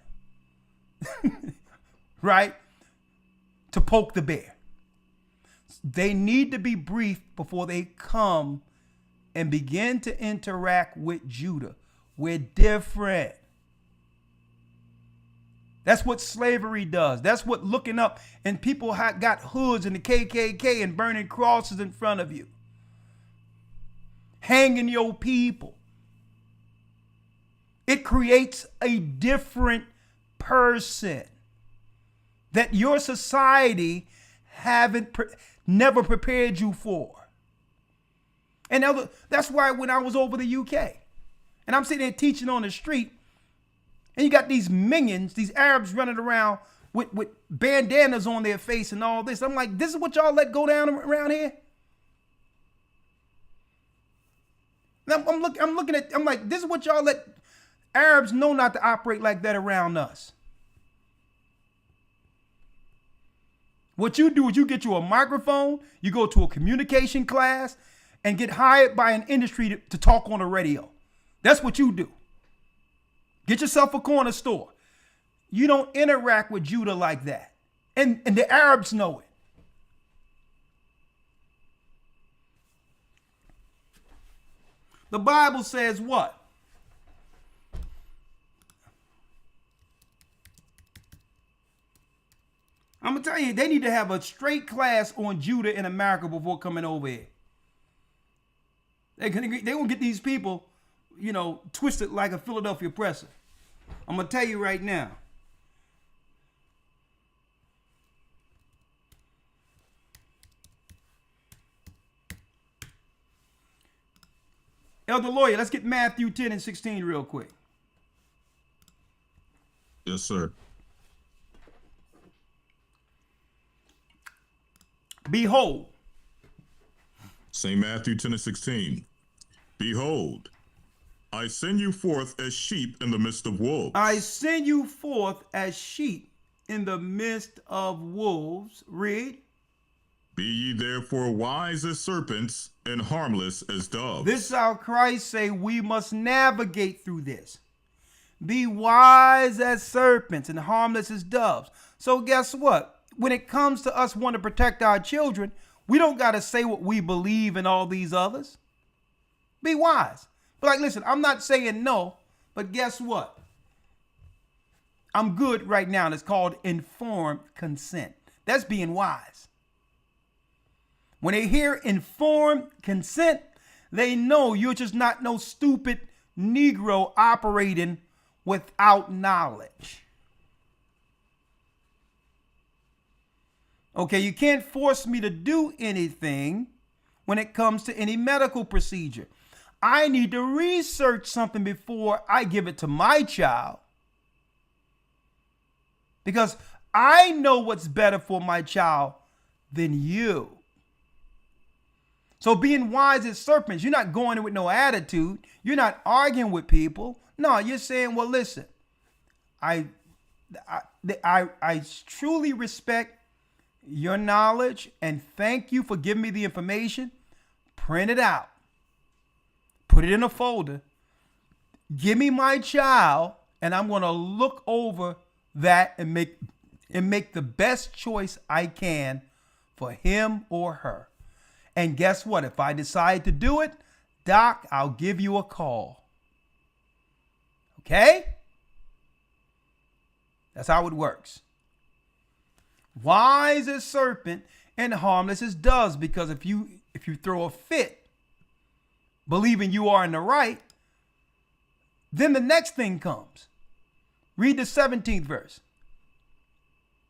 right, to poke the bear. They need to be briefed before they come and begin to interact with Judah. We're different. That's what slavery does. That's what looking up and people got hoods and the KKK and burning crosses in front of you. Hanging your people. It creates a different person that your society never prepared you for. And that's why when I was over the UK and I'm sitting there teaching on the street, and you got these minions, these Arabs running around with bandanas on their face and all this. I'm like, this is what y'all let go down around here? Now I'm like, this is what y'all let. Arabs know not to operate like that around us. What you do is you get you a microphone, you go to a communication class, and get hired by an industry to talk on the radio. That's what you do. Get yourself a corner store. You don't interact with Judah like that. And the Arabs know it. The Bible says what? I'm going to tell you, they need to have a straight class on Judah in America before coming over here. They won't get these people, twisted like a Philadelphia presser. I'm going to tell you right now. Elder Lawyer, let's get Matthew 10 and 16 real quick. Yes, sir. Behold. St. Matthew 10 and 16. Behold, I send you forth as sheep in the midst of wolves. I send you forth as sheep in the midst of wolves. Read. Be ye therefore wise as serpents and harmless as doves. This is how Christ say we must navigate through this. Be wise as serpents and harmless as doves. So guess what? When it comes to us wanting to protect our children, we don't got to say what we believe in all these others. Be wise. But like, listen, I'm not saying no, but guess what? I'm good right now, and it's called informed consent. That's being wise. When they hear informed consent, they know you're just not no stupid Negro operating without knowledge. Okay, you can't force me to do anything when it comes to any medical procedure. I need to research something before I give it to my child, because I know what's better for my child than you. So being wise as serpents, you're not going in with no attitude. You're not arguing with people. No, you're saying, well, listen, I truly respect your knowledge and thank you for giving me the information. Print it out. Put it in a folder. Give me my child, and I'm going to look over that and make the best choice I can for him or her. And guess what? If I decide to do it, Doc, I'll give you a call. Okay? That's how it works. Wise as serpent and harmless as doves, because if you throw a fit believing you are in the right, then the next thing comes. Read the 17th verse.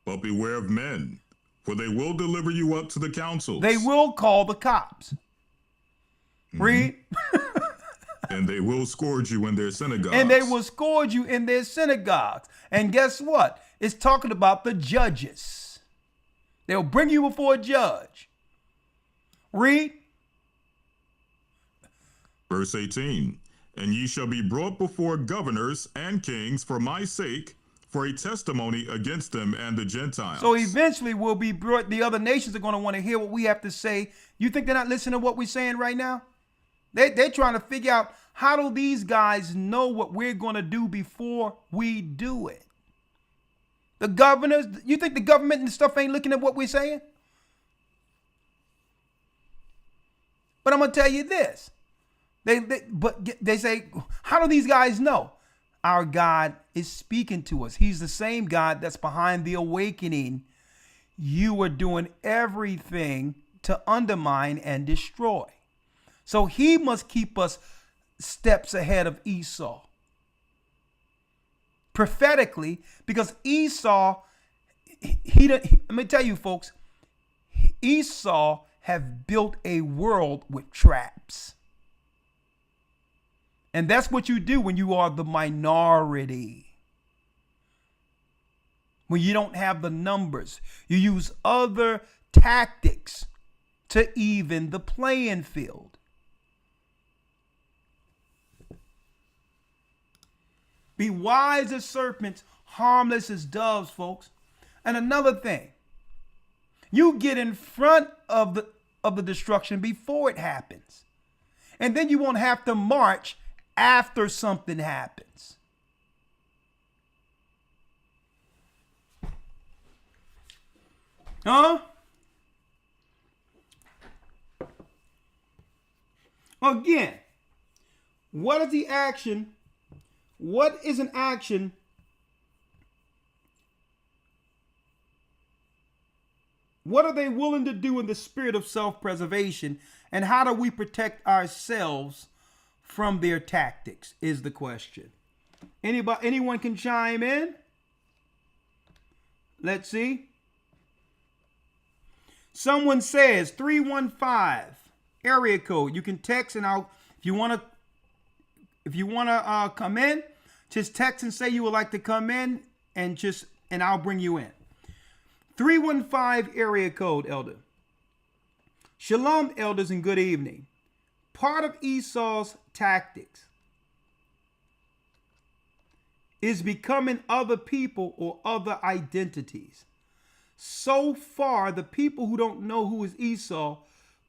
But beware of men, for they will deliver you up to the councils. They will call the cops. Read. And they will scourge you in their synagogues. And they will scourge you in their synagogues. And guess what? It's talking about the judges. They'll bring you before a judge. Read. Verse 18. And ye shall be brought before governors and kings for my sake, for a testimony against them and the Gentiles. So eventually we'll be brought, the other nations are going to want to hear what we have to say. You think they're not listening to what we're saying right now? They're trying to figure out, how do these guys know what we're going to do before we do it? The governors, you think the government and stuff ain't looking at what we're saying? But I'm going to tell you this. They say, how do these guys know? Our God is speaking to us. He's the same God that's behind the awakening. You are doing everything to undermine and destroy. So he must keep us steps ahead of Esau. Prophetically, because Esau, let me tell you folks, Esau have built a world with traps. And that's what you do when you are the minority. When you don't have the numbers, you use other tactics to even the playing field. Be wise as serpents, harmless as doves, folks. And another thing, you get in front of the destruction before it happens. And then you won't have to march after something happens. Huh? Again, what is the action? What is an action? What are they willing to do in the spirit of self-preservation? And how do we protect ourselves from their tactics is the question. Anyone can chime in? Let's see. Someone says 315 area code. You can text and if you want to come in, just text and say you would like to come in and I'll bring you in. 315 area code, elder. Shalom, elders, and good evening. Part of Esau's tactics is becoming other people or other identities. So far, the people who don't know who is Esau,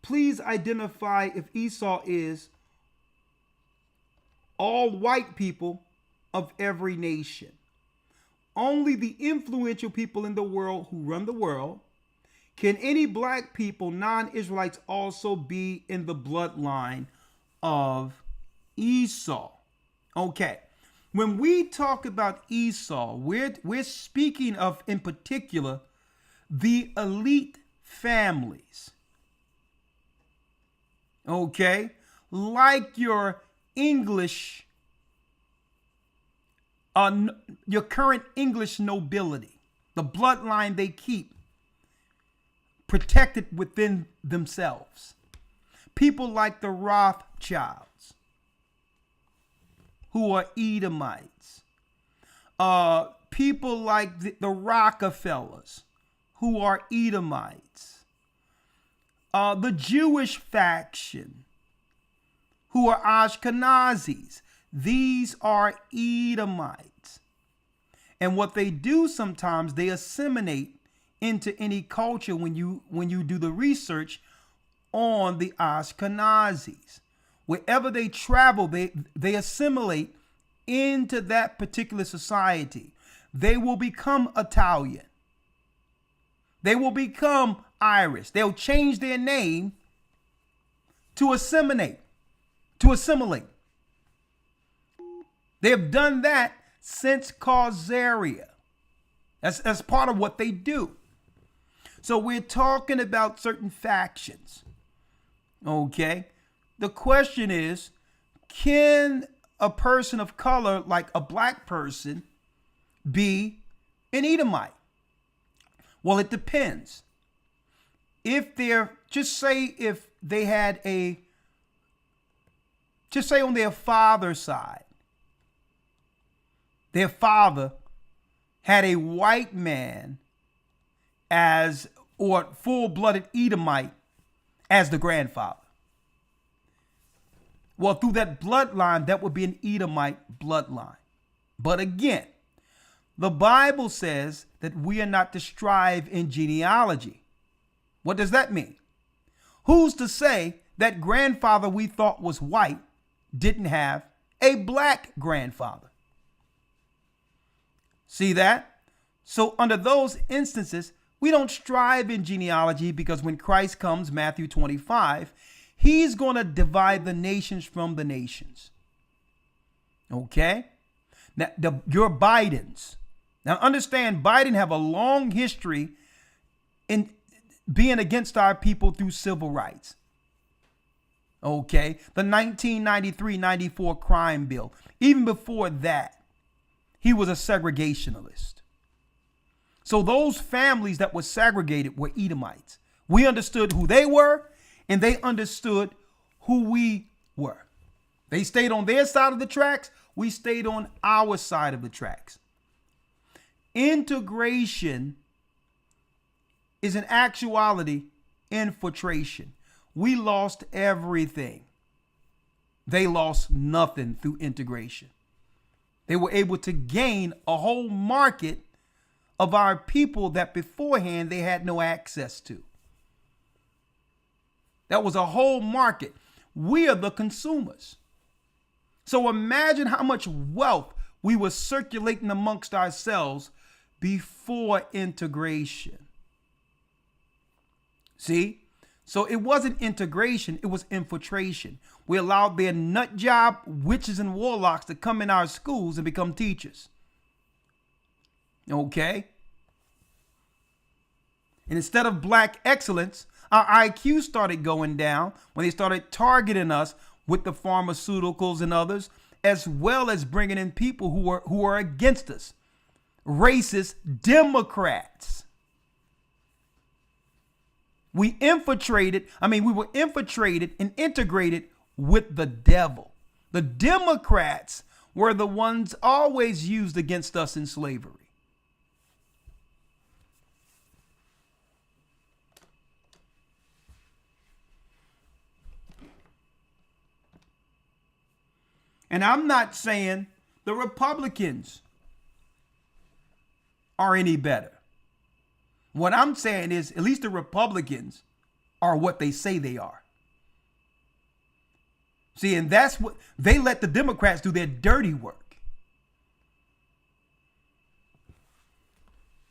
please identify if Esau is all white people of every nation. Only the influential people in the world who run the world. Can any black people, non-Israelites, also be in the bloodline of Esau? Okay. When we talk about Esau, we're speaking of, in particular, the elite families. Okay? Like your English, your current English nobility, the bloodline they keep protected within themselves. People like the Rothschilds, who are Edomites. People like the Rockefellers, who are Edomites. The Jewish faction, who are Ashkenazis. These are Edomites. And what they do sometimes, they assimilate into any culture when you do the research on the Ashkenazis. Wherever they travel, they assimilate into that particular society. They will become Italian. They will become Irish. They'll change their name to assimilate. They have done that since Causaria. That's part of what they do. So we're talking about certain factions. Okay? The question is, can a person of color, like a black person, be an Edomite? Well, it depends. If they're, just say on their father's side, their father had a white man or full-blooded Edomite as the grandfather. Well, through that bloodline, that would be an Edomite bloodline. But again, the Bible says that we are not to strive in genealogy. What does that mean? Who's to say that grandfather we thought was white didn't have a black grandfather? See that? So under those instances, we don't strive in genealogy, because when Christ comes, Matthew 25, he's going to divide the nations from the nations. Okay? Now, your Bidens. Now understand, Biden have a long history in being against our people through civil rights. Okay? The 1993-94 crime bill. Even before that, he was a segregationalist. So those families that were segregated were Edomites. We understood who they were, and they understood who we were. They stayed on their side of the tracks. We stayed on our side of the tracks. Integration is in actuality infiltration. We lost everything. They lost nothing through integration. They were able to gain a whole market of our people that beforehand they had no access to. That was a whole market. We are the consumers. So imagine how much wealth we were circulating amongst ourselves before integration. See? So it wasn't integration, it was infiltration. We allowed their nut job witches and warlocks to come in our schools and become teachers. Okay? And instead of black excellence, our IQ started going down when they started targeting us with the pharmaceuticals and others, as well as bringing in people who are against us. Racist Democrats. We were infiltrated and integrated with the devil. The Democrats were the ones always used against us in slavery. And I'm not saying the Republicans are any better. What I'm saying is at least the Republicans are what they say they are. See, and that's what they let the Democrats do their dirty work.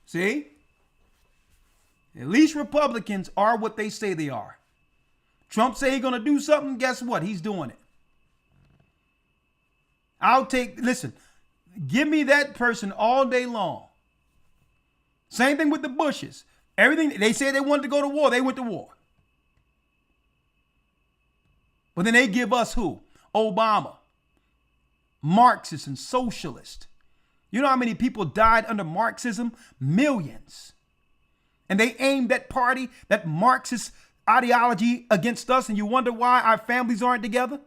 See? At least Republicans are what they say they are. Trump say he's going to do something, guess what? He's doing it. Listen, give me that person all day long. Same thing with the Bushes. Everything they said they wanted to go to war, they went to war. But then they give us who? Obama. Marxist and socialist. You know how many people died under Marxism? Millions. And they aimed that party, that Marxist ideology against us, and you wonder why our families aren't together?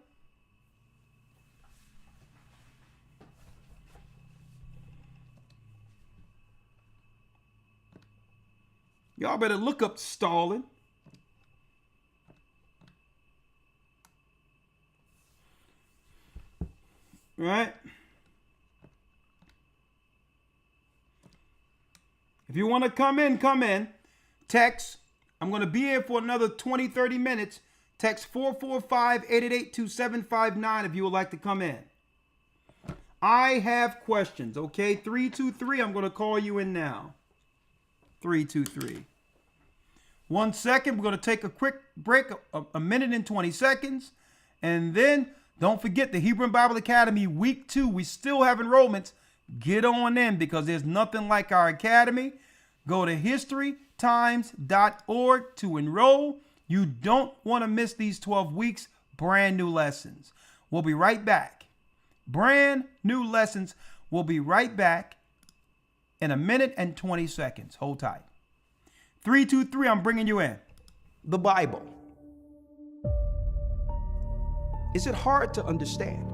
Y'all better look up Stalin. Right? If you want to come in. Text. I'm going to be here for another 20, 30 minutes. Text 445-888-2759 if you would like to come in. I have questions, okay? 323, I'm going to call you in now. 323. 1 second. We're going to take a quick break, a minute and 20 seconds. And then don't forget the Hebrew Bible Academy week 2. We still have enrollments. Get on in because there's nothing like our academy. Go to historytimes.org to enroll. You don't want to miss these 12 weeks. Brand new lessons. We'll be right back. Brand new lessons. We'll be right back in a minute and 20 seconds. Hold tight. 323, I'm bringing you in. The Bible. Is it hard to understand?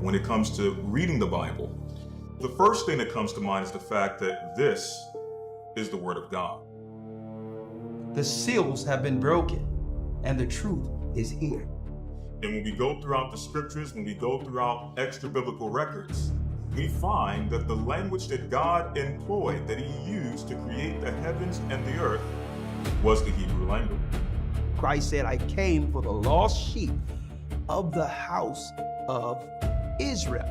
When it comes to reading the Bible, the first thing that comes to mind is the fact that this is the Word of God. The seals have been broken and the truth is here. And when we go throughout the scriptures, when we go throughout extra biblical records, we find that the language that God employed, that he used to create the heavens and the earth, was the Hebrew language. Christ said, I came for the lost sheep of the house of Israel.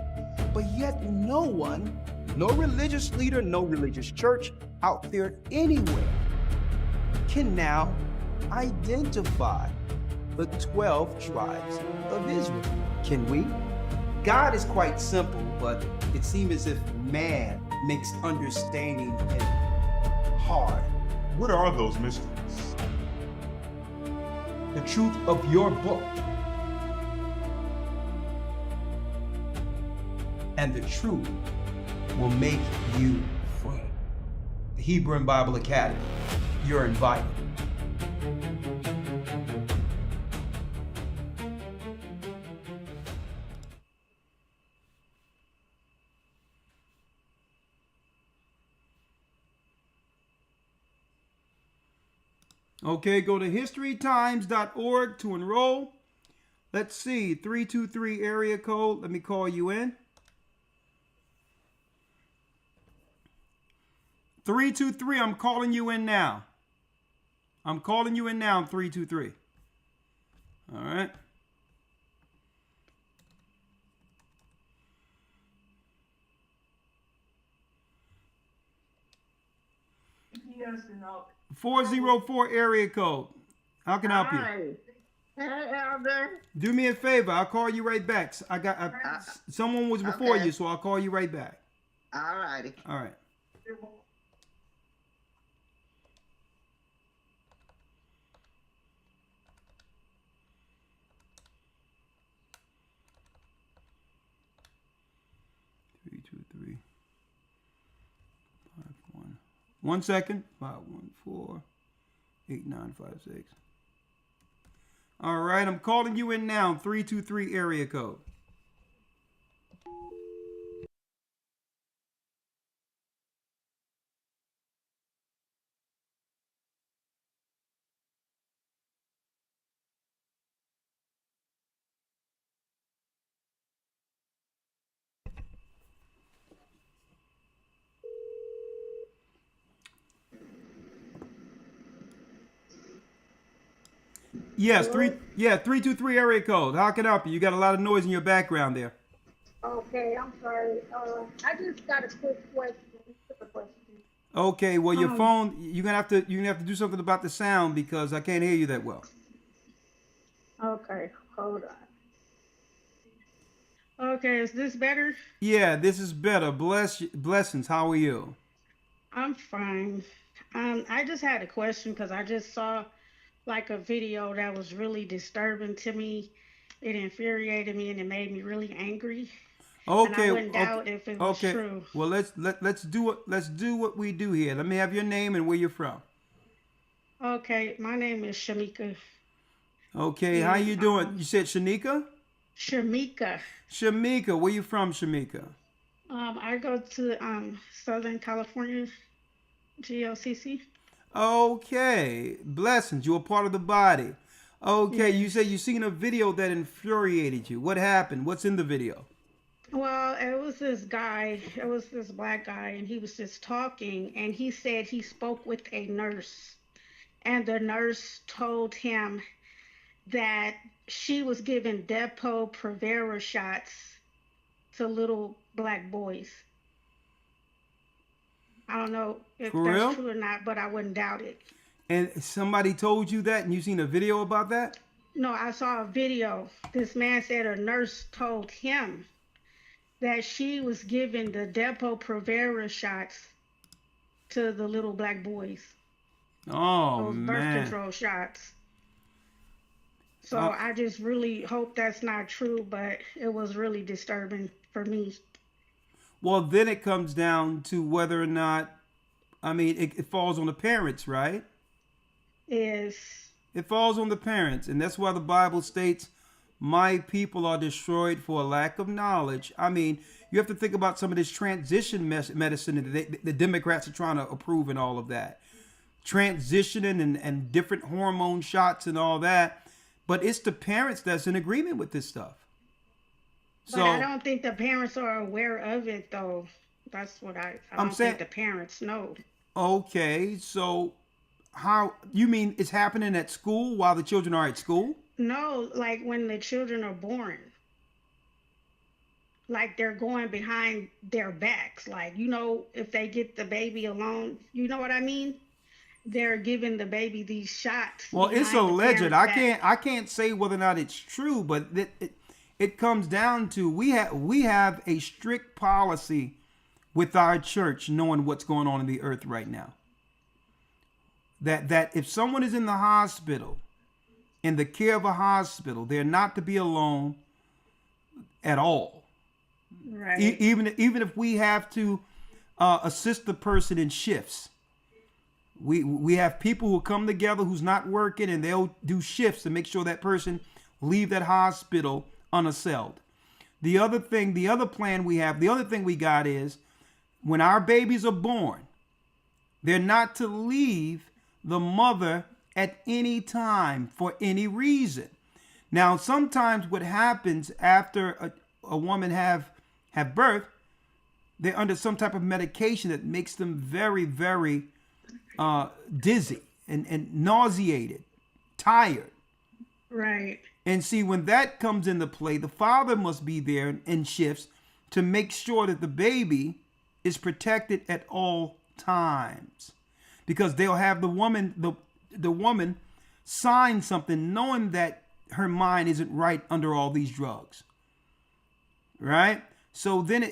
But yet no one, no religious leader, no religious church out there anywhere can now identify the 12 tribes of Israel. Can we? God is quite simple, but it seems as if man makes understanding him hard. What are those mysteries? The truth of your book and the truth will make you free. The Hebrew and Bible Academy. You're invited. Okay, go to historytimes.org to enroll. Let's see, 323 area code. Let me call you in. 323, I'm calling you in now. I'm calling you in now, 323. All right. Yes, no. 404 area code. How can I help you? Hi. Hey, Elder. Do me a favor. I'll call you right back. Someone was before Okay. you, so I'll call you right back. All righty. All right. Three, two, three, 5, 1. 1 second. 5, 1, 4, 8, 9, 5, 6. All right. I'm calling you in now. 323 area code. Yes, Hello? 323 area code. How can I help you? You got a lot of noise in your background there. Okay, I'm sorry. I just got a quick question. Okay, well your phone you're gonna have to do something about the sound because I can't hear you that well. Okay, hold on. Okay, is this better? Yeah, this is better. Blessings. How are you? I'm fine. I just had a question because I just saw like a video that was really disturbing to me. It infuriated me and it made me really angry. And I Okay, wouldn't okay, doubt if it was okay. true. Well, let's do what we do here. Let me have your name and where you're from. Okay, my name is Shamika. Okay, how And you doing? You said Shanika? Shamika. Shamika, where you from, Shamika? I go to Southern California, GLCC. Okay, blessings. You're a part of the body. Okay, you said Yes. you seen a video that infuriated you. What happened? What's in the video? Well, it was this guy, it was this black guy, and he was just talking, and he said he spoke with a nurse, and the nurse told him that she was giving Depo-Provera shots to little black boys. I don't know if For that's real? true or not, but I wouldn't doubt it. And somebody told you that and you seen a video about that? No, I saw a video. This man said a nurse told him that she was giving the Depo-Provera shots to the little black boys, Oh those birth man. control shots. So Uh, I just really hope that's not true, but it was really disturbing for me. well, then it comes down to whether or not, I mean, it falls on the parents, right? Is It falls on the parents. And that's why the Bible states, my people are destroyed for a lack of knowledge. I mean, you have to think about some of this transition medicine that the Democrats are trying to approve and all of that. Transitioning and different hormone shots and all that. But it's the parents that's in agreement with this stuff. but I So don't think the parents are aware of it though. That's what I I'm don't saying, think the parents know. okay, so how you mean it's happening at school while the children are at school? No, like when the children are born, like they're going behind their backs. Like, if they get the baby alone, you know what I mean? They're giving the baby these shots Well, it's behind the alleged. parents' back. I can't say whether or not it's true, but it comes down to we have a strict policy with our church knowing what's going on in the earth right now. That if someone is in the hospital, in the care of a hospital, they're not to be alone at all. Right. Even if we have to assist the person in shifts. We have people who come together who's not working and they'll do shifts to make sure that person leave that hospital unassailed. The other thing we got is when our babies are born, they're not to leave the mother at any time for any reason. Now, sometimes what happens after a woman have birth, they're under some type of medication that makes them very, very dizzy and nauseated, tired. Right. And see, when that comes into play, the father must be there in shifts to make sure that the baby is protected at all times, because they'll have the woman sign something knowing that her mind isn't right under all these drugs. Right? So then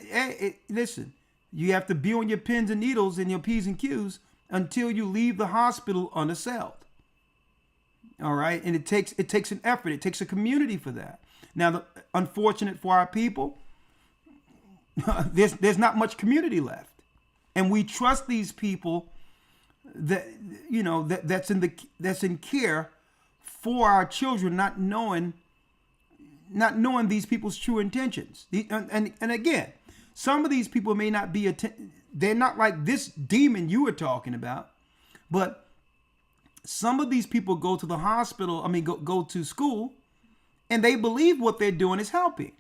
listen, you have to be on your pins and needles and your P's and Q's until you leave the hospital unassailed. All right? And it takes an effort. It takes a community for that. Now, unfortunate for our people, there's not much community left. And we trust these people that, you know, that's in care for our children, not knowing these people's true intentions. And again, some of these people may not be, they're not like this demon you were talking about, but some of these people go to the hospital, go to school, and they believe what they're doing is helping.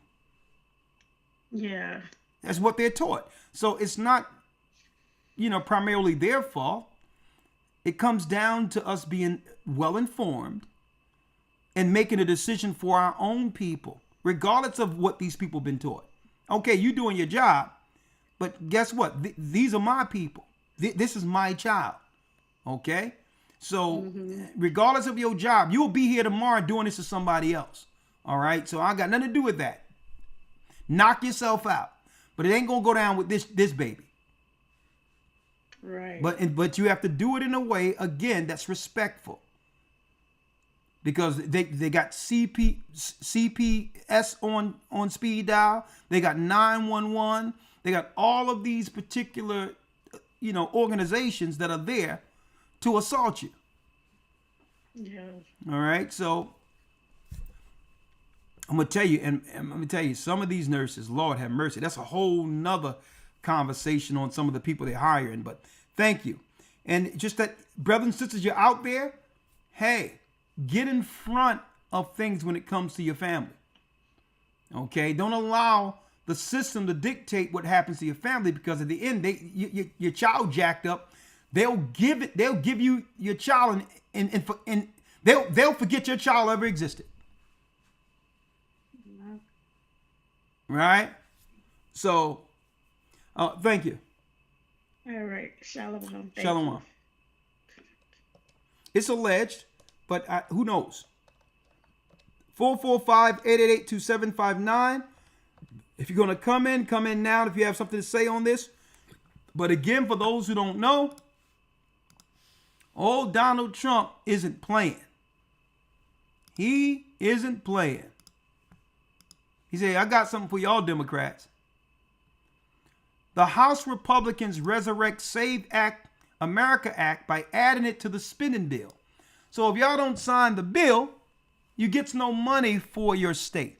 Yeah. That's what they're taught. So it's not, primarily their fault. It comes down to us being well informed and making a decision for our own people, regardless of what these people have been taught. Okay, you doing your job, but guess what? These are my people. This is my child. Okay? So regardless of your job, you'll be here tomorrow doing this to somebody else. All right? So I got nothing to do with that. Knock yourself out. But it ain't going to go down with this baby. Right. But you have to do it in a way, again, that's respectful. Because they got CPS on speed dial. They got 911. They got all of these particular, organizations that are there to assault you. Yeah. All right. So I'm going to tell you, some of these nurses, Lord have mercy. That's a whole nother conversation on some of the people they're hiring. But thank you. And just that, brothers and sisters, you're out there. Hey, get in front of things when it comes to your family. Okay? Don't allow the system to dictate what happens to your family, because at the end, your child jacked up. They'll give you your child and they'll forget your child ever existed. Right? So, thank you. All right. Shalom. Shalom. It's alleged, but who knows? 445-888-2759. If you're going to come in now if you have something to say on this. But again, for those who don't know, old Donald Trump isn't playing. He isn't playing. He said, I got something for y'all Democrats. The House Republicans resurrect Save America Act by adding it to the spending bill. So if y'all don't sign the bill, you get no money for your state.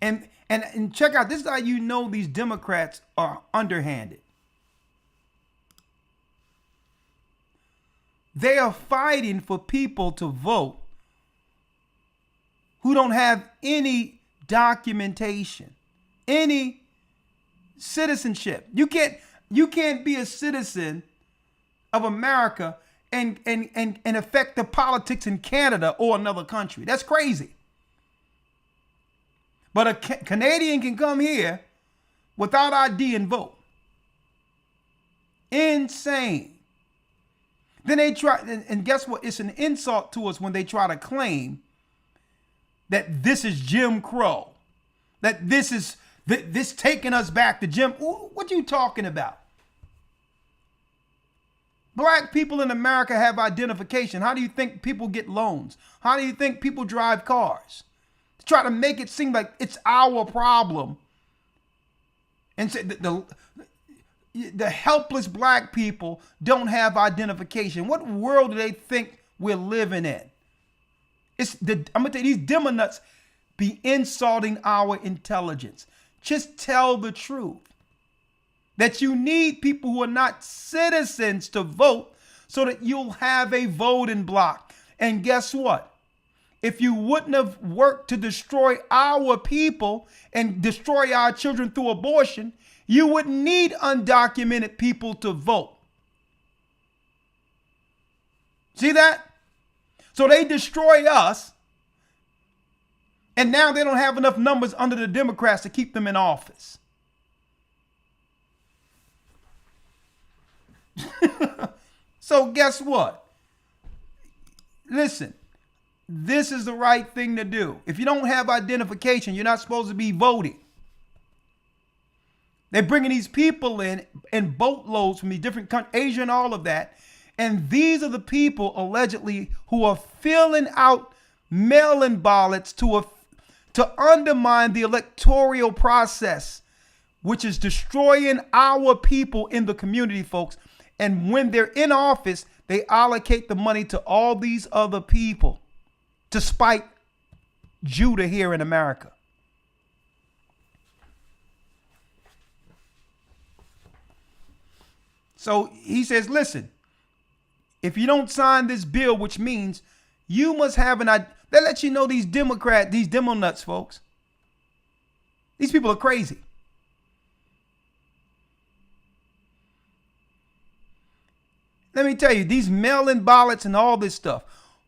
And check out, this is how you know these Democrats are underhanded. They are fighting for people to vote who don't have any documentation, any citizenship. You can't be a citizen of America and affect the politics in Canada or another country. That's crazy. But a Canadian can come here without ID and vote. Insane. Then they try, and guess what? It's an insult to us when they try to claim that this is Jim Crow, that this taking us back to Jim. What you talking about? Black people in America have identification. How do you think people get loans? How do you think people drive cars? Try to make it seem like it's our problem, and say the helpless black people don't have identification. What world do they think we're living in? I'm gonna tell you, these demonuts be insulting our intelligence. Just tell the truth. That you need people who are not citizens to vote so that you'll have a voting block. And guess what? if you wouldn't have worked to destroy our people and destroy our children through abortion, you wouldn't need undocumented people to vote. See that? So they destroyed us, and now they don't have enough numbers under the Democrats to keep them in office. So guess what? Listen, this is the right thing to do. If you don't have identification, you're not supposed to be voting. They're bringing these people in boatloads from these different countries, Asia and all of that. And these are the people allegedly who are filling out mail-in ballots to undermine the electoral process, which is destroying our people in the community, folks. And when they're in office, they allocate the money to all these other people to spite Judah here in America. So he says, listen, if you don't sign this bill, which means you must have an idea. They let you know these Democrats, these demo nuts, folks. These people are crazy. Let me tell you, these mail-in ballots and all this stuff.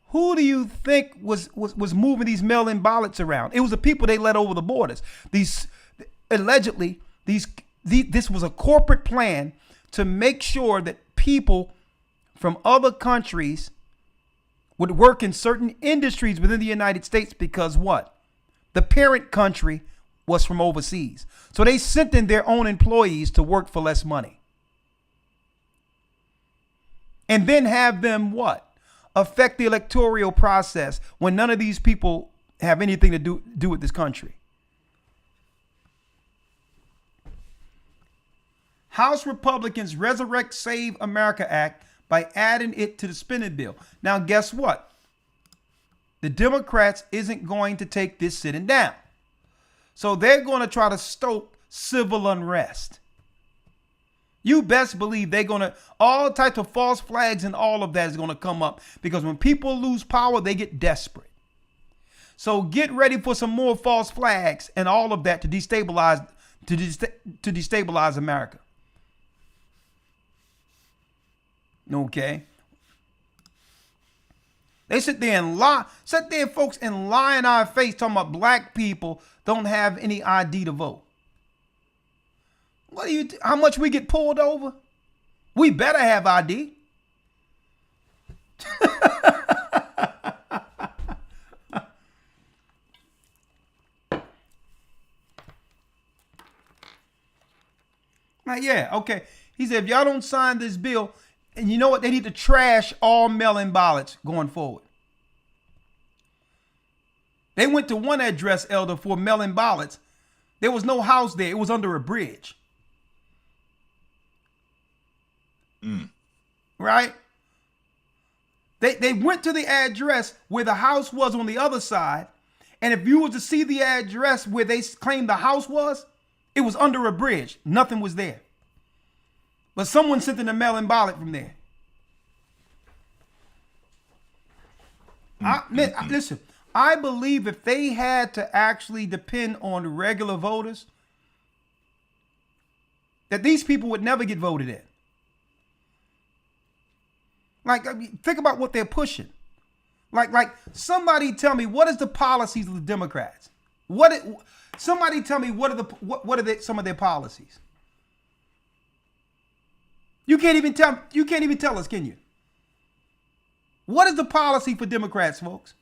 Who do you think was moving these mail-in ballots around? It was the people they let over the borders. These allegedly, this was a corporate plan to make sure that people from other countries would work in certain industries within the United States because what? The parent country was from overseas. So they sent in their own employees to work for less money. And then have them what? Affect the electoral process when none of these people have anything to do with this country. House Republicans resurrect Save America Act by adding it to the spending bill. Now, guess what? The Democrats isn't going to take this sitting down. So they're going to try to stoke civil unrest. You best believe they're going to, all types of false flags and all of that is going to come up because when people lose power, they get desperate. So get ready for some more false flags and all of that to destabilize America. Okay. They sit there, folks, and lie in our face talking about black people don't have any ID to vote. How much we get pulled over? We better have ID. Yeah, okay. He said, if y'all don't sign this bill, and you know what? They need to trash all mail-in ballots going forward. They went to one address, Elder, for mail-in ballots. There was no house there. It was under a bridge. Right? They went to the address where the house was on the other side. And if you were to see the address where they claimed the house was, it was under a bridge. Nothing was there. But someone sent in a mail-in ballot from there. Listen, I believe if they had to actually depend on regular voters, that these people would never get voted in. Like, I mean, think about what they're pushing. Like somebody tell me, what is the policies of the Democrats? Somebody tell me what are some of their policies? You can't even tell us, can you? What is the policy for Democrats, folks?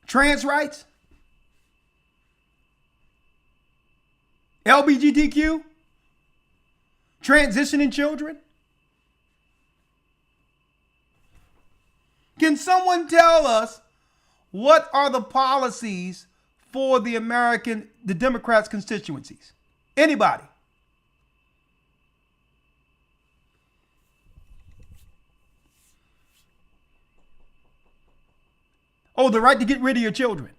Trans rights? LGBTQ? Transitioning children? Can someone tell us what are the policies for the Democrats' constituencies? Anybody? Oh, the right to get rid of your children.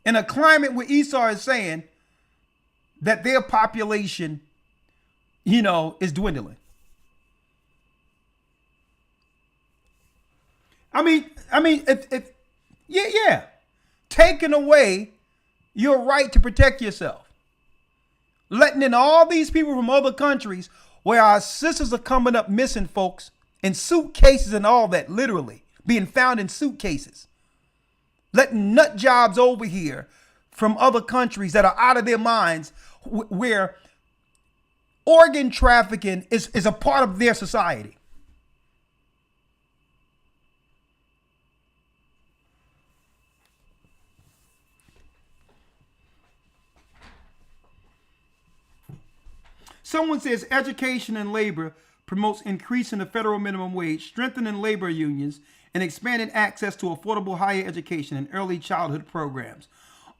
In a climate where Esau is saying that their population, is dwindling. I mean, if yeah, taking away your right to protect yourself, letting in all these people from other countries where our sisters are coming up missing, folks, in suitcases and all that, literally being found in suitcases, letting nut jobs over here from other countries that are out of their minds, where organ trafficking is a part of their society. Someone says education and labor promotes increasing the federal minimum wage, strengthening labor unions, and expanding access to affordable higher education and early childhood programs.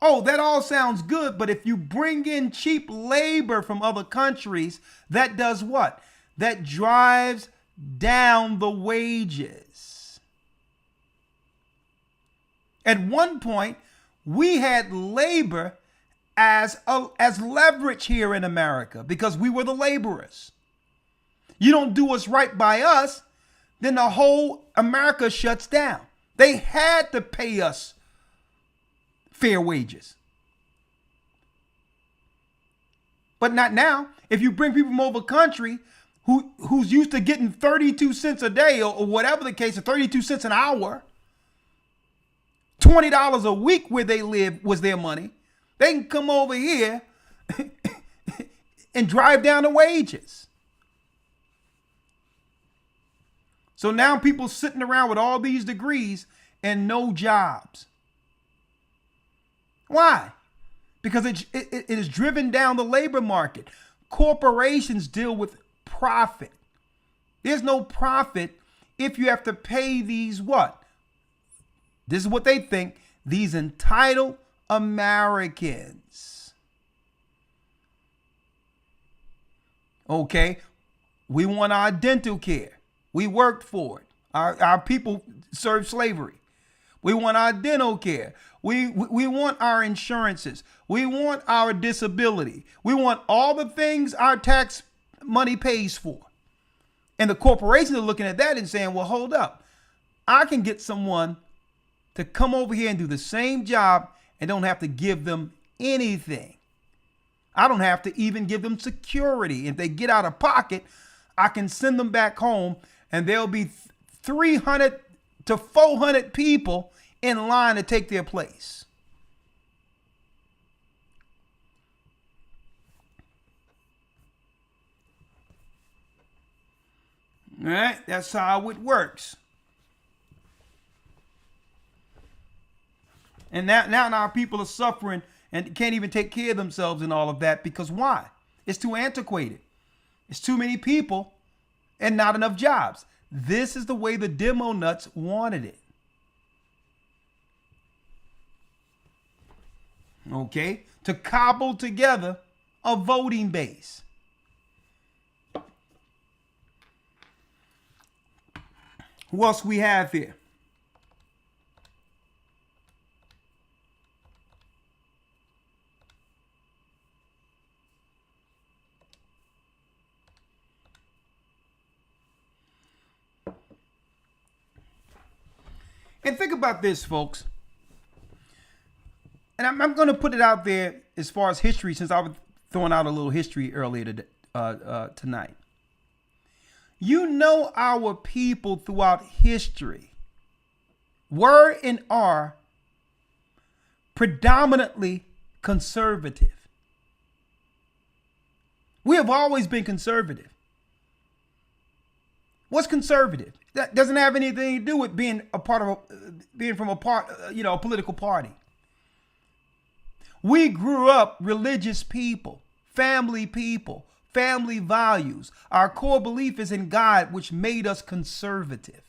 Oh, that all sounds good, but if you bring in cheap labor from other countries, that does what? That drives down the wages. At one point, we had labor as leverage here in America because we were the laborers. You don't do what's right by us, then the whole America shuts down. They had to pay us fair wages. But not now. If you bring people from over country who's used to getting 32 cents a day or whatever the case, or 32 cents an hour, $20 a week where they live was their money, they can come over here and drive down the wages. So now people sitting around with all these degrees and no jobs. Why? Because it is driven down the labor market. Corporations deal with profit. There's no profit if you have to pay these what? This is what they think, these entitled Americans. Okay, we want our dental care. We worked for it. Our people served slavery. We want our dental care. We want our insurances. We want our disability. We want all the things our tax money pays for. And the corporations are looking at that and saying, well, hold up. I can get someone to come over here and do the same job and don't have to give them anything. I don't have to even give them security. If they get out of pocket, I can send them back home and there'll be 300 to 400 people in line to take their place. All right, that's how it works. And now our people are suffering and can't even take care of themselves and all of that because why? It's too antiquated. It's too many people and not enough jobs. This is the way the demo nuts wanted it. Okay, to cobble together a voting base. Who else we have here? And think about this, folks. And I'm going to put it out there as far as history, since I was throwing out a little history earlier tonight. You know, our people throughout history were and are predominantly conservative. We have always been conservative. What's conservative? That doesn't have anything to do with being a political party. We grew up religious people, family values. Our core belief is in God, which made us conservative.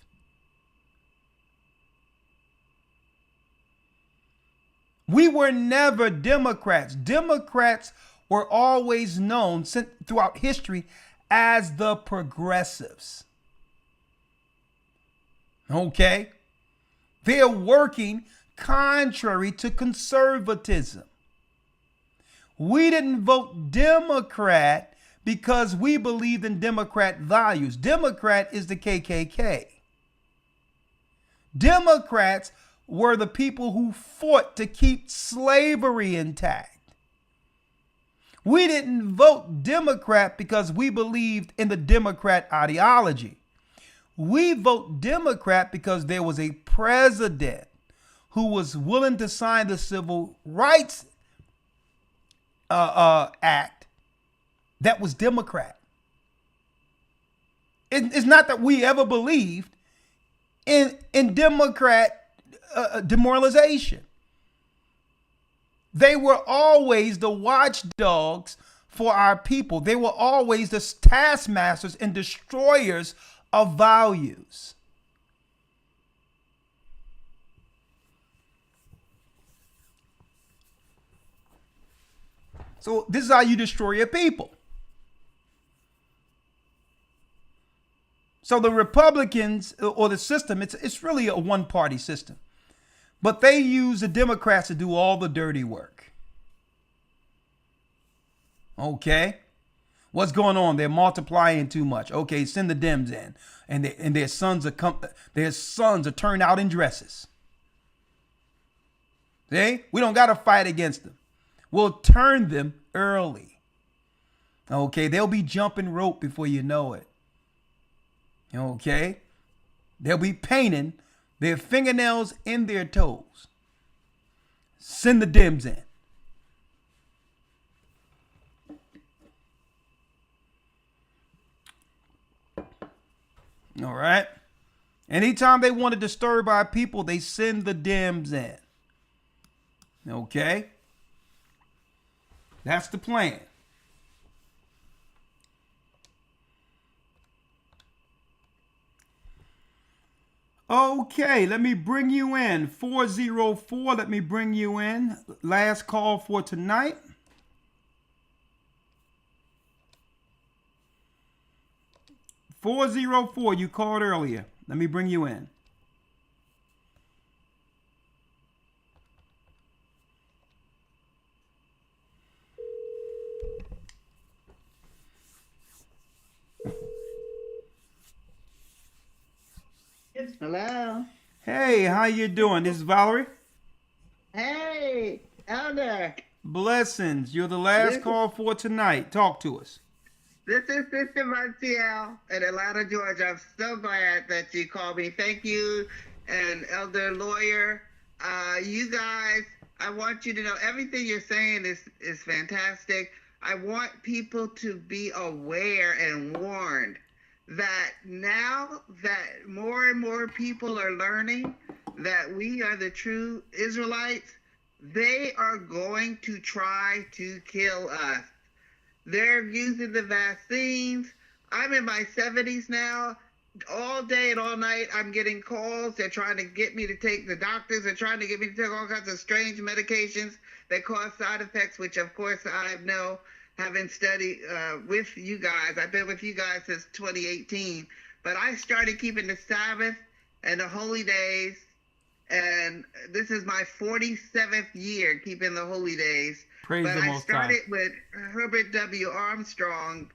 We were never Democrats. Democrats were always known throughout history as the progressives. Okay? They're working contrary to conservatism. We didn't vote Democrat because we believed in Democrat values. Democrat is the KKK. Democrats were the people who fought to keep slavery intact. We didn't vote Democrat because we believed in the Democrat ideology. We vote Democrat because there was a president who was willing to sign the Civil Rights Act that was Democrat. It's not that we ever believed in Democrat demoralization. They were always the watchdogs for our people. They were always the taskmasters and destroyers of values. So this is how you destroy your people. So the Republicans or the system, it's really a one-party system. But they use the Democrats to do all the dirty work. Okay. What's going on? They're multiplying too much. Okay, send the Dems in. And their sons are turned out in dresses. See? We don't got to fight against them. We'll turn them early. Okay, they'll be jumping rope before you know it. Okay? They'll be painting their fingernails in their toes. Send the Dems in. All right. Anytime they want to disturb our people, they send the Dems in. Okay. That's the plan. Okay, let me bring you in. 404, let me bring you in. Last call for tonight. $404, you called earlier. Let me bring you in. Hello. Hey, how you doing? This is Valerie. Hey, Elder. Blessings. You're the last call for tonight. Talk to us. This is Sister Marcial in Atlanta, Georgia. I'm so glad that you called me. Thank you, and Elder Lawyer. You guys, I want you to know everything you're saying is fantastic. I want people to be aware and warned that now that more and more people are learning that we are the true Israelites, they are going to try to kill us. They're using the vaccines. I'm in my 70s now. All day and all night, I'm getting calls. They're trying to get me to take, the doctors are trying to get me to take all kinds of strange medications that cause side effects, which of course I know, having studied with you guys. I've been with you guys since 2018. But I started keeping the Sabbath and the holy days. And this is my 47th year keeping the holy days. Praise the Most High. I started with Herbert W. Armstrong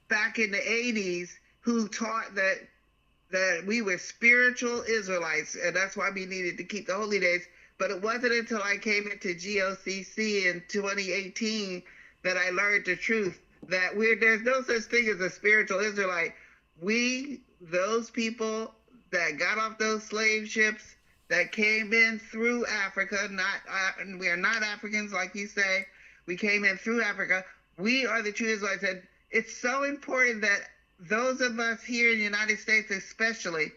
back in the 80s, who taught that we were spiritual Israelites, and that's why we needed to keep the holy days. But it wasn't until I came into GOCC in 2018 that I learned the truth, that there's no such thing as a spiritual Israelite. We, those people that got off those slave ships, that came in through Africa, we are not Africans like you say, we came in through Africa, we are the true Israelites. And it's so important that those of us here in the United States especially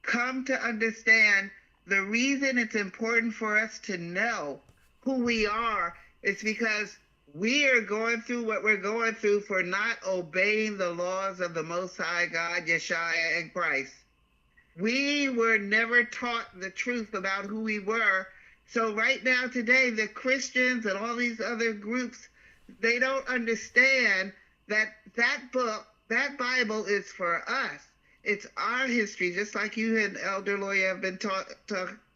come to understand the reason it's important for us to know who we are is because we are going through what we're going through for not obeying the laws of the Most High God, Yeshua, and Christ. We were never taught the truth about who we were. So right now, today, the Christians and all these other groups, they don't understand that book, that Bible is for us. It's our history, just like you and Elder Lawyer have been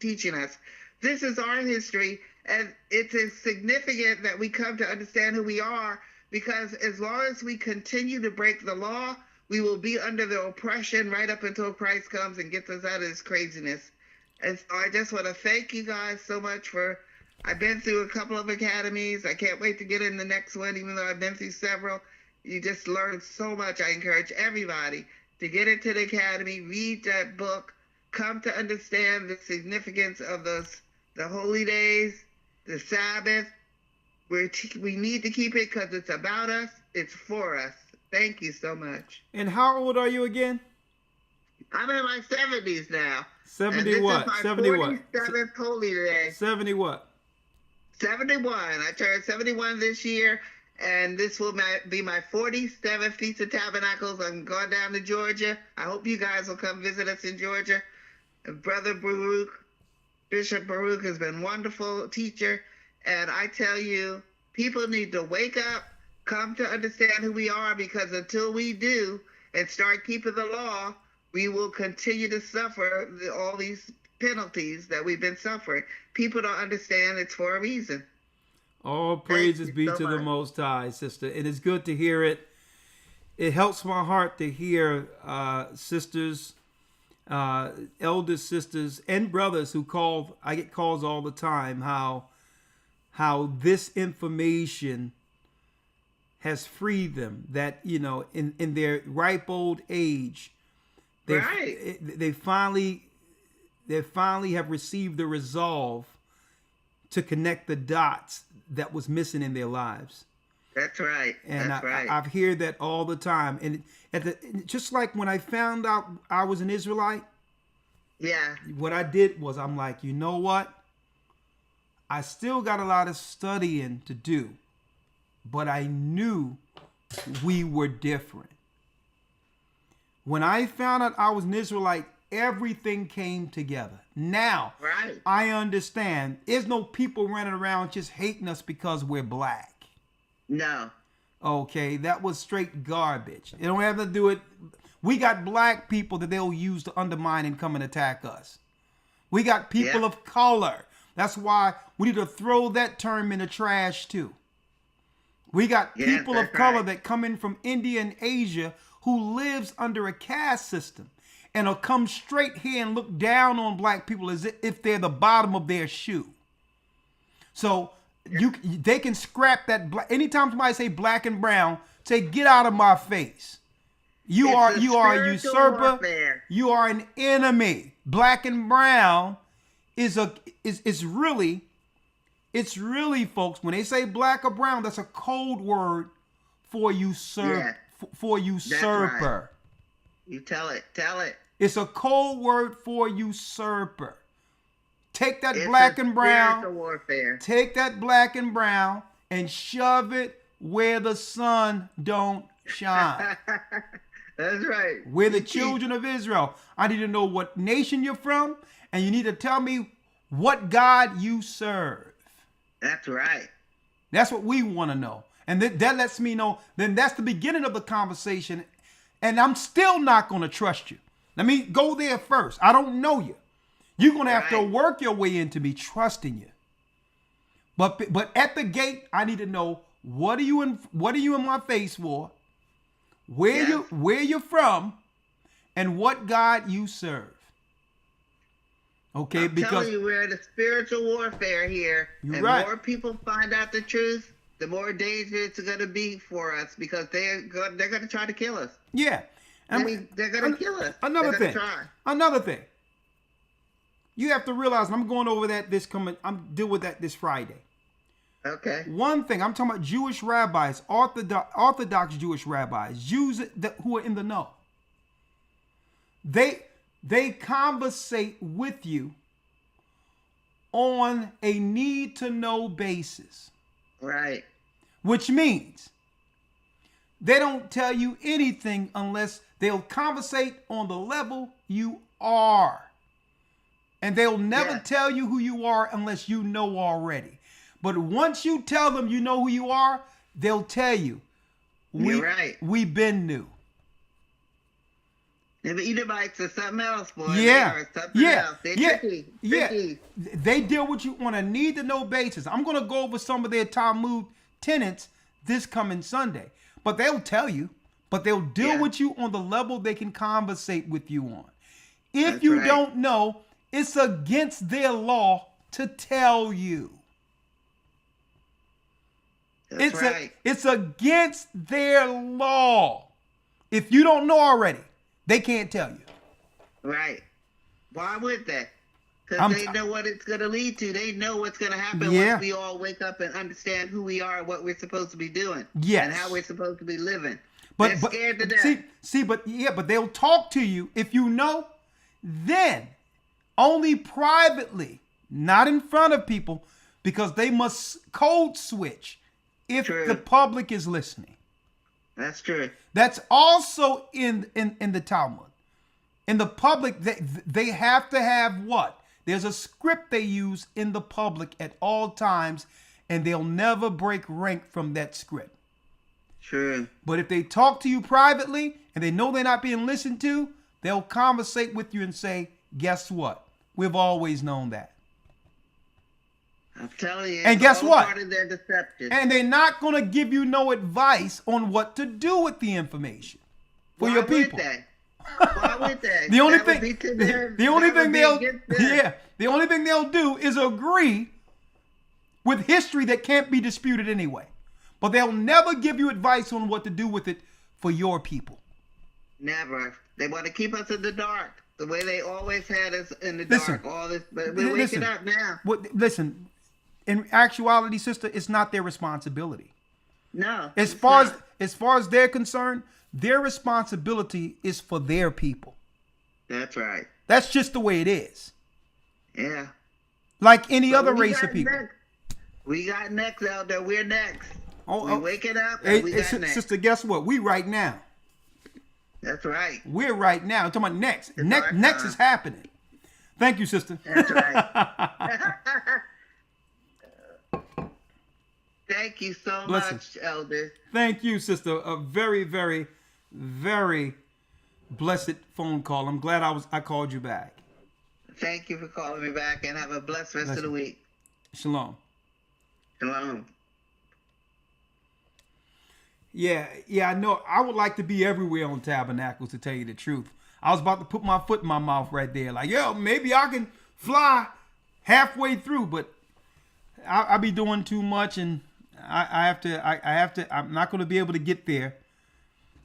teaching us. This is our history, and it's significant that we come to understand who we are because as long as we continue to break the law, we will be under the oppression right up until Christ comes and gets us out of this craziness. And so I just want to thank you guys so much for, I've been through a couple of academies. I can't wait to get in the next one, even though I've been through several. You just learn so much. I encourage everybody to get into the academy, read that book, come to understand the significance of the holy days, the Sabbath. We need to keep it because it's about us. It's for us. Thank you so much. And how old are you again? I'm in my 70s now. 70 and what? This is my 70 what? 47th holy day. 70 what? 71. I turned 71 this year, and this will be my 47th Feast of Tabernacles. I'm going down to Georgia. I hope you guys will come visit us in Georgia. Brother Baruch, Bishop Baruch has been a wonderful teacher, and I tell you, people need to wake up, come to understand who we are, because until we do and start keeping the law, we will continue to suffer all these penalties that we've been suffering. People don't understand it's for a reason. All praises be to the Most High, sister. It is good to hear it. It helps my heart to hear sisters, elder sisters, and brothers who call. I get calls all the time. How this information has freed them. That in their ripe old age, they finally have received the resolve to connect the dots that was missing in their lives. That's right. And That's right. I've heard that all the time. And just like when I found out I was an Israelite, yeah, what I did was I'm like, you know what? I still got a lot of studying to do, but I knew we were different. When I found out I was an Israelite, everything came together. Now, I understand. There's no people running around just hating us because we're black. No. Okay, that was straight garbage. It don't have to do it. We got black people that they'll use to undermine and come and attack us. We got people of color. That's why we need to throw that term in the trash too. We got people of color that come in from India and Asia who lives under a caste system and will come straight here and look down on black people as if they're the bottom of their shoe. So they can scrap that. Anytime somebody say black and brown, say, get out of my face. You are a usurper. Warfare. You are an enemy. Black and brown is really, folks, when they say black or brown, that's a code word for usurper. Right. You tell it. It's a code word for usurper. Take that black and brown. Warfare. Take that black and brown and shove it where the sun don't shine. That's right. We're the children of Israel. I need to know what nation you're from, and you need to tell me what God you serve. That's right. That's what we want to know. And that lets me know, then that's the beginning of the conversation. And I'm still not going to trust you. Let me go there first. I don't know you. You're going to have to work your way into me trusting you. But at the gate, I need to know, what are you in my face for? Where you're from, and what God you serve. Okay, I'm telling you, we're in a spiritual warfare here. And more people find out the truth, the more danger it's going to be for us, because they're going to try to kill us. Yeah. They're going to kill us. Another thing. You have to realize, and I'm going over that I'm dealing with that this Friday. Okay. One thing, I'm talking about Jewish rabbis, Orthodox Jewish rabbis, Jews who are in the know. They conversate with you on a need-to-know basis. Right. Which means they don't tell you anything unless they'll conversate on the level you are. And they'll never tell you who you are unless you know already. But once you tell them you know who you are, they'll tell you, we've been new. The Edomites or something else, boy. They deal with you on a need-to-know basis. I'm going to go over some of their Talmud tenets this coming Sunday. But they'll tell you, but they'll deal with you on the level they can conversate with you on. If That's you right. don't know, it's against their law to tell you. That's right. It's against their law. If you don't know already, they can't tell you. Right. Why would they? Because they know what it's going to lead to. They know what's going to happen once we all wake up and understand who we are and what we're supposed to be doing. Yes. And how we're supposed to be living. But, They're scared to death. But they'll talk to you if you know, then only privately, not in front of people, because they must code switch if the public is listening. That's true. That's also in the Talmud. In the public, they have to have what? There's a script they use in the public at all times, and they'll never break rank from that script. True. But if they talk to you privately and they know they're not being listened to, they'll conversate with you and say, guess what? We've always known that. I'm telling you. And guess what? Part of their deception. And they're not going to give you no advice on what to do with the information for your people. Why would they? The only That would thing, be to them. the only That would thing be they'll, against them. the only thing they'll do is agree with history that can't be disputed anyway. But they'll never give you advice on what to do with it for your people. Never. They want to keep us in the dark, the way they always had us in the Listen, dark. All this, but we're waking up now. Listen, in actuality, sister, it's not their responsibility. No. As far as they're concerned, their responsibility is for their people. That's right. That's just the way it is. Yeah. Like any But other we race got of people. next. We got next, Elder. We're next. We're waking up and we got next. Sister, guess what? We right now. That's right. We're right now. I'm talking about next. It's Next is happening. Thank you, sister. That's right. Thank you so much, Elder. Thank you, sister. A very, very, very blessed phone call. I'm glad I called you back. Thank you for calling me back, and have a blessed rest of the week. Shalom. Shalom. Yeah, I know. I would like to be everywhere on Tabernacles, to tell you the truth. I was about to put my foot in my mouth right there, like, yo, maybe I can fly halfway through, but I'll be doing too much, and I have to. I'm not going to be able to get there.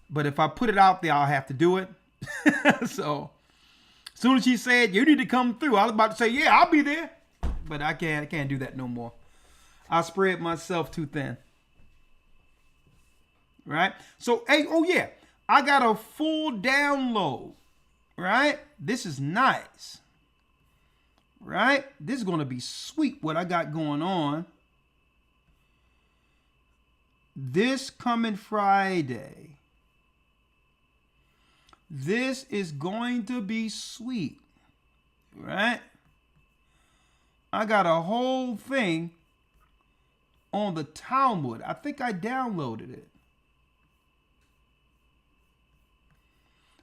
But if I put it out there, I'll have to do it. So, as soon as she said you need to come through, I was about to say, yeah, I'll be there, but I can't do that no more. I spread myself too thin. Right? So, hey, oh yeah, I got a full download. Right? This is nice. Right? This is going to be sweet what I got going on. This coming Friday. This is going to be sweet. Right? I got a whole thing on the Talmud. I think I downloaded it.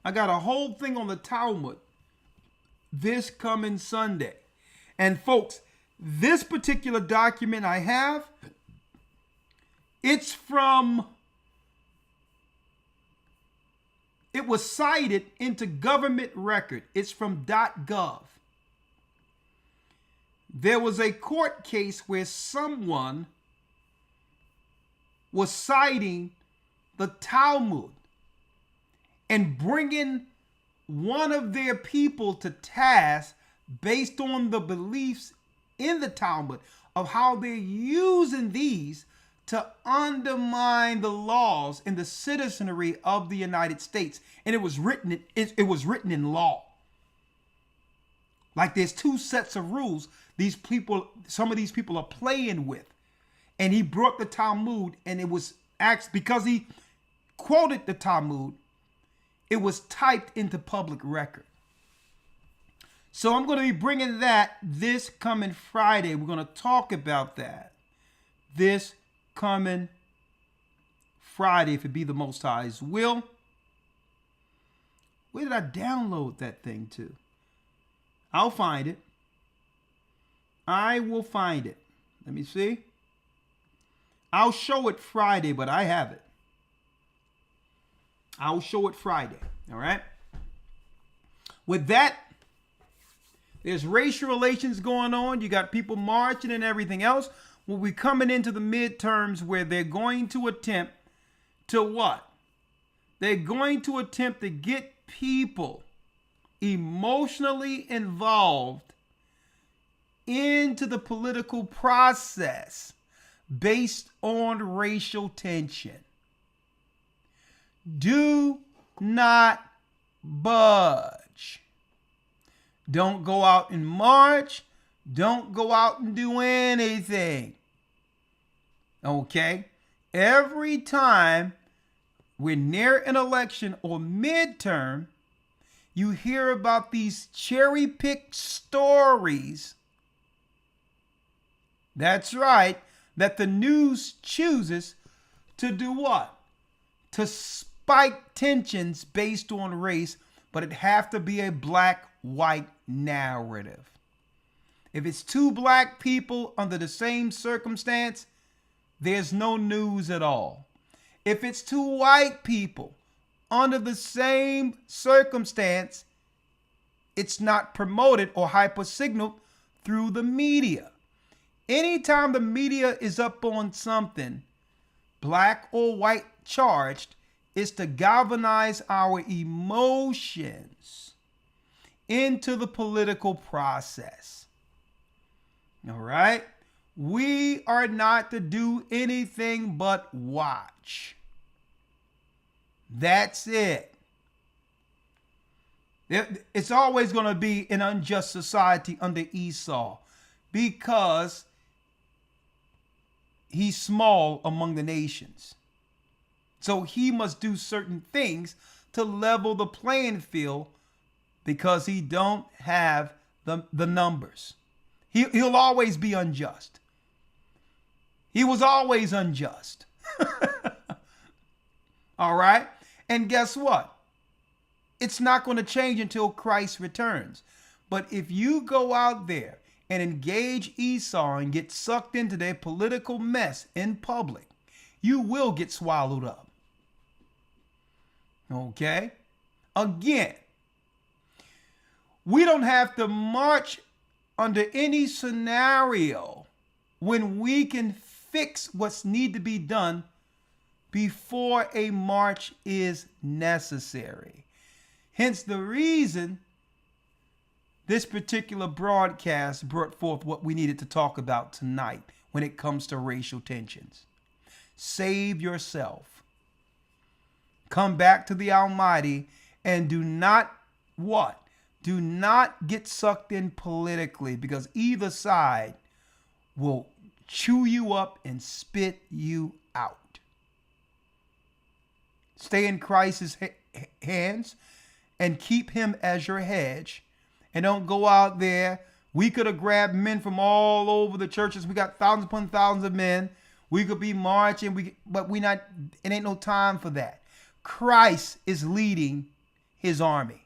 I got a whole thing on the Talmud this coming Sunday. And folks, this particular document I have, it was cited into government record. It's from .gov. There was a court case where someone was citing the Talmud and bringing one of their people to task based on the beliefs in the Talmud of how they're using these to undermine the laws and the citizenry of the United States. And it was written in law. Like there's two sets of rules some of these people are playing with. And he brought the Talmud, and it was because he quoted the Talmud, it was typed into public record. So I'm going to be bringing that this coming Friday. We're going to talk about that this coming Friday, if it be the Most High's will. Where did I download that thing to? I'll find it. I will find it. Let me see. I'll show it Friday, but I have it. I'll show it Friday. All right. With that, there's racial relations going on. You got people marching and everything else. Well, we're coming into the midterms where they're going to attempt to what? They're going to attempt to get people emotionally involved into the political process based on racial tension. Do not budge. Don't go out and march. Don't go out and do anything. Okay? Every time we're near an election or midterm, you hear about these cherry-picked stories. That's right, that the news chooses to do what? To spike tensions based on race, but it have to be a black-white narrative. If it's two black people under the same circumstance, there's no news at all. If it's two white people under the same circumstance, it's not promoted or hyper-signaled through the media. Anytime the media is up on something, black or white charged, is to galvanize our emotions into the political process. All right? We are not to do anything but watch. That's it. It's always going to be an unjust society under Esau because he's small among the nations. So he must do certain things to level the playing field because he don't have the numbers. He'll always be unjust. He was always unjust. All right? And guess what? It's not going to change until Christ returns. But if you go out there and engage Esau and get sucked into their political mess in public, you will get swallowed up. Okay? Again, we don't have to march under any scenario when we can fix what's need to be done before a march is necessary. Hence the reason this particular broadcast brought forth what we needed to talk about tonight when it comes to racial tensions. Save yourself. Come back to the Almighty and do not what? Do not get sucked in politically because either side will chew you up and spit you out. Stay in Christ's hands and keep him as your hedge. And don't go out there. We could have grabbed men from all over the churches. We got thousands upon thousands of men. We could be marching, but it ain't no time for that. Christ is leading his army.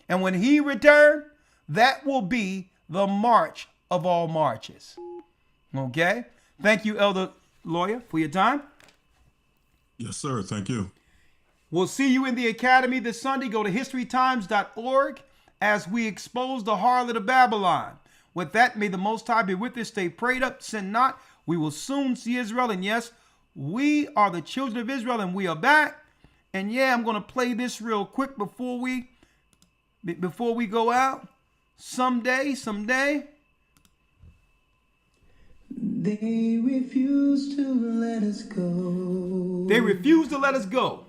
And when he returns, that will be the march of all marches. Okay? Thank you, Elder Lawyer, for your time. Yes, sir. Thank you. We'll see you in the academy this Sunday. Go to historytimes.org as we expose the harlot of Babylon. With that, may the Most High be with us. Stay prayed up, sin not. We will soon see Israel. And yes, we are the children of Israel and we are back. And yeah, I'm going to play this real quick before we go out. Someday. They refuse to let us go. They refuse to let us go.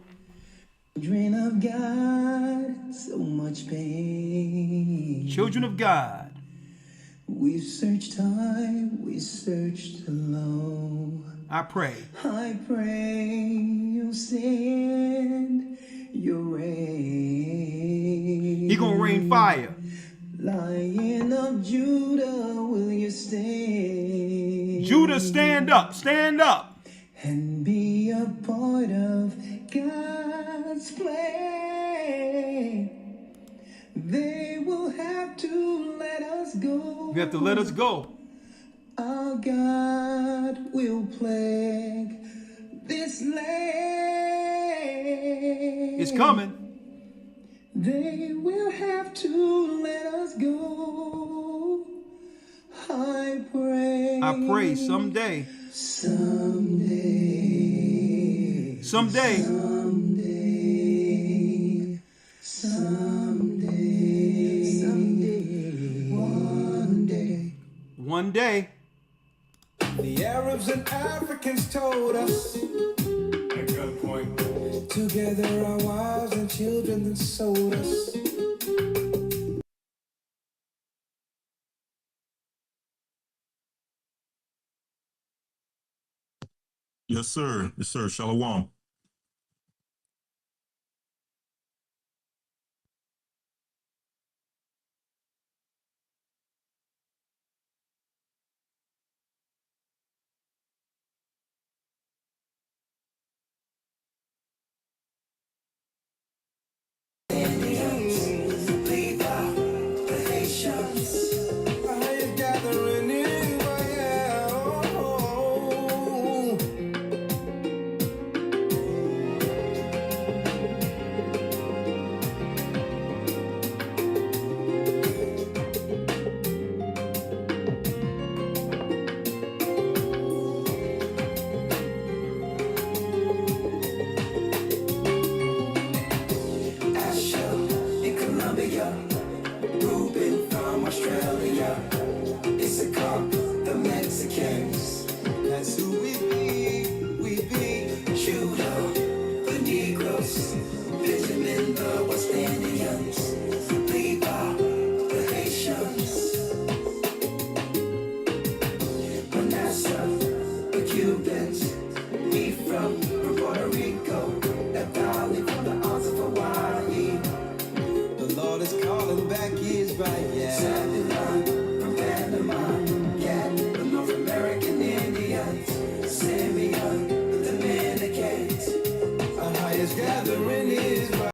Children of God, so much pain. Children of God. We've searched high, we searched low. I pray you'll send your rain. He gonna rain fire. Lion of Judah, will you stand? Judah, stand up, stand up. And be a part of God's plan. They will have to let us go. You have to let us go. Our our God will plague this land. It's coming. They will have to let us go. I pray someday. Someday. Someday. One day. The Arabs and Africans told us At gunpoint. together our wives and children that sold us. Yes, sir. Yes, sir. Shalom. The Lord is calling back his bride, yeah. Babylon, from Panama, yeah. The North American Indians, Simeon, the Dominicans. Our highest gathering is